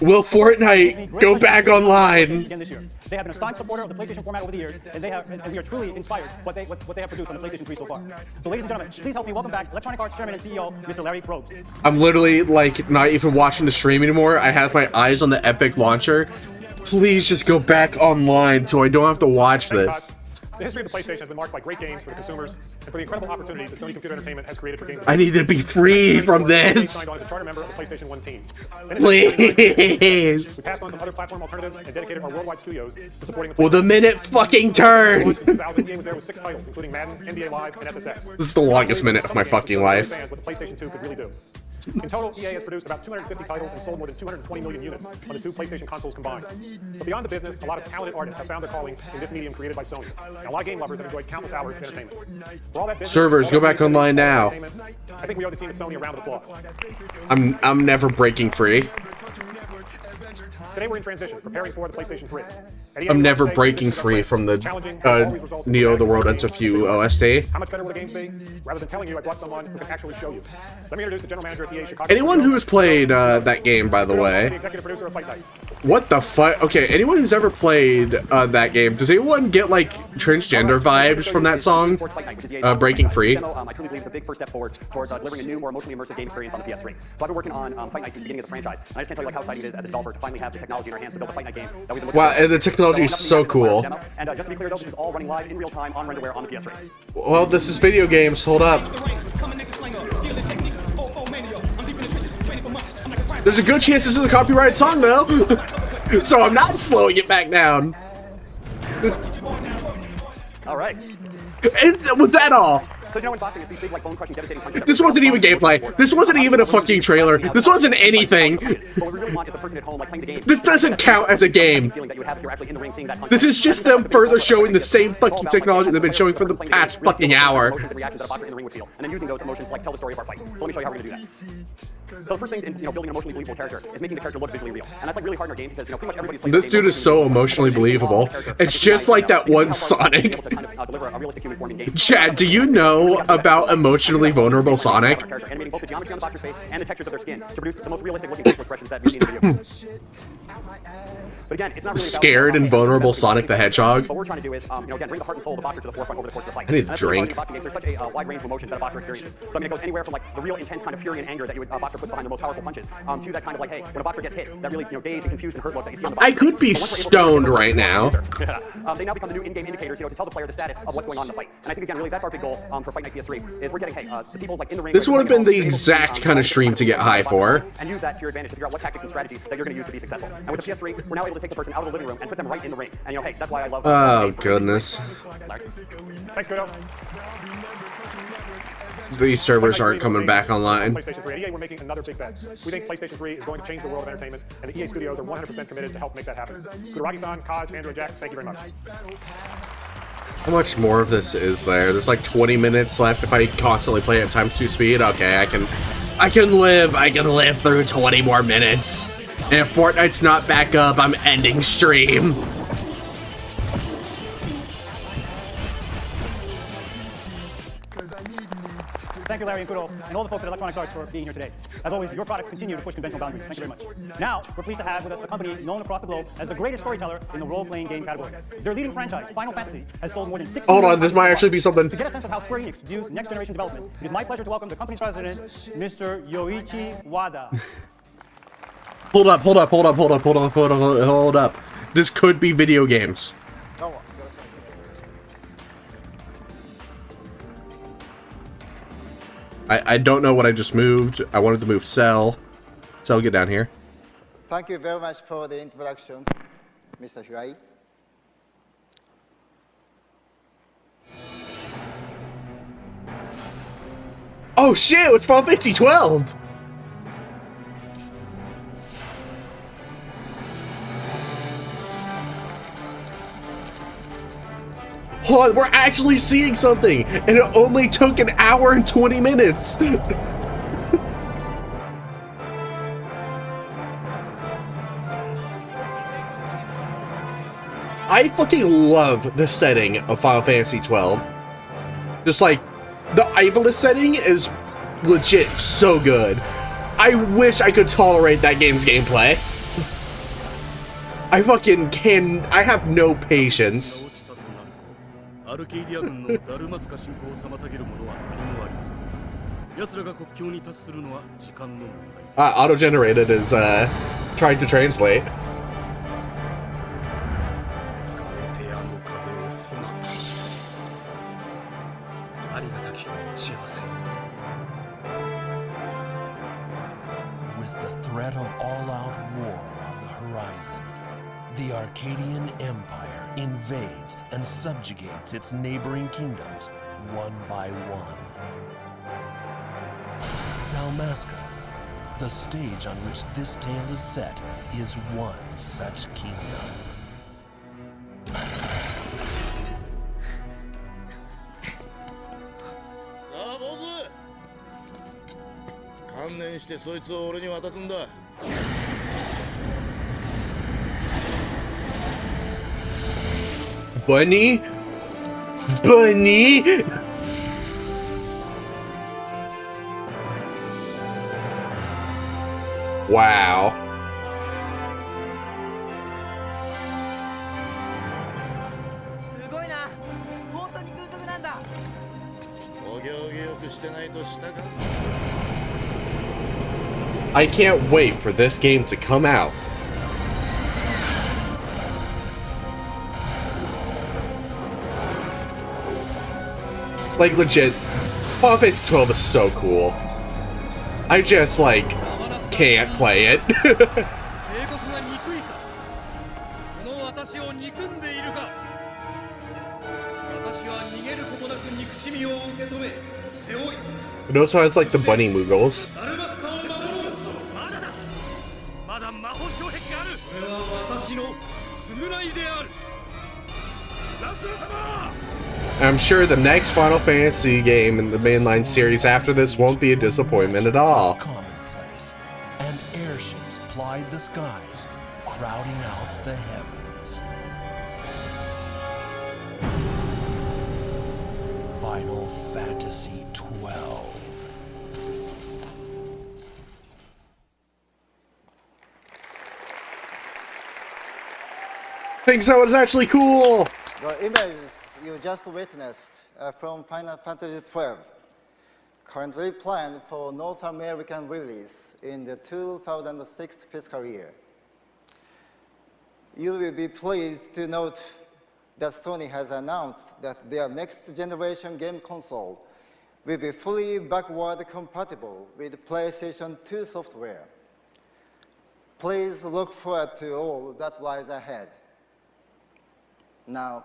S1: Will Fortnite go back online?
S12: They have been a staunch supporter of the PlayStation format over the years, and we are truly inspired what they have produced on the PlayStation 3 so far. So, ladies and gentlemen, please help me welcome back Electronic Arts Chairman and CEO, Mr. Larry Probst.
S1: I'm literally like not even watching the stream anymore. I have my eyes on the Epic launcher. Please just go back online so I don't have to watch this.
S20: The history of the PlayStation has been marked by great games for the consumers and for the incredible opportunities that Sony Computer Entertainment has created for games.
S1: I need to be free from this.
S20: Signed on as a charter member of the PlayStation 1 team.
S1: Please.
S20: We passed on some other platform alternatives and dedicated our worldwide studios to supporting the...
S1: Will the minute fucking turn?
S20: 2000 games there with 6 titles, including Madden, NBA Live, and SSX.
S1: This is the longest minute of my fucking life.
S20: What the PlayStation 2 could really do. In total, EA has produced about 250 titles and sold more than 220 million units on the 2 PlayStation consoles combined. But beyond the business, a lot of talented artists have found their calling in this medium created by Sony. And a lot of game lovers have enjoyed countless hours of entertainment. For all that business,
S1: servers, go back online now.
S20: I think we owe the team at Sony a round of applause.
S1: I'm never breaking free.
S20: Today we're in transition, preparing for the PlayStation 3. At EA,
S1: I'm
S20: we
S1: never
S20: like to say
S1: breaking
S20: this is
S1: free
S20: our
S1: from the
S20: challenging, always results in
S1: Neo the
S20: dramatic
S1: World
S20: games,
S1: Ends a Few OST.
S20: How much better will the games be? Rather than telling you, I brought someone who can actually show you. Let me introduce the general manager at EA Chicago.
S1: Anyone who has played that game, by the
S20: The
S1: way.
S20: executive producer of Fight Night.
S1: What the fuck? Okay, anyone who's ever played that game, does anyone get like transgender vibes from that song? Breaking Free.
S17: I truly believe it's a big first step forward towards delivering a new, more emotionally immersive game experience on the PS3. So I've been working on Fight Night since the beginning of the franchise, and I just can't tell you like how exciting it is as a developer to finally have the technology in our hands to build a Fight Night game that we've been looking
S1: Wow,
S17: for.
S1: and the technology is so cool.
S17: And just to be clear though, this is all running live in real time on renderware on the PS3.
S1: Well, this is video games. Hold up. There's a good chance this is a copyrighted song, though. So I'm not slowing it back down.
S17: All right.
S1: And was that all?
S17: So you know when boxing, it's these big, like, bone-crushing, devastating punches.
S1: This wasn't even gameplay. This wasn't even a fucking trailer. This wasn't anything. This doesn't count as a game. This is just them further showing the same fucking technology they've been showing for the past fucking hour.
S17: And then using those emotions to like tell the story of our fight. So let me show you how we're gonna do that. So the first thing in building an emotionally believable character is making the character look visually real, and that's like really hard in our game because pretty much everybody's played
S1: This dude is so emotionally believable. It's just like that one Sonic. Chad, do you know about emotionally vulnerable Sonic?
S17: Animating both the geometry on the boxer's face and the textures of their skin to produce the most realistic looking facial expressions that we've seen in the video. But again, it's not really
S1: Scared and vulnerable Sonic the Hedgehog.
S17: What we're trying to do is, again, bring the heart and soul of the boxer to the forefront over the course of the fight.
S1: I need a drink.
S17: Boxing games, there's such a wide range of emotions that a boxer experiences. So I mean, it goes anywhere from like the real intense kind of fury and anger that a boxer puts behind the most powerful punches, to that kind of like, hey, when a boxer gets hit, that really dazed and confused and hurt look that you see on the boxer.
S1: I could be stoned right now.
S17: They now become the new in-game indicators, to tell the player the status of what's going on in the fight. And I think again, really, that's our big goal for Fight Night PS3 is we're getting, the people like in the ring.
S1: This would have been the exact kind of stream to get high for.
S17: And use that to your advantage to figure out what tactics and strategies that you're going to use to be successful. And with the PS3, we're now able to take the person out of the living room and put them right in the ring. And hey, that's why I love.
S1: Oh goodness.
S20: Thanks, Kudo.
S1: These servers aren't coming back online.
S20: PlayStation 3. At EA, we're making another big bet. We think PlayStation 3 is going to change the world of entertainment, and the EA studios are 100% committed to help make that happen. Kudaragi-san, Kaz, Andrew, and Jack, thank you very much.
S1: How much more of this is there? There's like 20 minutes left if I constantly play at ×2 speed. Okay, I can live through 20 more minutes. And if Fortnite's not back up, I'm ending stream.
S12: Thank you, Larry and Kudo, and all the folks at Electronic Arts for being here today. As always, your products continue to push conventional boundaries. Thank you very much. Now, we're pleased to have with us a company known across the globe as the greatest storyteller in the role-playing game category. Their leading franchise, Final Fantasy, has sold more than 60
S1: Hold
S12: million
S1: on, this might actually be something.
S12: To get a sense of how Square Enix views next-generation development, it is my pleasure to welcome the company's president, Mr. Yoichi Wada.
S1: Hold up. This could be video games. I don't know what I just moved. I wanted to move Cell. Cell, get down here.
S21: Thank you very much for the introduction, Mr. Hirai.
S1: Oh shit, it's Final Fantasy 12! Hold on, we're actually seeing something! And it only took an hour and 20 minutes! I fucking love the setting of Final Fantasy 12. Just like, the Ivalice setting is legit so good. I wish I could tolerate that game's gameplay. I fucking I have no patience. Auto-generated is trying to translate.
S22: With the threat of all-out war on the horizon, the Arcadian Empire invades and subjugates its neighboring kingdoms one by one. Dalmasca, the stage on which this tale is set, is one such kingdom.
S23: 観念してそいつを俺に渡すんだ。
S1: Bunny? Bunny? Wow. I can't wait for this game to come out. Like, legit, Final Fantasy 12 is so cool. I just, like, can't play it. It also has, like, the bunny Moogles. I'm sure the next Final Fantasy game in the mainline series after this won't be a disappointment at all.
S22: Commonplace, and airships plied the skies, crowding out the heavens. Final Fantasy 12.
S1: Thinks that was actually cool.
S21: The images you just witnessed from Final Fantasy XII, currently planned for North American release in the 2006 fiscal year. You will be pleased to note that Sony has announced that their next generation game console will be fully backward compatible with PlayStation 2 software. Please look forward to all that lies ahead. Now,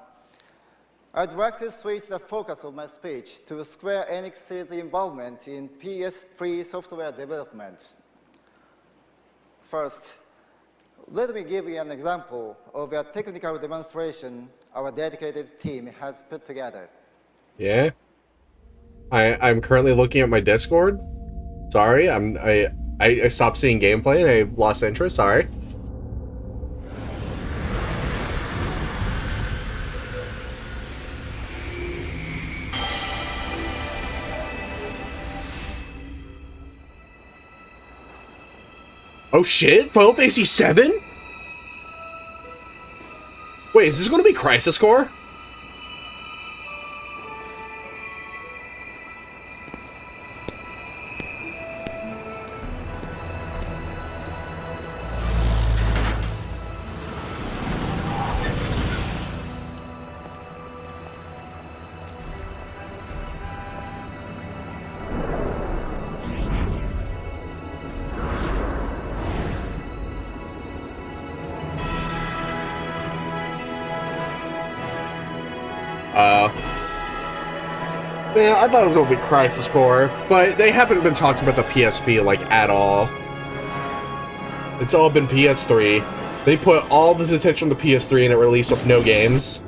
S21: I'd like to switch the focus of my speech to Square Enix's involvement in PS3 software development. First, let me give you an example of a technical demonstration our dedicated team has put together.
S1: Yeah? I'm currently looking at my Discord. Sorry, I stopped seeing gameplay and I lost interest, sorry. Oh shit, Final Fantasy 7? Wait, is this gonna be Crisis Core? Man, I thought it was gonna be Crisis Core, but they haven't been talking about the PSP, like, at all. It's all been PS3. They put all this attention on the PS3 and it released with no games.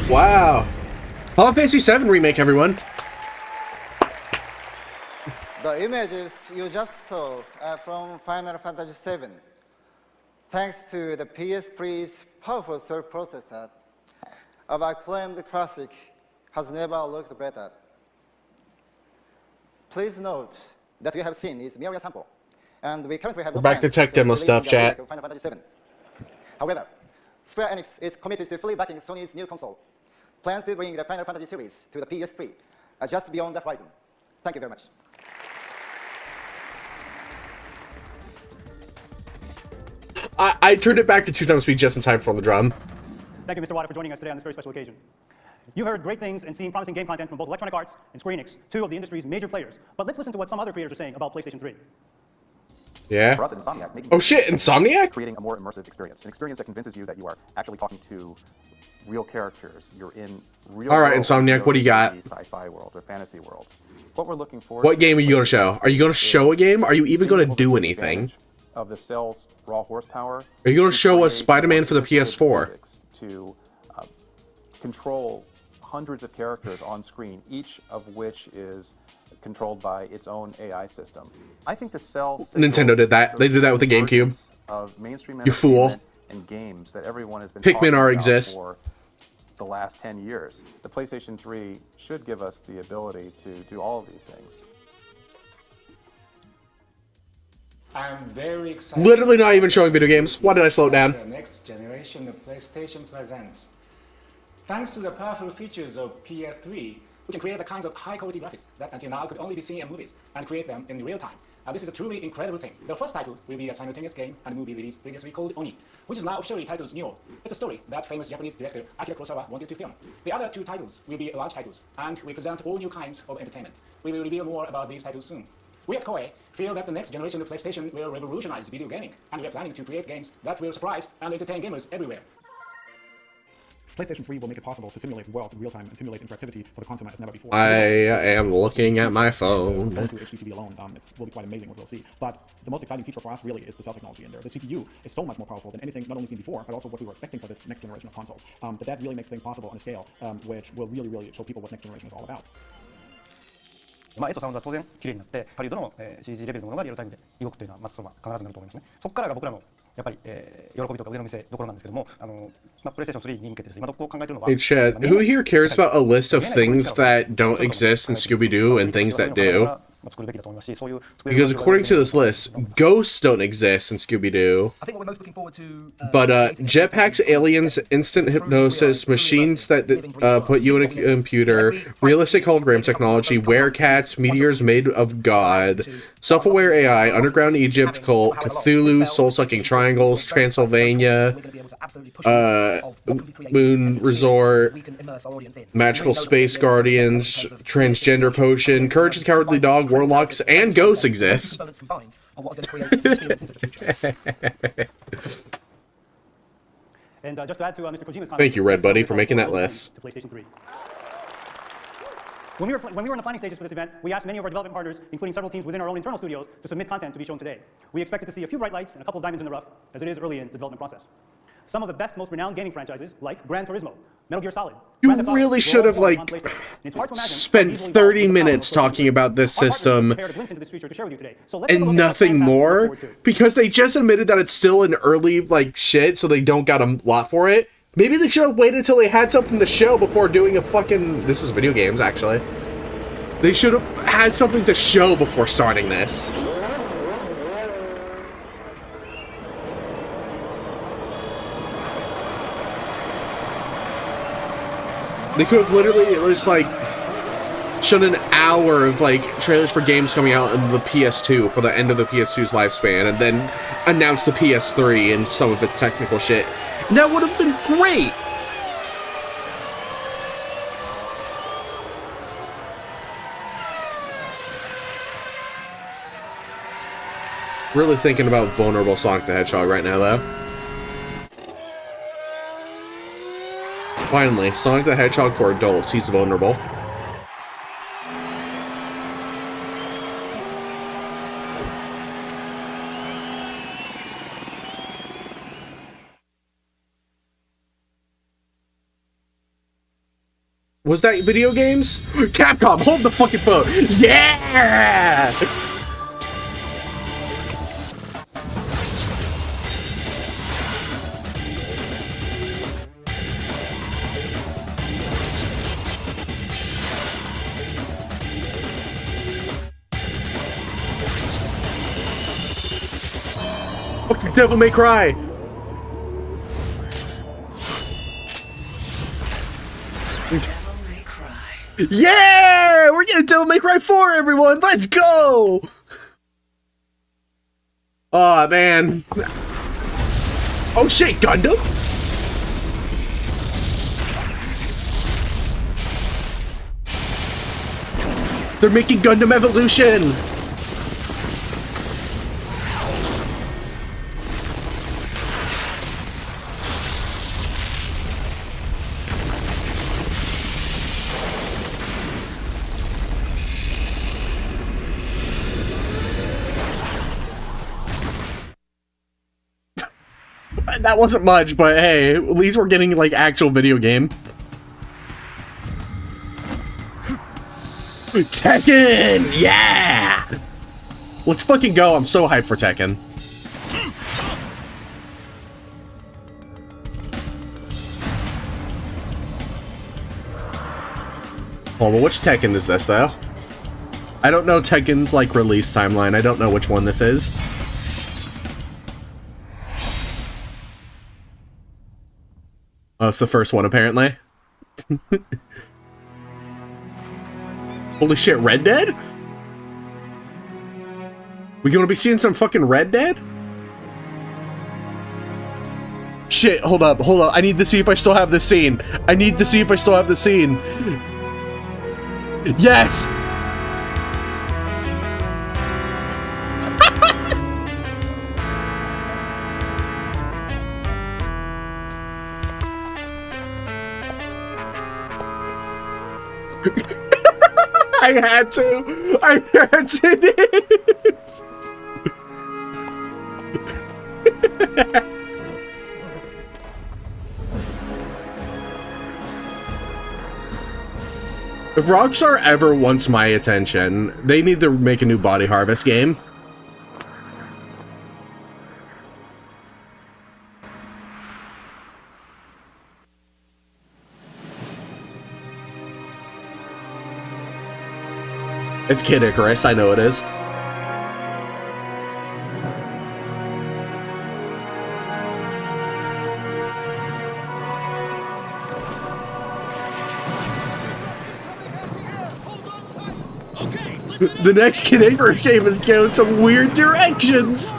S1: Wow. Final Fantasy 7 remake, everyone.
S21: The images you just saw are from Final Fantasy 7. Thanks to the PS3's powerful third processor, our acclaimed classic has never looked better. Please note that we have seen is merely a sample, and we currently have
S1: We're back to tech demo stuff, chat.
S21: Final Fantasy 7. However, Square Enix is committed to fully backing Sony's new console. Plans to bring the Final Fantasy series to the PS3 are just beyond the horizon. Thank you very much.
S1: I turned it back to 2 times speed just in time for the drum.
S17: Thank you, Mr. Wada, for joining us today on this very special occasion. You've heard great things and seen promising game content from both Electronic Arts and Square Enix, two of the industry's major players. But let's listen to what some other creators are saying about PlayStation 3.
S1: Yeah.
S4: For us at Insomniac, making
S1: Oh shit, Insomniac?
S4: creating a more immersive experience, an experience that convinces you that you are actually talking to real characters. You're in real.
S1: All right, Insomniac, what do you got?
S4: Sci-fi world or fantasy worlds. What we're looking for.
S1: What game are you going to show? Are you going to show a game? Are you even going to do anything?
S4: Of the cell's raw horsepower.
S1: Are you going to show us Spider-Man for the PS4?
S4: To control hundreds of characters on screen, each of which is controlled by its own AI system. I think the Cell
S1: Nintendo did that. They did that with the GameCube.
S4: Of mainstream
S1: you fool.
S4: And games that everyone has been
S1: Pikmin are
S4: about
S1: exist.
S4: For the last 10 years. The PlayStation 3 should give us the ability to do all of these things.
S5: I'm very excited.
S1: Literally not even showing video games. Why did I slow it down?
S5: The next generation of PlayStation presents. Thanks to the powerful features of PS3, we can create the kinds of high-quality graphics that until now could only be seen in movies and create them in real time. This is a truly incredible thing. The first title will be a simultaneous game and movie release previously called Oni, which is now officially titled Neo. It's a story that famous Japanese director Akira Kurosawa wanted to film. The other two titles will be large titles, and we present all new kinds of entertainment. We will reveal more about these titles soon. We at Koei feel that the next generation of PlayStation will revolutionize video gaming, and we are planning to create games that will surprise and entertain gamers everywhere.
S20: PlayStation 3 will make it possible to simulate worlds in real time and simulate interactivity for the consumer as never before.
S1: I am looking at my phone.
S20: Through HDTV alone, it will be quite amazing what we'll see. But the most exciting feature for us really is the cell technology in there. The CPU is so much more powerful than anything not only seen before, but also what we were expecting for this next generation of consoles. But that really makes things possible on a scale which will really, really show people what next generation is all about.
S23: 絵とサウンドは当然綺麗になってハリウッドの、CG レベルのものがリアルタイムで動くというのは、必ずなると思いますね。そこからが僕らのやっぱり、喜びとか腕の見せ所なんですけども、PlayStation 3に向けてですね、今どこを考えているのは。
S1: Hey Chad, who here cares about a list of things that don't exist in Scooby-Doo and things that do? Because according to this list, ghosts don't exist in Scooby-Doo.
S11: I think what we're most looking forward to.
S1: But jetpacks, aliens, instant hypnosis, machines that put you in a computer, realistic hologram technology, werecats, meteors made of God, self-aware AI, underground Egypt cult, Cthulhu, soul-sucking triangles, Transylvania, Moon Resort, magical space guardians, transgender potion, courage the cowardly dog, warlocks, and ghosts exist.
S17: And just to add to Mr. Kojima's comment,
S1: Thank you, Red Buddy, for making that list.
S17: To PlayStation 3. When we were in the planning stages for this event, we asked many of our development partners, including several teams within our own internal studios, to submit content to be shown today. We expected to see a few bright lights and a couple of diamonds in the rough, as it is early in the development process. Some of the best, most renowned gaming franchises, like Gran Turismo, Metal Gear Solid.
S1: You really should have, like, spent 30 minutes talking about this system and nothing more, because they just admitted that it's still in early, like, shit, so they don't got a lot for it. Maybe they should have waited until they had something to show before doing a fucking... This is video games, actually. They should have had something to show before starting this. They could have literally just, like, shown an hour of, like, trailers for games coming out in the PS2 for the end of the PS2's lifespan, and then announced the PS3 and some of its technical shit. And that would have been great! Really thinking about vulnerable Sonic the Hedgehog right now, though. Finally, Sonic the Hedgehog for adults. He's vulnerable. Was that video games? Capcom, hold the fucking phone! Yeah! Fucking Devil May Cry! Yeah! We're getting Devil May Cry 4, everyone! Let's go! Aw, man. Oh shit, Gundam? They're making Gundam Evolution! That wasn't much, but hey, at least we're getting like actual video game. Tekken! Yeah! Let's fucking go. I'm so hyped for Tekken. Oh, well, which Tekken is this, though? I don't know Tekken's, like, release timeline. I don't know which one this is. Oh, it's the first one, apparently. Holy shit, Red Dead? We gonna be seeing some fucking Red Dead? Shit, hold up. I need to see if I still have this scene. Yes! I had to. If Rockstar ever wants my attention, they need to make a new Body Harvest game. It's Kid Icarus, I know it is. The next Kid Icarus game is going some weird directions.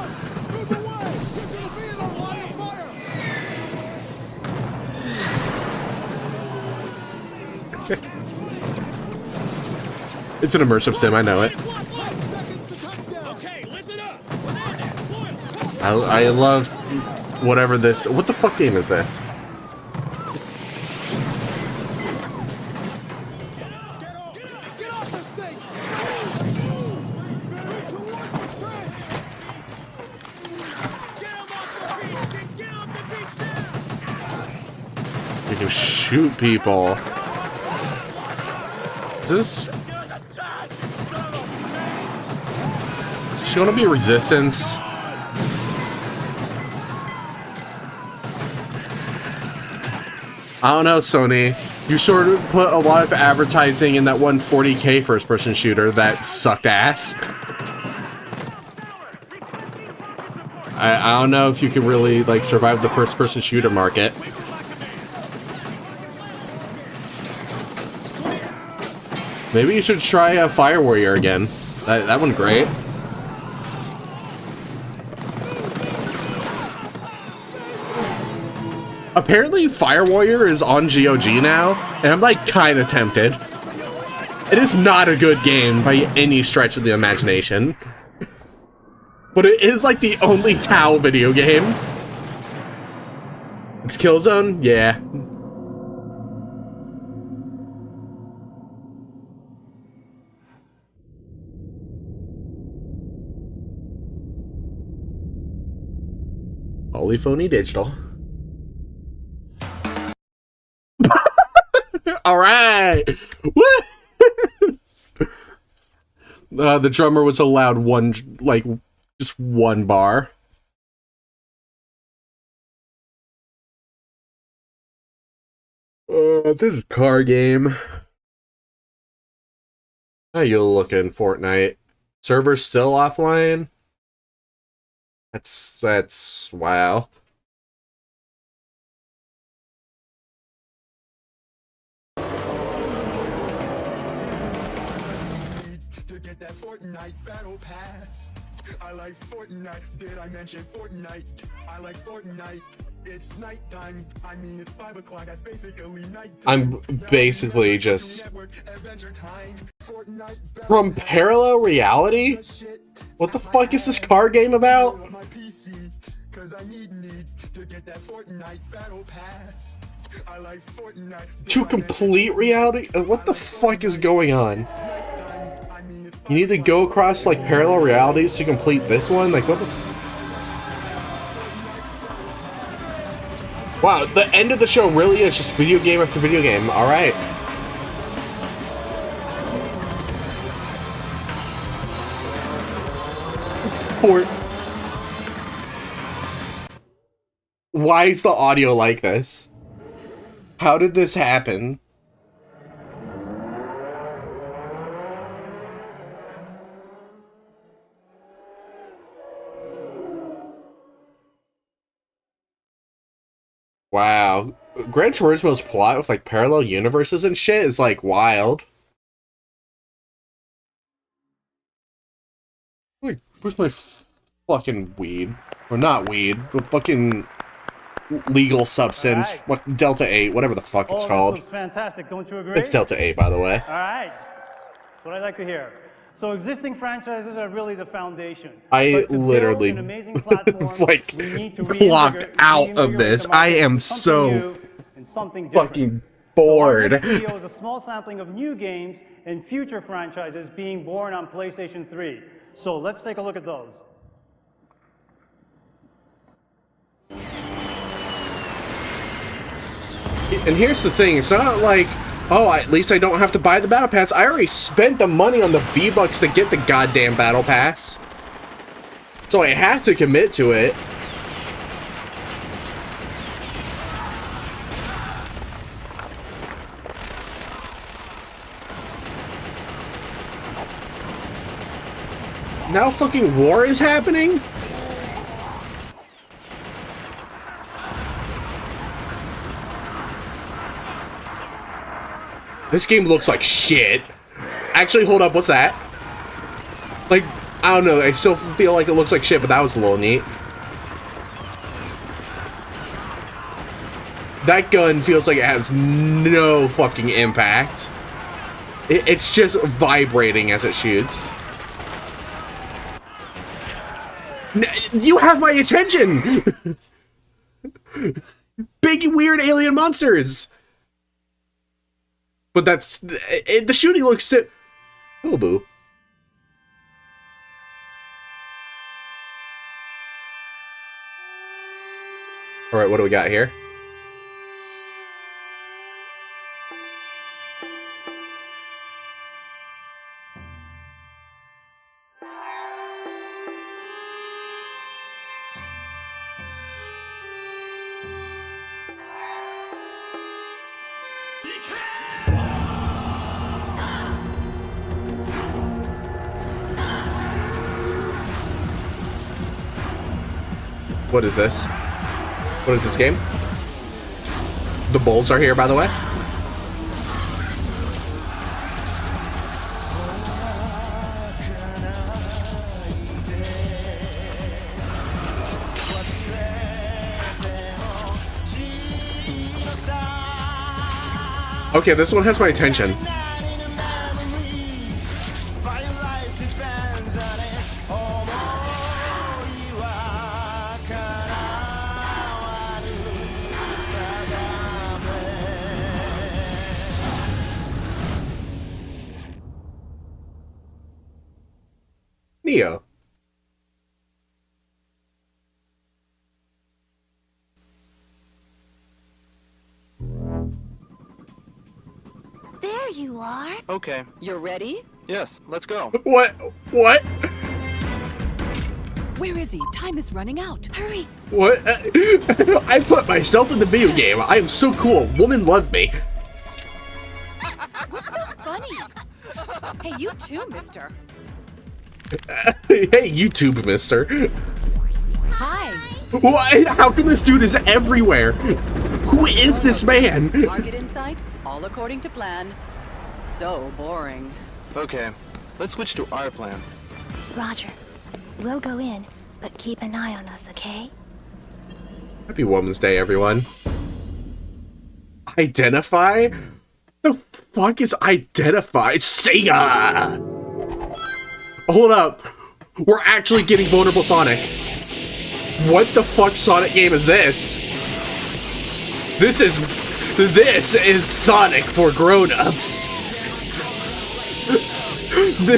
S1: It's an immersive sim, I know it. I love whatever this... What the fuck game is this? You can shoot people. Is this... Is she gonna be Resistance? I don't know, Sony. You sort of put a lot of advertising in that 140K first-person shooter that sucked ass. I don't know if you can really, like, survive the first-person shooter market. Maybe you should try Fire Warrior again. That one's great. Apparently, Fire Warrior is on GOG now, and I'm like kind of tempted. It is not a good game by any stretch of the imagination, but it is like the only Tau video game. It's Killzone, yeah. Holy phony digital. All right. The drummer was allowed one, like, just one bar. This is car game. How you looking, Fortnite? Server's still offline? That's wow.
S6: That Fortnite battle pass. I like Fortnite. Did I mention Fortnite? I like Fortnite. It's nighttime. I mean, it's 5 o'clock. That's basically nighttime.
S1: I'm basically just from parallel reality. What the fuck is this car game about? To complete reality? What the fuck is going on? You need to go across, like, parallel realities to complete this one? Like, what the Wow, the end of the show really is just video game after video game. All right. Why is the audio like this? How did this happen? Wow. Gran Turismo's plot with like parallel universes and shit is like wild. Like, where's my fucking weed? Or not weed, but fucking legal substance.
S12: Right.
S1: What, Delta 8, whatever the fuck it's called.
S12: This fantastic, don't you agree?
S1: It's Delta 8, by the way.
S12: All right. That's what I like to hear. So existing franchises are really the foundation.
S1: I literally like clocked out of this. I am so fucking bored.
S12: This video is a small sampling of new games and future franchises being born on PlayStation 3. So let's take a look at those.
S1: And here's the thing, it's not like, oh, at least I don't have to buy the Battle Pass. I already spent the money on the V-Bucks to get the goddamn Battle Pass. So I have to commit to it. Now fucking war is happening? This game looks like shit. Actually, hold up, what's that? Like, I don't know, I still feel like it looks like shit, but that was a little neat. That gun feels like it has no fucking impact. It's just vibrating as it shoots. You have my attention! Big, weird alien monsters! But that's... the shooting looks sick. Oh, boo. Alright, what do we got here? What is this? What is this game? The Bulls are here, by the way. Okay, this one has my attention. Neo.
S3: There you are.
S7: Okay.
S3: You're ready?
S7: Yes, let's go.
S1: What? What?
S3: Where is he? Time is running out. Hurry.
S1: What? I put myself in the video game. I am so cool. Women love me.
S3: What's so funny? Hey, you too, mister.
S1: Hey, YouTube, mister.
S3: Hi.
S1: What? How come this dude is everywhere? Who is this man?
S3: Target in sight, all according to plan. So boring.
S7: Okay, let's switch to our plan.
S3: Roger.
S9: We'll go in, but keep an eye on us, okay?
S1: Happy Women's Day, everyone. Identify? The fuck is Identify? Sega! Hold up. We're actually getting vulnerable Sonic. What the fuck Sonic game is this? This is Sonic for grown-ups.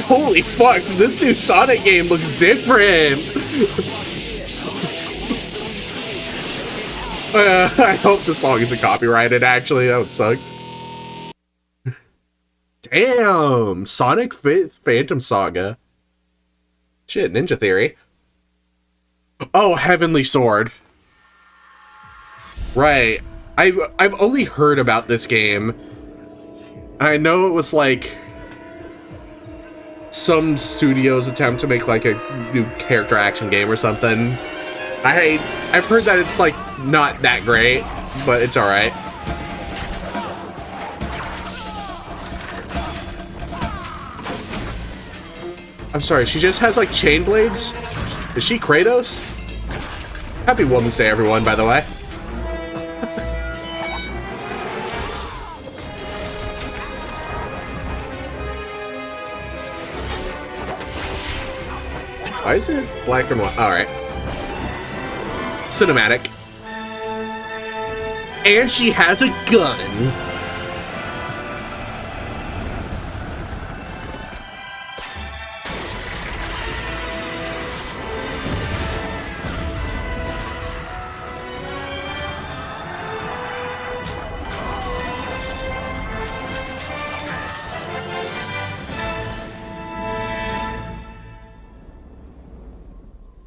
S1: Holy fuck, this new Sonic game looks different. I hope the song isn't copyrighted, actually. That would suck. Damn! Sonic Phantom Saga. Shit, Ninja Theory. Oh, Heavenly Sword. Right. I've only heard about this game. I know it was like some studio's attempt to make like a new character action game or something. I've heard that it's like not that great, but it's alright. I'm sorry, she just has like chain blades? Is she Kratos? Happy Women's Day, everyone, by the way. Why is it black and white? Alright. Cinematic. And she has a gun.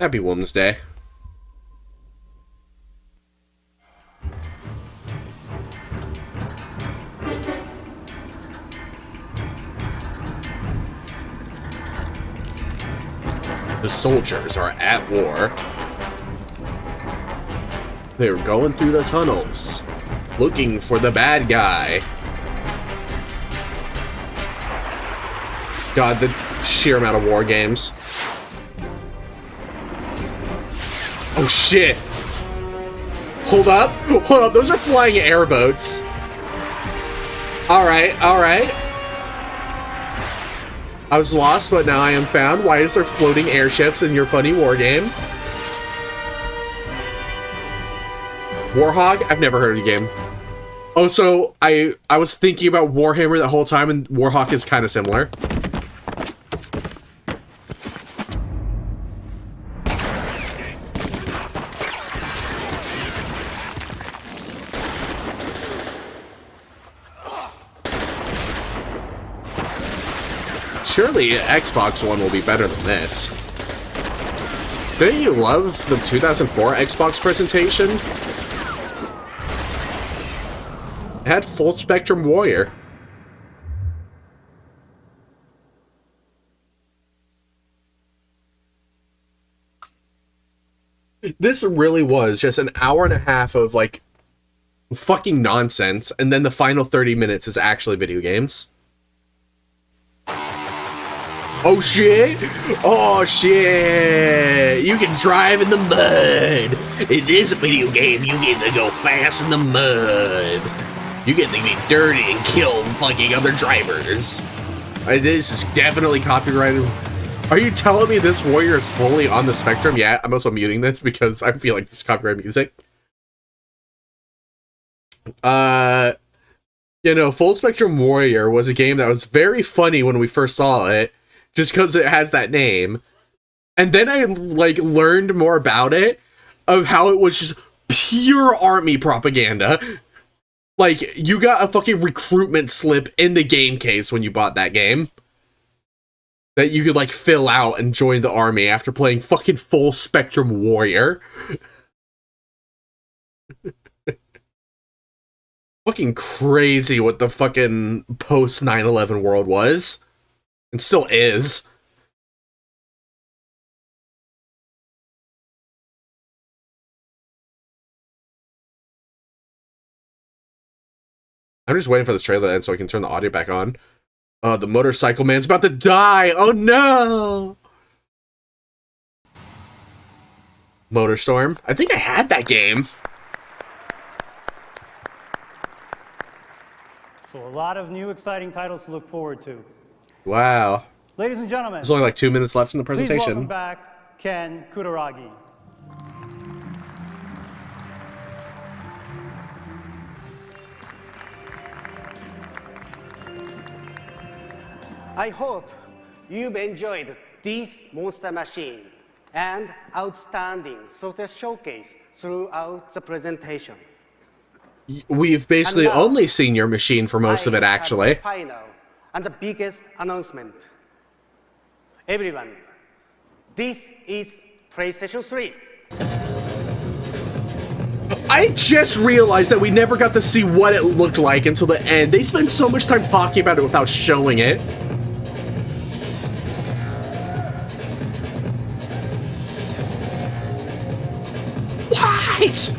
S1: Happy Women's Day. The soldiers are at war. They're going through the tunnels, looking for the bad guy. God, the sheer amount of war games. Oh shit! Hold up! Hold up, those are flying airboats. Alright, alright. I was lost, but now I am found. Why is there floating airships in your funny war game? Warhog? I've never heard of the game. Oh, so I was thinking about Warhammer the whole time, and Warhawk is kind of similar. Surely Xbox One will be better than this. Didn't you love the 2004 Xbox presentation? It had Full Spectrum Warrior. This really was just an hour and a half of like fucking nonsense, and then the final 30 minutes is actually video games. Oh shit! Oh shit! You can drive in the mud! It is a video game, you get to go fast in the mud! You get to be dirty and kill fucking other drivers! This is definitely copyrighted. Are you telling me this warrior is fully on the spectrum? Yeah, I'm also muting this because I feel like this is copyright music. You know, Full Spectrum Warrior was a game that was very funny when we first saw it. Just because it has that name. And then I, like, learned more about it, of how it was just pure army propaganda. Like, you got a fucking recruitment slip in the game case when you bought that game. That you could, like, fill out and join the army after playing fucking Full Spectrum Warrior. Fucking crazy what the fucking post 9/11 world was. And still is. I'm just waiting for this trailer to end so I can turn the audio back on. The motorcycle man's about to die! Oh no! Motorstorm? I think I had that game.
S12: So a lot of new exciting titles to look forward to.
S1: Wow.
S12: Ladies and gentlemen,
S1: There's only like 2 minutes left in the
S12: please
S1: presentation.
S12: welcome back Ken Kutaragi.
S14: I hope you've enjoyed this monster machine. and outstanding software showcase throughout the presentation.
S1: We've basically only seen your machine for most of it, actually.
S14: The final and the biggest announcement. Everyone, this is PlayStation 3.
S1: I just realized that we never got to see what it looked like until the end. They spent so much time talking about it without showing it. What?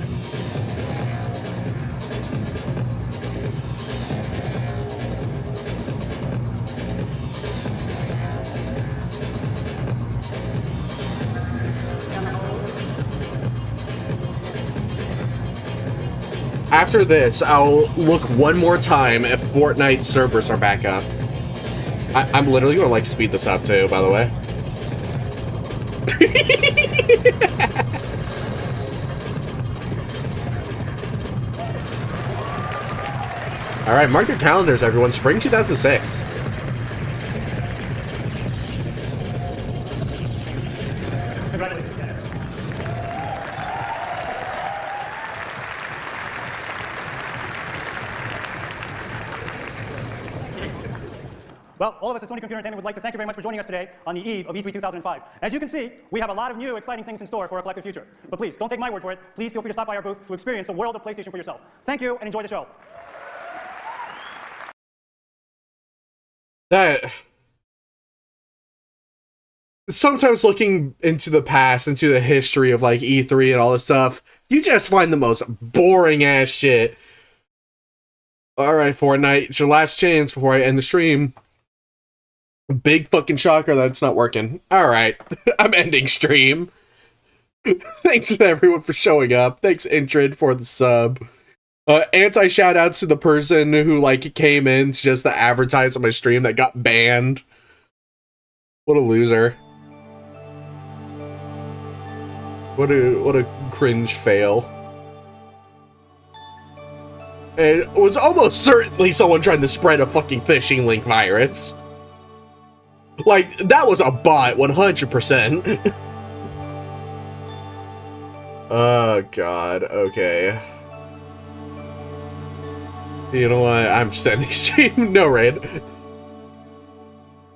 S1: After this, I'll look one more time if Fortnite servers are back up. I'm literally gonna like speed this up too, by the way. All right, mark your calendars, everyone. Spring 2006.
S12: Well, all of us at Sony Computer Entertainment would like to thank you very much for joining us today on the eve of E3 2005. As you can see, we have a lot of new, exciting things in store for our collective future. But please, don't take my word for it. Please feel free to stop by our booth to experience the world of PlayStation for yourself. Thank you, and enjoy the show.
S1: Sometimes looking into the past, into the history of like E3 and all this stuff, you just find the most boring ass shit. Alright, Fortnite, it's your last chance before I end the stream. Big fucking shocker that it's not working. Alright, I'm ending stream. Thanks to everyone for showing up. Thanks, Intrid, for the sub. Anti-shoutouts to the person who, like, came in just to advertise on my stream that got banned. What a loser. What a cringe fail. It was almost certainly someone trying to spread a fucking phishing link virus. Like, that was a bot, 100%. Oh, God. Okay. You know what? I'm just ending stream. No raid.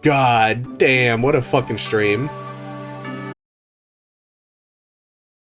S1: God damn, what a fucking stream.